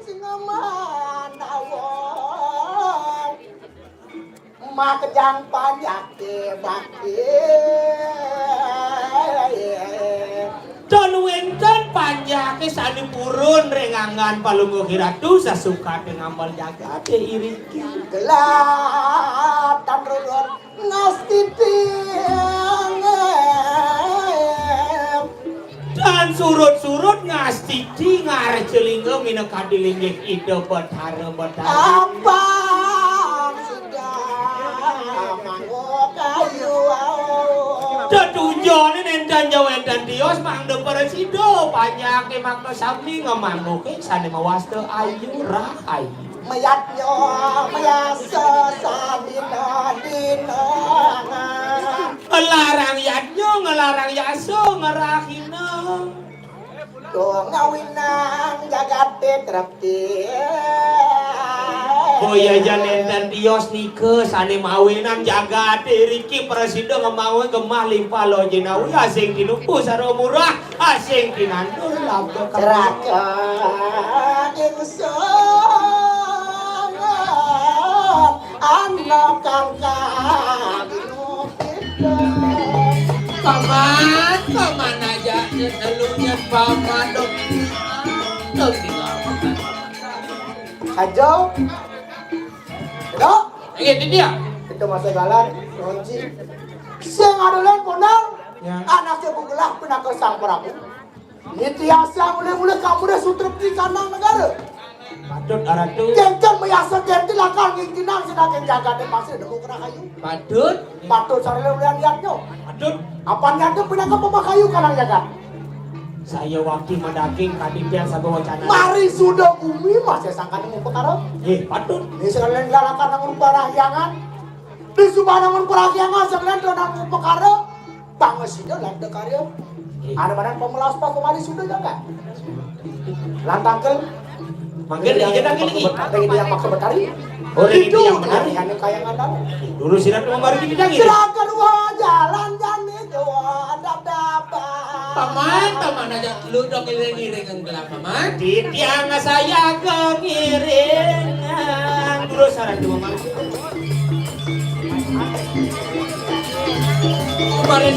singaman awon. Mak kejang panjang ke bakti. Don wenten panjake sani purun rengangan palunggo kiratu sasuka ngambal jaga de iriki. Gelatan rurun ngasti tiang. Dan surut-surut ngasti di ngare celinggo mina kadilinggik ide betara. Abang sudah manggo kayu. Datujone nentan jawentan dios mang de peresido panjake makno sami ngamanggoke sane mawaste ayu rahayu. Mayatnya mayasa sabina dina. Ngelarang yadnya ngelarang yaso ngerahina. Ko ngawinang jagat tetrapti. Boya janen dan dios nikes ane mawinan jaga diriki presiden ngemawe gemah limpah lo jinawi asing tinupu saro murah asing tinandur labdo Terakan ingsun anak kangkang Paman aja elunya paman dong. Dong tinggalkan. Sajo. Dok, Ini dia. itu masuk galan, Ronji. Sing adolan ponang, Ya. anak sebugelah pina ke sang Prabu. Nitiasa mulai-mulai kamu dah sutrep di kanang negara. patut aratu Jengkel meyasa jengkel lakal ngintinang sedangkan jaga di pasir demu kena kayu. Patut. Patut sarele ulian liatnya. patut Apa niatnya pina ke pemakayu kanang jaga. saya waktu mendaking kadimpian sabu wacana Mari sudah bumi masih sangka nemu perkara. patut Ini sekalian galakan namun parahyangan. Di subah namun parahyangan sekalian do namun perkara. Bangesida landa karya. Ada mana pemelas pak kemari sudah jaga. Lantangkel. manggil dia kita gini Ini yang pakai betari. Orang itu yang benar. Ini kayak ngandang. dulu sirat membari kita gini Silakan wah jalan itu adab dapat. Paman aja lu dong ngiring-ngiring yang gelap paman. Titiang saya kengiringan dulu saran dua manusia Kemarin.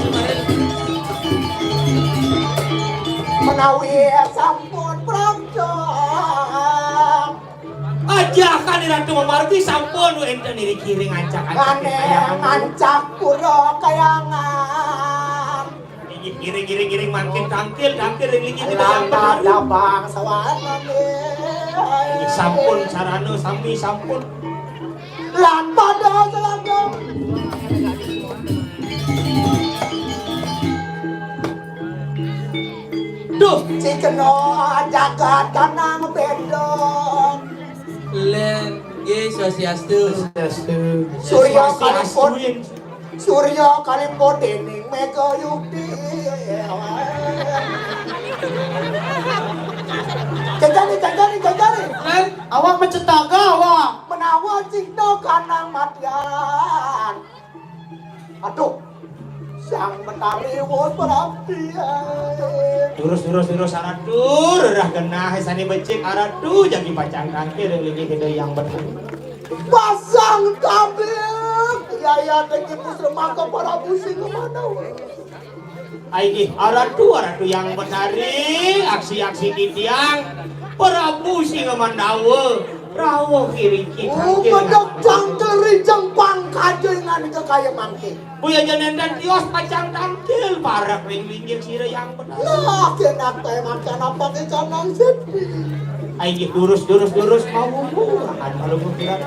Menawi sampun prajang. aja kan di ratu memarti sampun lu ente diri kiri ngancak-ngancak Ngancak pura kayangan. giring makin tangkil ring kita yang Lantang benar dabang sawana sampun sarano sami sampun lan pada selangkang. duh Cikeno jagat kanang bedong. Len ge sosiastu. Surya kalipun Surya kalipun dening mega yukti. Jajani. Len Awak mencetaga awak. Menawa cikno kanang matian. Aduh, sang mentari wos perhatian. Terus aratur rah genah sani becik aratu jadi pacang kangkir lagi gede yang benar Pasang tabik, yaya teki pusra maka para pusing kemana? aiki aratu yang benari aksi titiang Prabu singa mandawa rawuh kiri kiri Mendak cangkel rijang pangkajo ngan ke kaya mangke. Buya janen dan tios pacang tangkil parak linggir sira yang benar Nah, kena kaya makan apa ke kanang sedih. aiki durus mau murahan kalau berkirat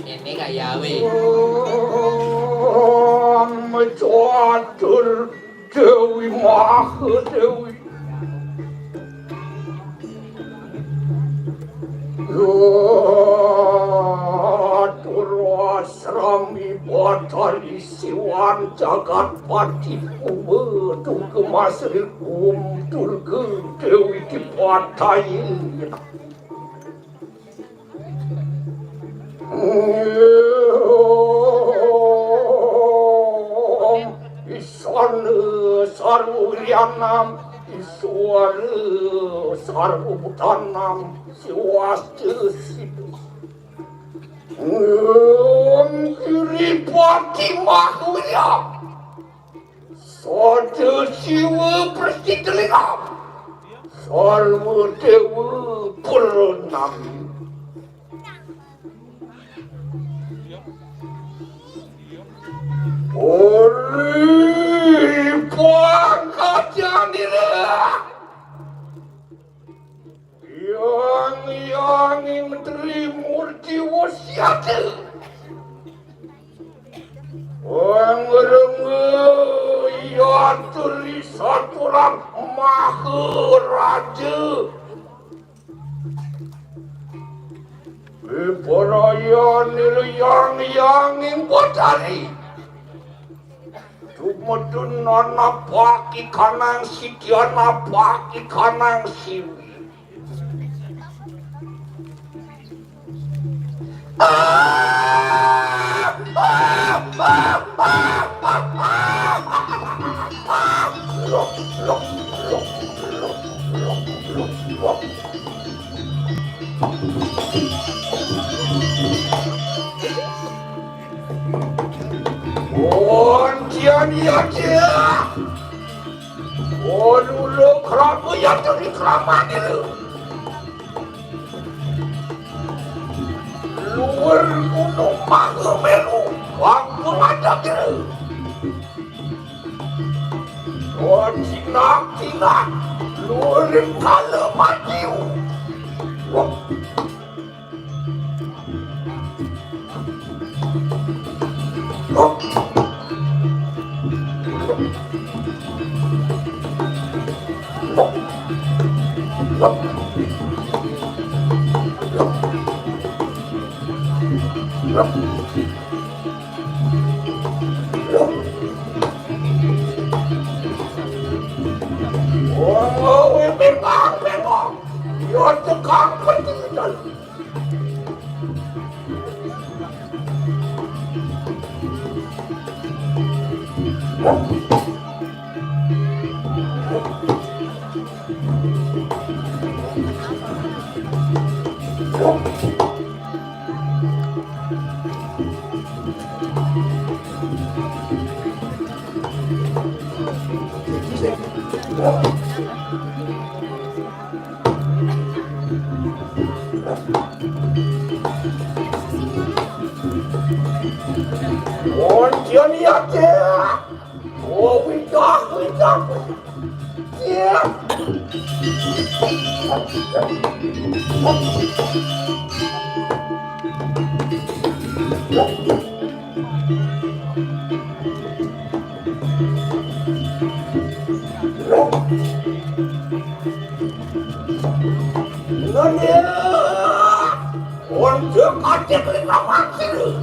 ini kayak we. Mencatur Dewi Maha Dewi. Asrami Batari Siwan Jagat Pati Ubedu Kemasrikum Durga Dewi Dipatai Isana Sarwuryanam Iswara Sarwutanam Siwastasidu Kiripati Mahuya Sada Siwa Prasidelingam Sarwa Dewa Purnami Ori pangkat yang Menteri Murti Wasiat ya tulisan orang Maharaja Perayaan yang Batari Mudun nona paki kanang si Diana paki kanang siwi. Oh, dulu kerabu yang jadi kerabat itu. Luar gunung Magemelu, waktu ada gitu. Oh, Cina, luar kalau maju. Oh, memang, yo tukang penting. Oh, Johnny aja. Oh, windah. Yeah. Untuk kacau lima masih.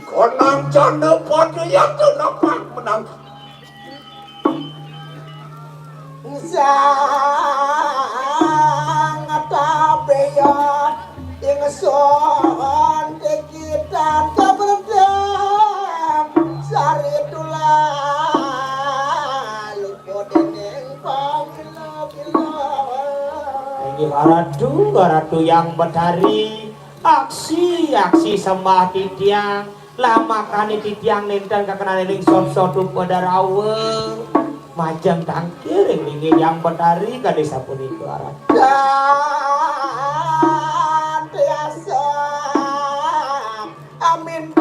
Konang jana pada yang terdapat menang. Sangat tabiat yang son dekitan keberadaan sari tulah lupa deneng pangilo. Ini Ratu yang bertari aksi sembah titiang lama kan titiang nenten kakana ning sot-sotu pada rawe majang tangkir ini yang bertari ka desa punika Ratu Dan biasa amin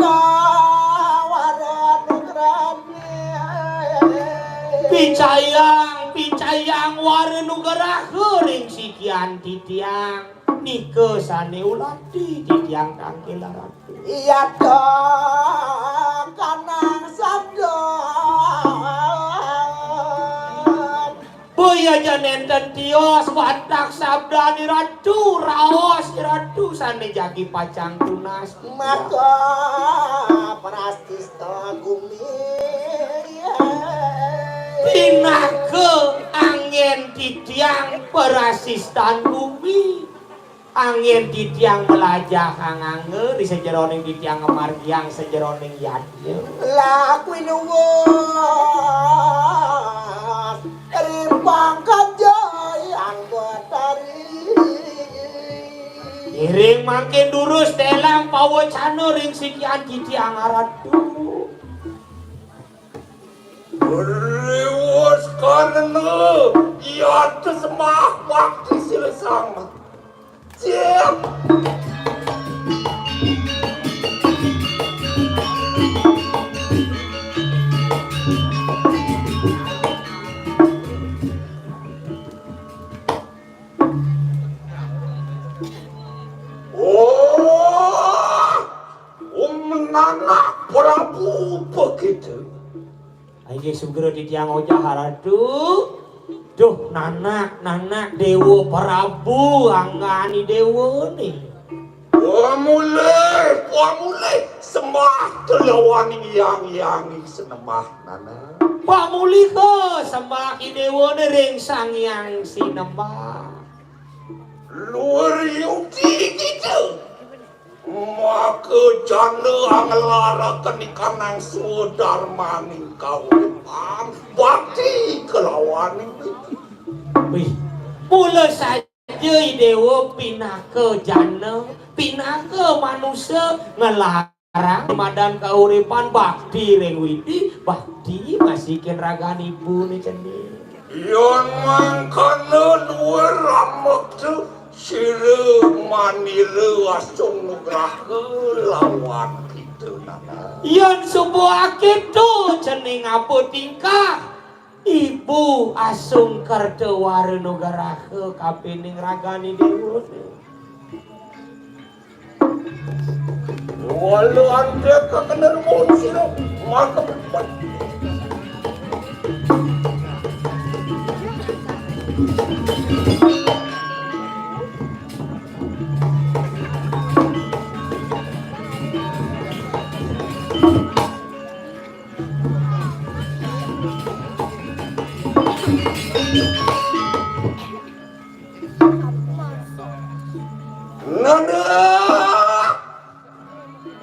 picayang warenu gerahu ring sikian titiang nike sane ulati titiang tangkil Ratu iya dong kanang sabdon boya janenten tios watak sabda ni Ratu raos ni Ratu sane jagi pacang tunas maka prastista gumi pinake angin angin titiang perasistan bumi, angin titiang melajah hanganger di sejeroning titiang ngemargiang sejeroning yadnya. Lah kuwi nuwun rimpang kajoy anggotari. Iring makin durus telang pawacana ring sikian titiang aratu. Riwas karena ia tersemah waktu silesang. Siap. Menanak Prabu begitu. Ayo sugero titiang ojah haratu. Duh nanak dewa Prabu anggani dewa nih. Pamulai sembah telawan yang senemah nana. Pamuli ko sembah dewa nih ring sang yang sinembah. Luar yuti gitu. Maka jana anglara kenikanang sudarmaning kauripan bakti kelawan itu. Wih, mula saja dewa pinaka jana, pinaka manusia ngelarang madan kauripan bakti ring widi, bakti masikin ragan ibu nih cendi. Yang mangkana luar ramak tu sira manira asung nugrah lawan kita nana. Yan sebuah kitu cening apa tingkah ibu asung kerja warna garahe kapining ragani dewa. Walau anda kekena sira maka berbuat. Nana,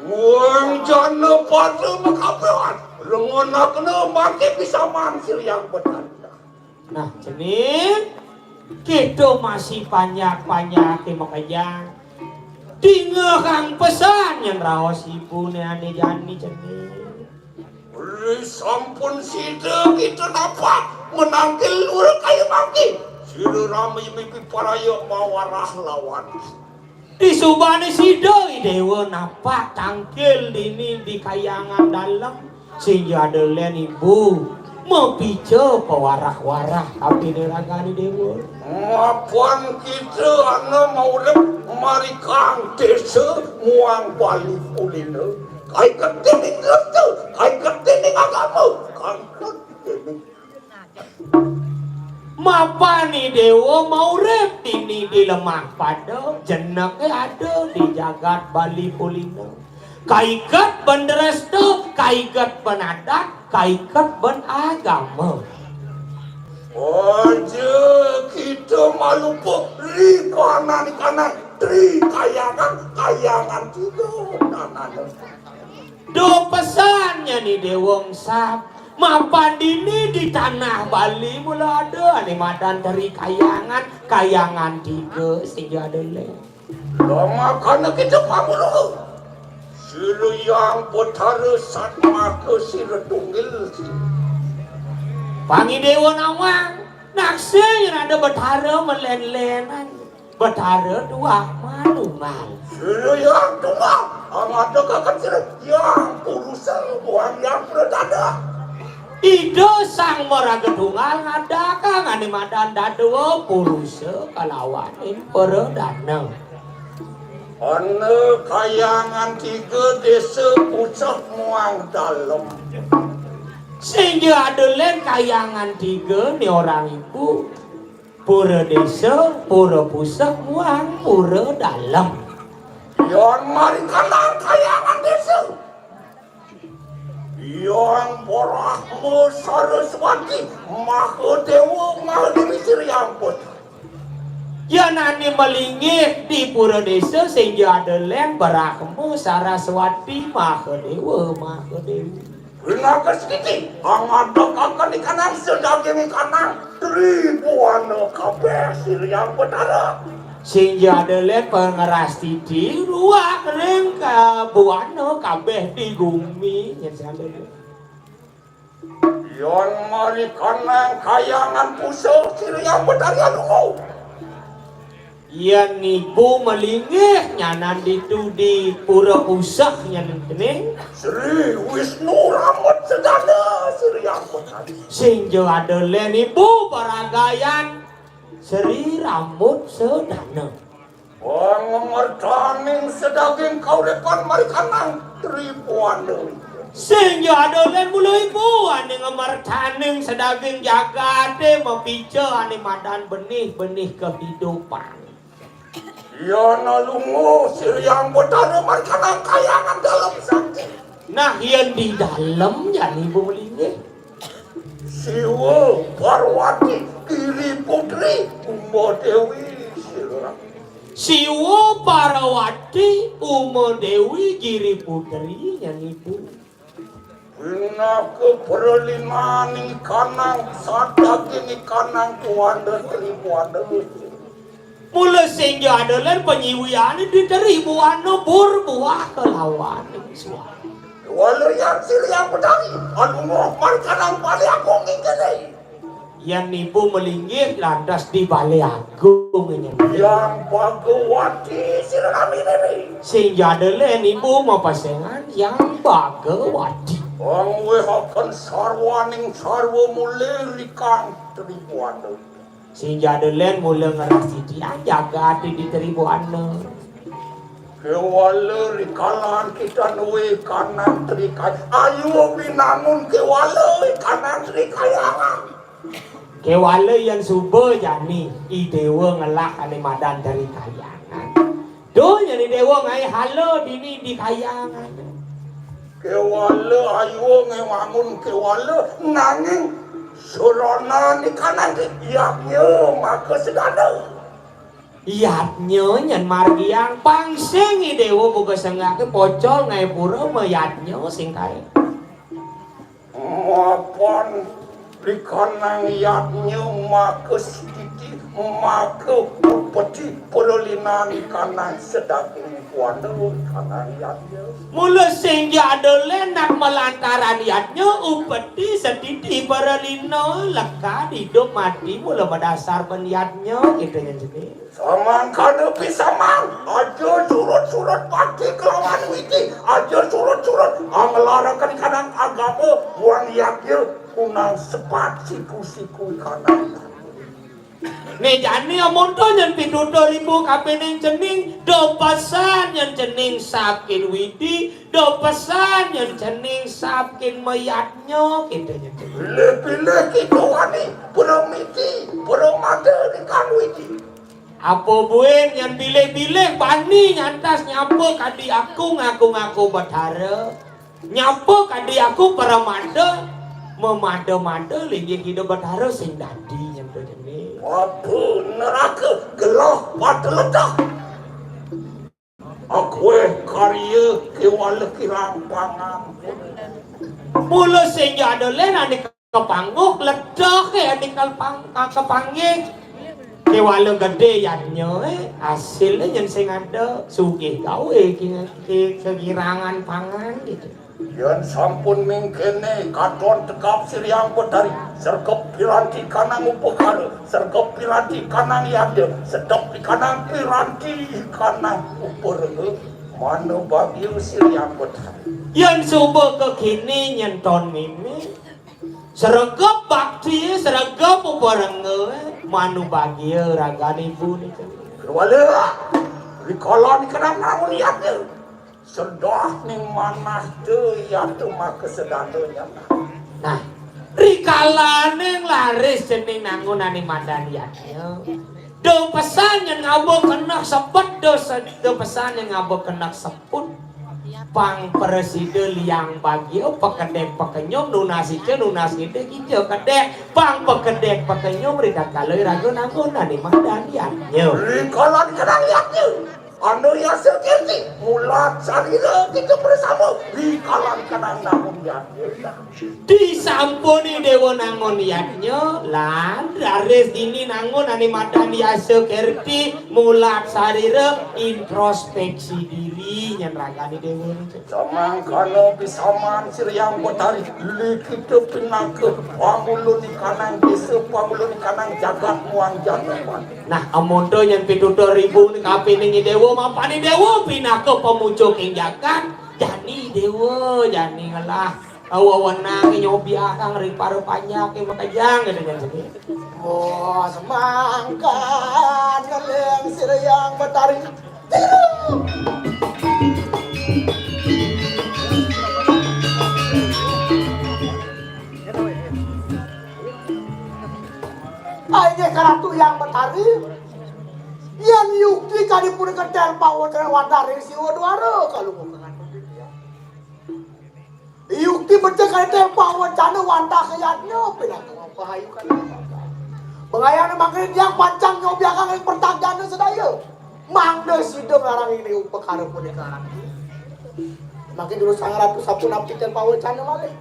uang jana pada makabean, rengonak kena makin bisa mansir yang benar. Nah, cening kita masih banyak-banyak makanya tinggal kang pesan yang rawas ibu ni ane jani cening. Sampun sida kita nampak menangkil luar kaya makin. Sida ramai mimpi paraya mawarah lawan. Di subane sido dewa nampak tangkil dini di kayangan dalam sehingga ada len ibu mau pica pewarah-warah tapi diragani dewa. Apaan kita ana mau mari kang desa muang bali kulina. Kai ketening itu, kai ketening agama, kai ketening. Mapani dewa mau rep ini di lemah pada jenaknya ada di jagat Bali Pulina. Kaikat ben restu, kaikat ben adat, kaikat ben agama. Aja kita malu peri kanan tri kayangan juga nanan. Do pesannya nih dewong sap. Mapan dini di tanah Bali mula ada nih madan dari kayangan tiga sehingga ada le. Lama karena kita pamulu. Sila yang potara satma ke sila tunggil. Pangi dewa nawang nakse yang ada betara melen-lenan. Betara dua manumal. Sila yang tua amada kakak sila yang urusan buang yang berdada. Ido sang maragedungal ngadaka ngani madan dadua purusa kalawanin peredana. Ana kayangan tiga desa pusat muang dalam. Sehingga ada len kayangan tiga ni orang ibu pura desa, pura pusat muang, pura dalam. Yang mari kalang kayangan desa. Yang Brahma Saraswati Mahadewa Mahadewi Sri Ampun. Ya nani melingit di pura desa sehingga ada len Brahma Saraswati Mahadewa Mahadewi. Pinaga sedikit, ang adak akan ikanang sedaging ikanang ribuan kabeh Sri Ampun. Sehingga ada len pengeras titi ruak ring buana kabeh di bumi. Yang mari kanang kayangan puso Sri Ampun lungo. Yan ibu melingih nyanan ditu di pura pusah nyanan kening Sri Wisnu Ramot Sedana Sri Ampun. sehingga ada len ibu paragayan Sri Ramut Sedana. Pangamartaning sedaging kaurepan mari kanang ribuan. Sehingga ada len mula ibu ane ngamartaning sedaging jagate mapica ane madan benih-benih kehidupan. Ya nalungo Sri Ampun mari kanang kayangan dalam sakti. Nah yang di dalam ya ibu melingih Siwa Parwati Giri Putri Uma Dewi Sri. Siwa Parawati Uma Dewi Giri Putri yang ibu. Pina keperlinan kanang sadaging kanang kuanda ribuan. Mula sehingga ada len penyiwian di ribuan berbuah kelawan suara. Walau yang Sri Ampun anu mari kanang bali agung ingkene. Yang ibu melingkir lantas di balai agung ini. Yang Bhagawati Sri Ramini. Sehingga ada len ibu mau pasangan yang Bhagawati. Ang wehakan sarwaning sarwa mulir kang ribuan. Sehingga ada len mula ngerasi dia jaga di ribuan. Kewala rikalan kita nuwe kanan trikai. Ayo binangun kewala kanan trikayangan. Kewala yang subuh jani idewa ngelak ane madan dari kayangan. Doh yang idewa ngai halo dini di kayangan. Kewala ayo ngewangun kewala nanging surana ni kanan yaknya maka sedana. Yatnya nyan margiang pangsing idewa buka senggak ke pocol ngai pura mayatnya sing kaya. Mapan likanang yaknya maka sedikit maka upeti perlinan kanang sedaging kuanda kanang yaknya. Mula sehingga ada lenak melantaran yatnya upeti sedikit perlino leka hidup mati mula berdasar peniatnya gitu yang jadi. Samang kada pisamang aja surut-surut pati kelawan wiki aja surut-surut angelarakan kanang agama buang yaknya kunang sepat siku-siku kanang. Nih jani amonto yang pituto ribu kapening cening do pesan yang cening sapkin widi do pesan yang cening sapkin mayatnya gitu yang cening. Pilih-pilih gitu wani belum miti belum ada ikan widi. Apa buen yang pilih-pilih bani nyantas nyapa kadi aku ngaku-ngaku batara nyapa kadi aku paramada memada-mada lagi hidup batara sing dadi yang begini. Apa neraka gelah pada ledak. Aku karya kewala kirampangan. Mula sehingga ada len ane kepangguh ledak ane kepanggih. Kewala gede yannya hasilnya yang sing ada sugih gawe kegirangan pangan gitu. Yan sampun mingkene katon tekap Sri Ampun dari sergap piranti kanang upakara sergap piranti kanang yada sedap kanang piranti kanang uparenge mana bagi Sri Ampun Yan subuh kekini nyenton mimi sergap bakti sergap uparenge manu bagi ragani ibu ni wala rikala ni kanang namun yada sedah ning manah tu yaitu maka sedatonya. Nah, rikala ning laris jening nangunane madaniatnya. Do pesan yang ngabo kena sepet do pesan yang ngabo kena seput. pang presiden yang bagio pekedek pekenyom nunasi gede hijau kedek pang pekedek pekenyom rida kaloi rago nangona di mandanian yo Kalau dikenal lihatnya, anu yang seperti mulat sarira kita bersama di kalan kenang namun ya. disampuni dewa nangon yatnya lan raris ini nangon ani madani ase kerti mulat sarira introspeksi diri nyenragani dewa Samang kalau bisaman siriang botari kita pinake pamulun di kanang desa pamulun di kanang jagat muang jatuhan. nah amonto yang pitutur ribu ni kapiningi dewa mampani dewa pinake pemucuk ing jagat jani dewa jani ngalah awawenang nyobi akang ring paru panjang yang makajang dengan sedih Oh, semangkan ngeleng sirayang betari. Ayo karatu yang betari. Yang yukti kali pun ketel pawon dengan wadari si wadwaro kalau mau yukti betul kali tempat wancana wantah kayaknya pindah pahayu kan pengayaan makin yang pancang nyobi akang yang pertanyaan sedaya mangde sidem larang ini perkara pun sekarang makin dulu sangat sapu napti tempat wancana malih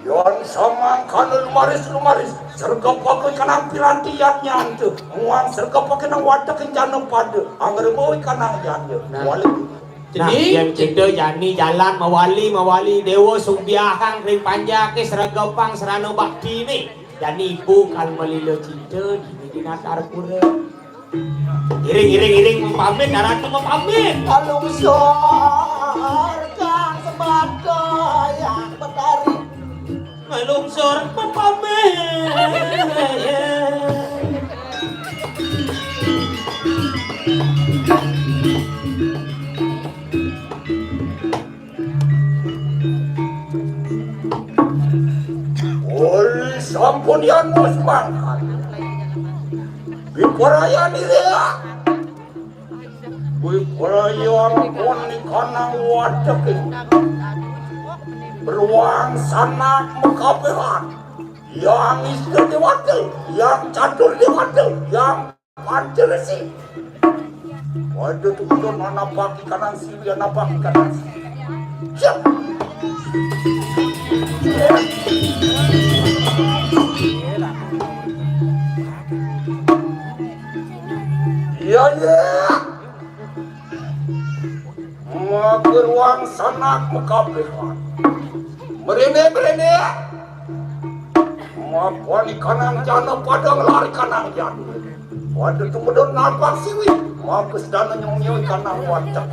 Yon samang kana lumaris serga pakai kanang pirantiannya antu muang serga pakai nang wadah kencana pada anggar mau kanang janya wali. nah yang cede jani jalan mawali dewa sumbiahang ring panjake seragapang serano bakti ni jani ibu kal melilo cede di natar pura iring mempamit daratu mempamit kalau sorkan sembada yang betari melungsur mempamit Oi sampunian musman Biporaya ni dia Biporaya pun ni kanang wadah beruang sanak mekabehan yang istri dewata yang catur dewata yang panceresi waduh tu betul anak paki kanan sini anak paki kanan sini siap ya beruang sanak mekabehan Merene Mapani kanang jana padang lari kanang jana Waduh tumedon nampak siwi Mapus dana nyong-nyong kanang wadah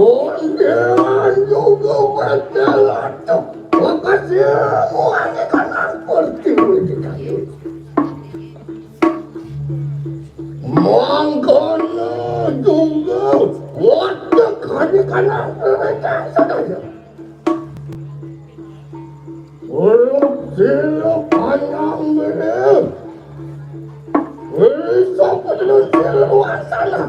Kemudian juga berjalan makasih muakan seperti itu kayu. Mangkana juga wadah kanak mereka saudara. Uluk silap panjang bener. Besok penuh luar sana.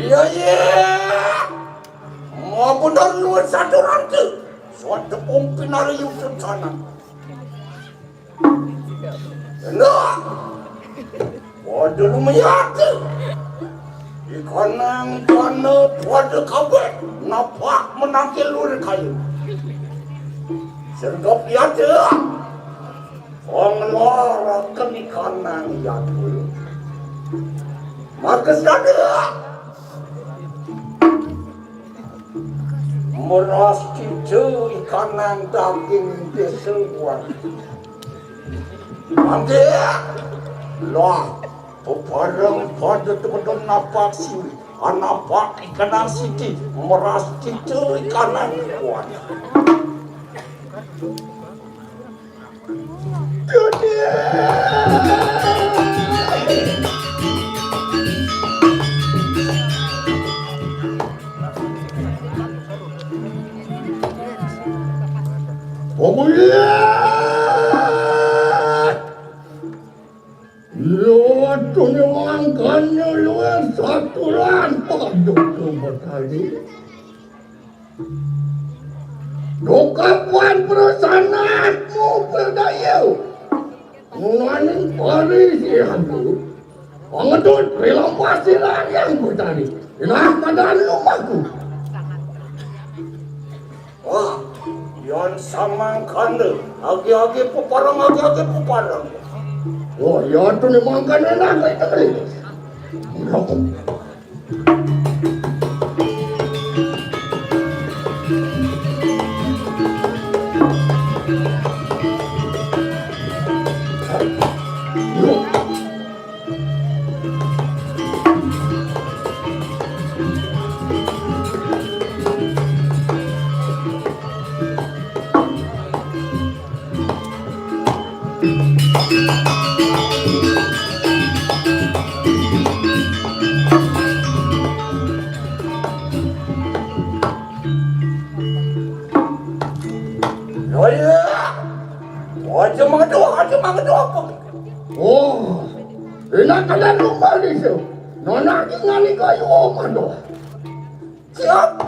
Iya iya. Mau benar luar satu rantai. Suatu pimpinan Yusuf sana. Nah, waduh lumayan. Ikanang kana waduh kabeh napak menakil luar kayu. Sergap yata. Pengeluar ikanang yata. Maka sadar. Meras cucu ikanang daging desuan. Nanti lah peparang pada teman napak sini, napak ikanang siti meras cucu ikanang kuat. Luar dunia mangkanya luar saturan pada kembali. Dokapan perasaanmu berdaya. Menganing parisi aku. Pengetut bilang pasiran yang bertani. Inilah keadaan rumahku. Wah, yang sama kanda. Agi-agi peparang. Oh, ya tu ni makan enak kita kali. Oh, enak kalian rumah di situ. Nona ingani kayu omado. Siap.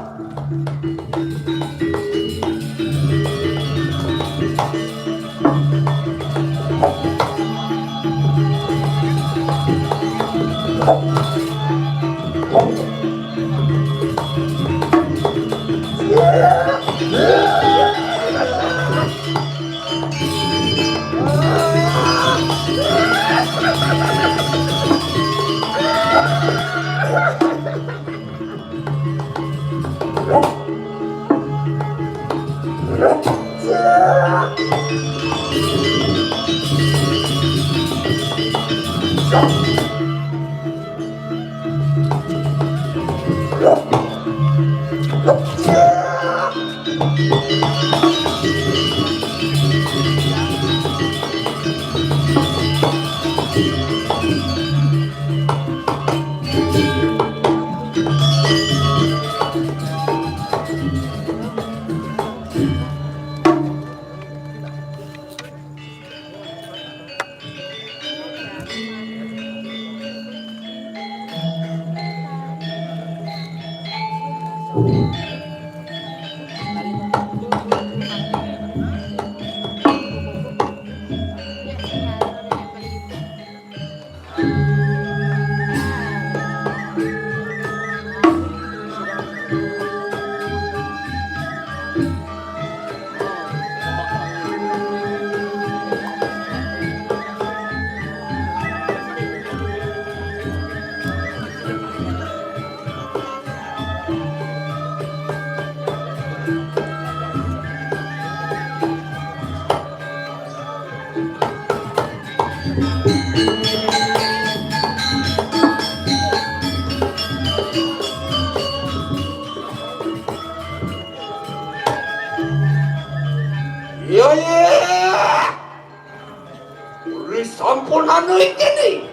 Sampun anu iki.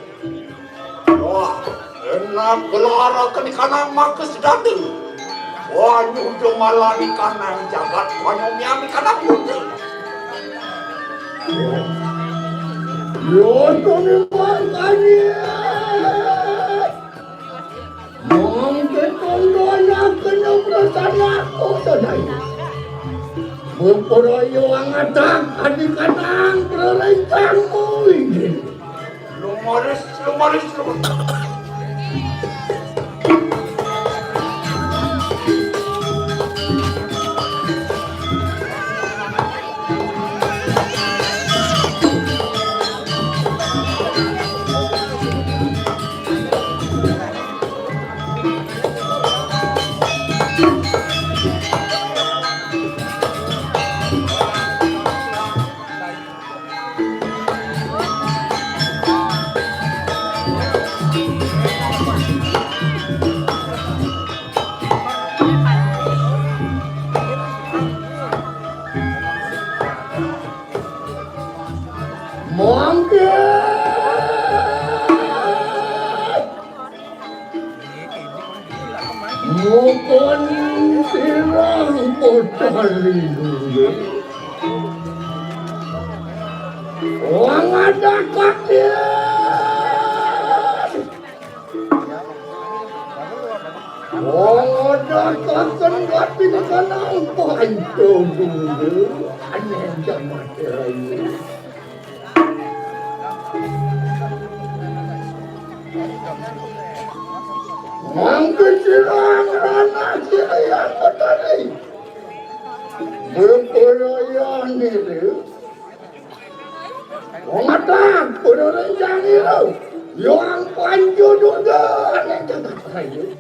Wah, gelarakan ikanang makas dati. Wanyu jemalan ikanang jagat wanyu miami ikanang putih. Yo tuni makanya. Mungkin tondona kena perasaan aku sadaya. Memperayu angatang adik-anak perlencangmu ini. Lumaris. Mukon sirang potali dulu. Orang ada kakek. Orang ada kakek tapi kan apa itu dulu. Aneh jangan terlalu. Mangke sirang anak yang tadi. Berkoyoyan itu. Ongatang perencang itu. Yang panju juga aneh jangan terlalu.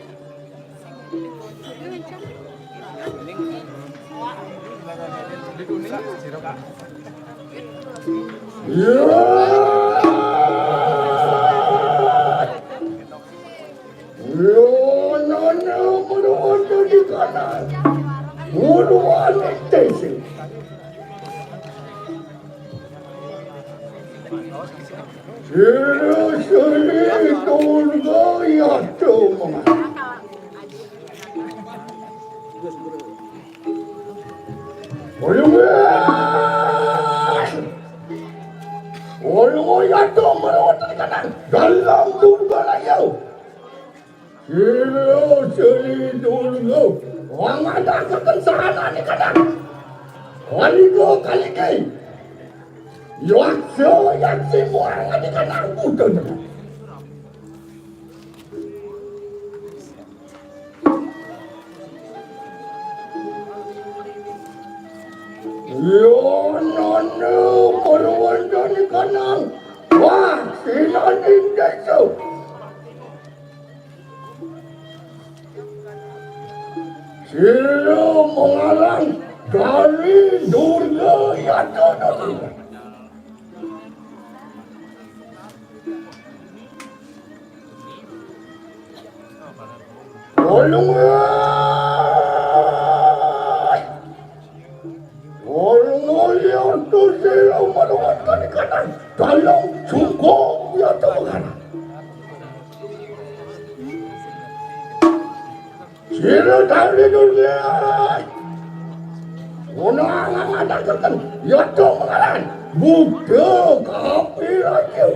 Dalam surga layu. Seri dulu. Orang ada kekensanan ni kadang. Kaligo kaligi. Yakso yaksi orang ada kadang bukan. Yo nono perwanda ni kadang. Wah, sinanin desa. Sila mengalang dari durga yang ada. Tolong lihat tu sila merawatkan ikan dalam cukup ya Tuhan. Sila dari dunia. Unang ada kan ya Tuhan. Buddha kafir aja.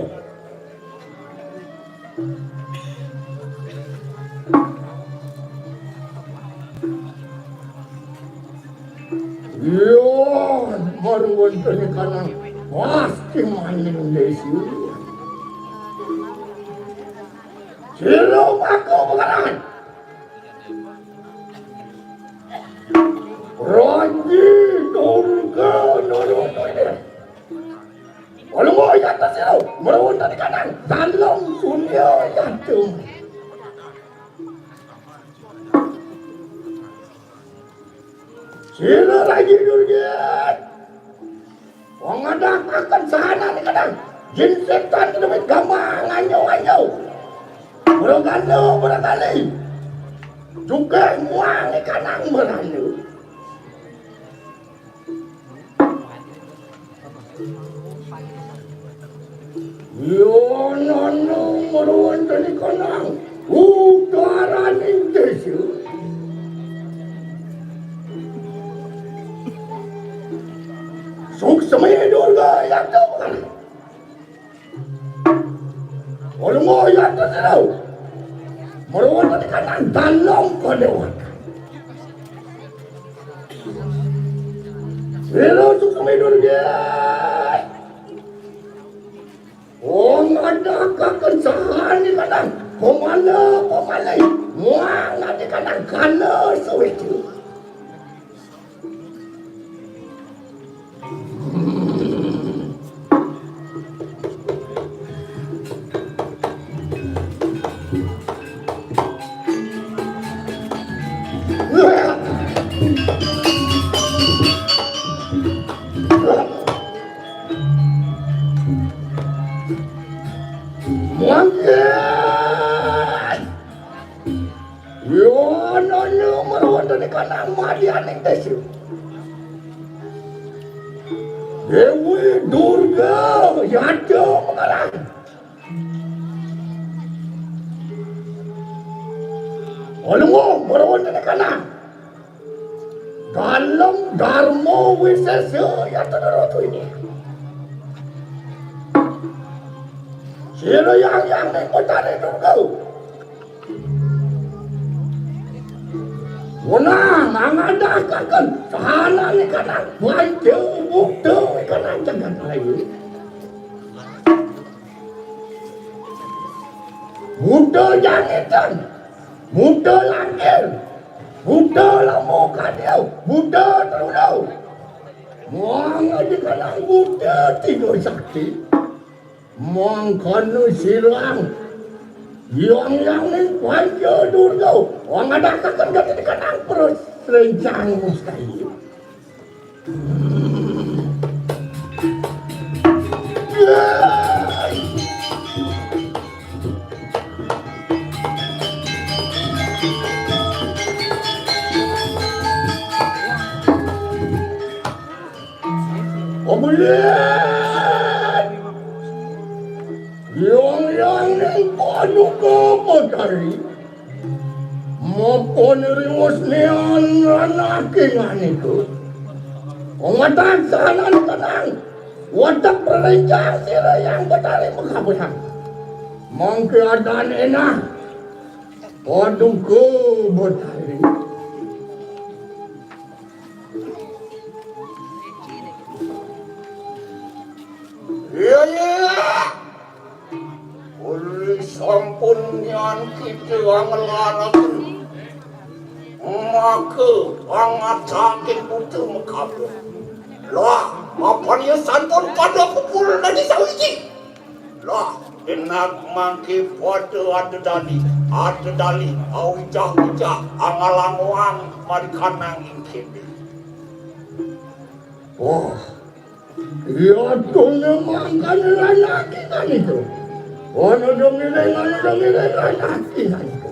Yon, baruan tadi kanan pasti main desi. Silo aku bukan. Ranji durga nono ini. Kalau mau yang atas silo, baruan tadi kanan dalam dunia yang tu. Sila lagi durgiat. Orang ada akan sana ni kadang. Jin setan tu demi gamang anyo. Berkali. Juga muang ni kanang berani. Yo nono meruan tadi kanang. Utaraning desa Suksma Durga yang tahu. Walau mau yang tahu, merawat di kanan dalam kadewan. Hello Suksma Durga. Ada kekensahan di kanan, pemalai, muang di kanan kana suwitu. Mangkin, yo nanya merawat di kanan madianing desu. Dewi Durga yada mengalang. Olongo merawat di kanan. Dalam Dharma Wisesa yada nerotu ini. Sila yang ning kotane Durga. Wala mangadakan sana ni kanan bayu bukto kanan jangan layu. Buddha jangitan, Buddha langir, Buddha lamo kadeu, Buddha terudau. Muang aja kanan Buddha tiga sakti. Muang kana silang yang ni wajah Durga orang ada akan kata di kanan perut rencang mustahil. Omulian yang ni panu ke matahari maupun rimus nian lanakingan itu ongatan sana tenang watak perencang sila yang betari mengkabutan mengkeadaan enak panu ke matahari iya oleh sampun yang kita ngelalakan maka hangat sakit butuh mengkabur lah apa dia santun pada pukul dari sawiji lah enak mangki pada ada dali au ijah angalang wang marikanang ingkini oh iya tuh memang kan lelaki kan itu ono dong nilai lelaki kan itu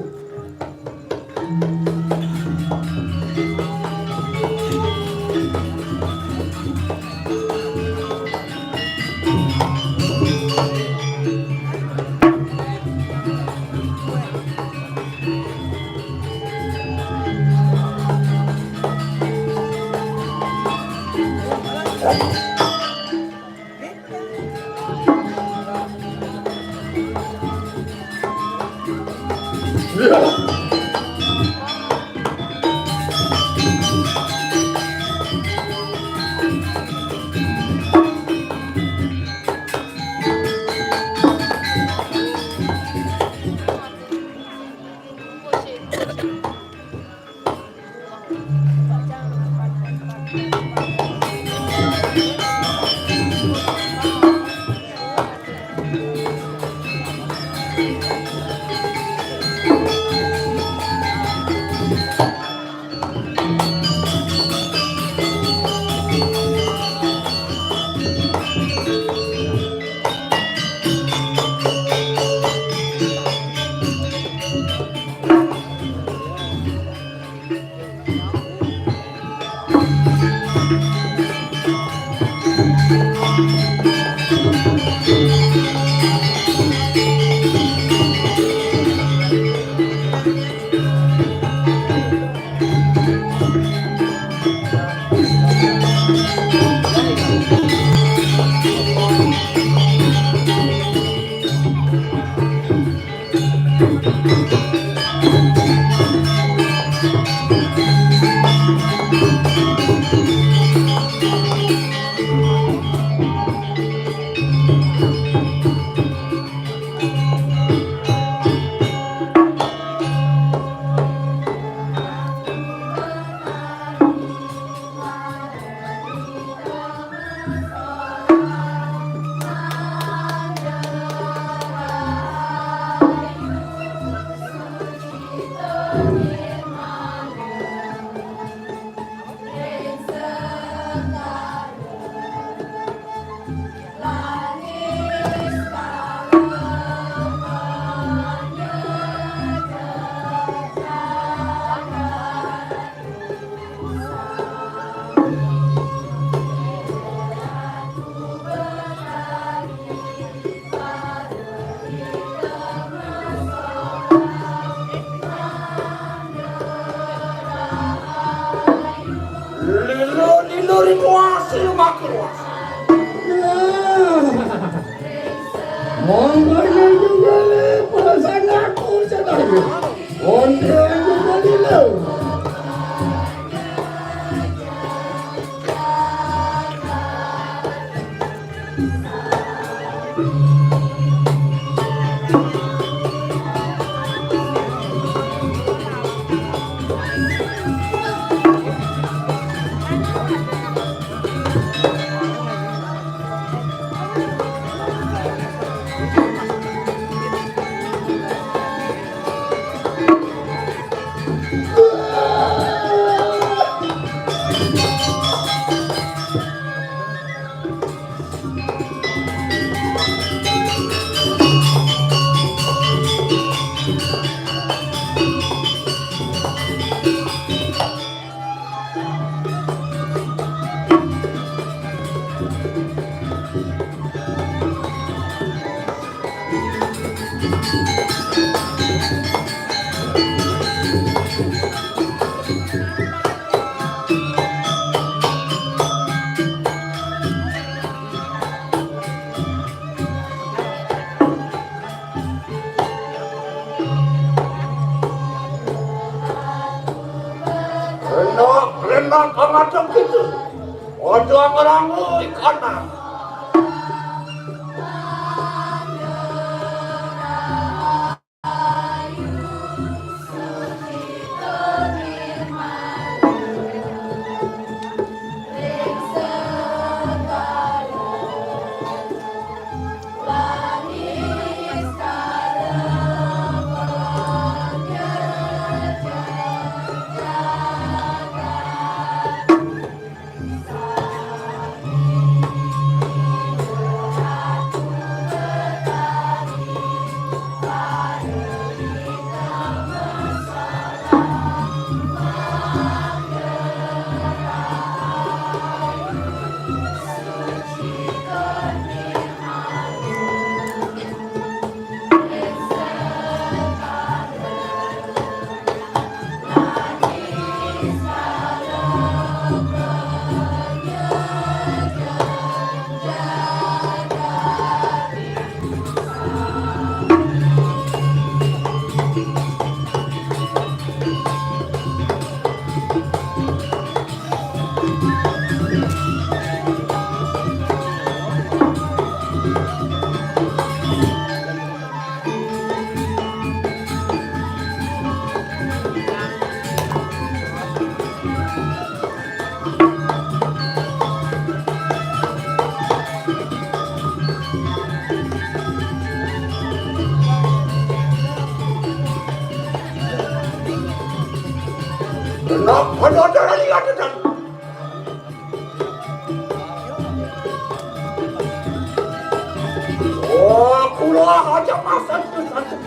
Lilo muasi makin muasi. Monggonya juga le perasaan aku sedaya. Onde juga lilo. Renang macam itu. Ojo ngerangu ikan. Nak ada lihat dan. Oh, kulah aja masak saja.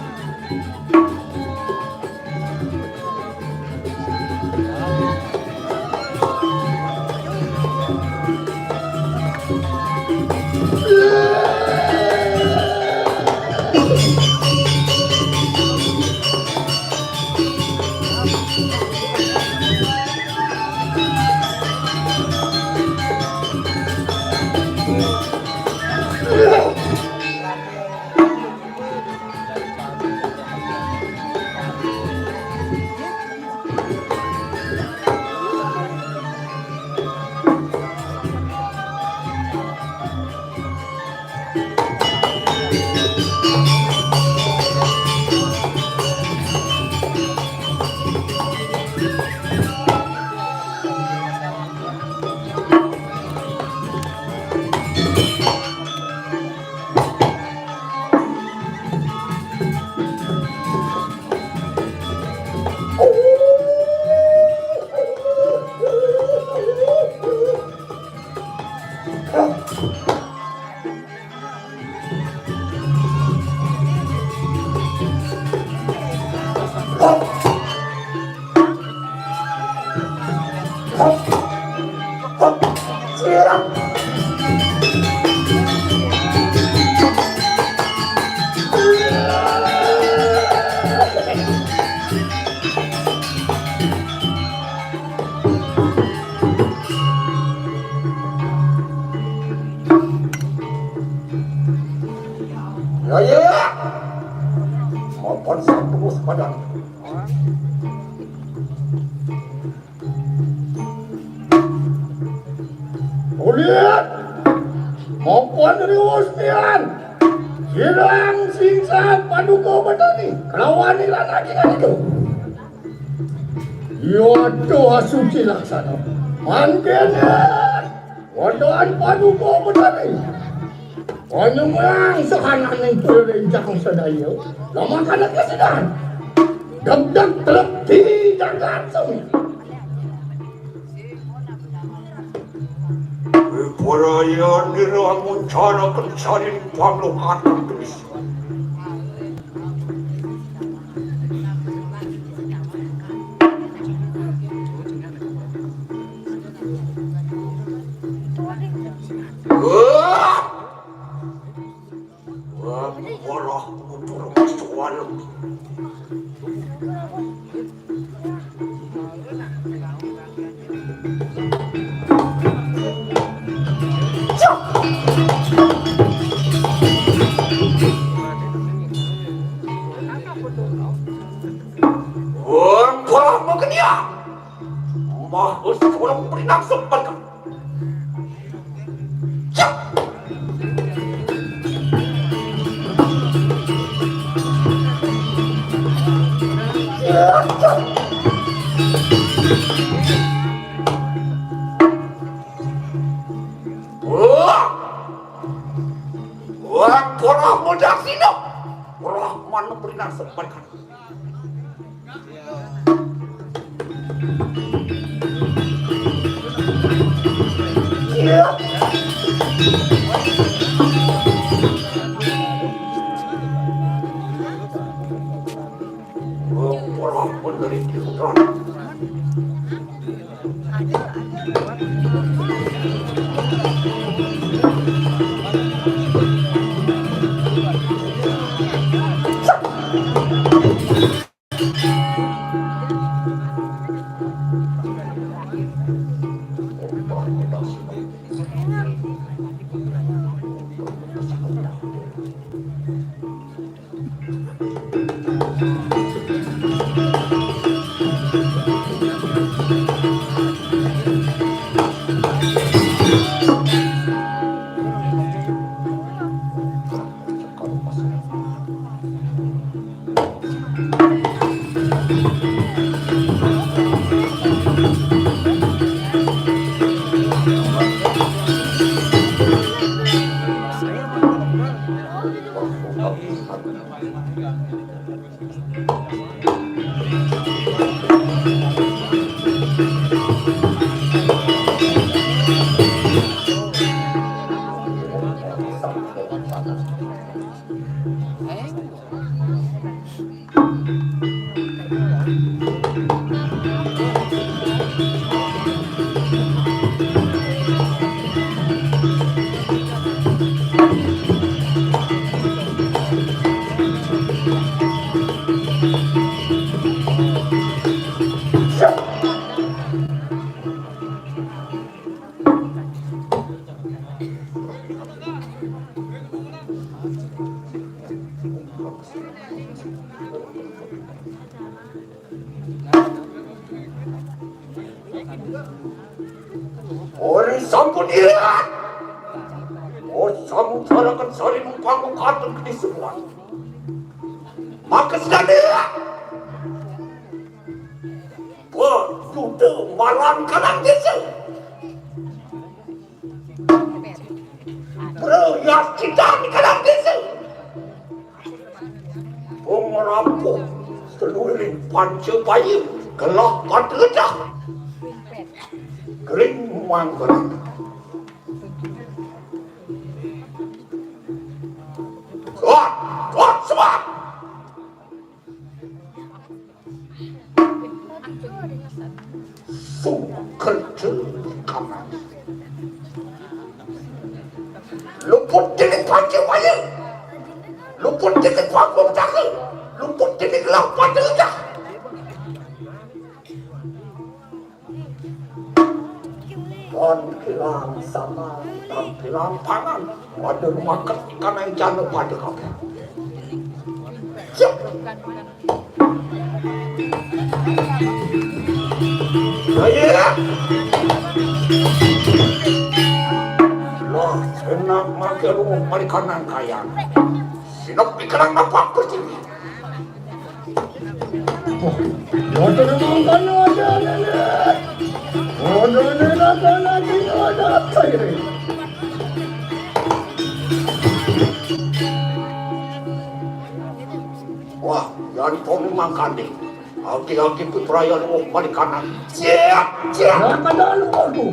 Ya, maupun terus padang. Uliat, maupun riwustian, sirang singsa paduka batani, kelawani lagi itu. Yodo asuci laksana, mangkene, wadoan paduka batani. Penyemang sehanan yang terrencang sedaya, lama kanak kesedahan. Deg-deg terlebih jagat semua. Perayaan diramun cara kencarin pangluhan tulis. Wah, motor masuk. Wah, mungkin ya. Mahus orang berinak sempat. Wah, porah mudah sini. Porah mana berinak sempat. Porah meneliti hutan. Ori sampun irat. Oh, sampun sarakan sari numpang mengkaten ke semua. Maka sedaya. Berjuda malam kanan desa. Berhias kita di kanan desa. Merampok seluruh panca bayu gelap pada kering mangkering. Tuan semua. Sungguh kerja kanan. luput titik panggung cakil, luput titik lapan dah. Kon kilang sama tampilan pangan, pada makan ikan yang jangan pada kakek. Siap. Saya. Wah, senang makan rumah marikanan kaya. Sinok ikan apa percini? Wah, yang pun makan deh. Aki-aki putra yang mau balik kanan. Siap, siap. Apa dalu aku?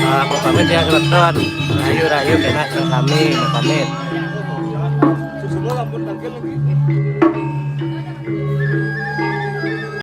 Aku pamit ya Kleton. Rayu kena ke kami, pamit. Susulo lampun tangkel lagi.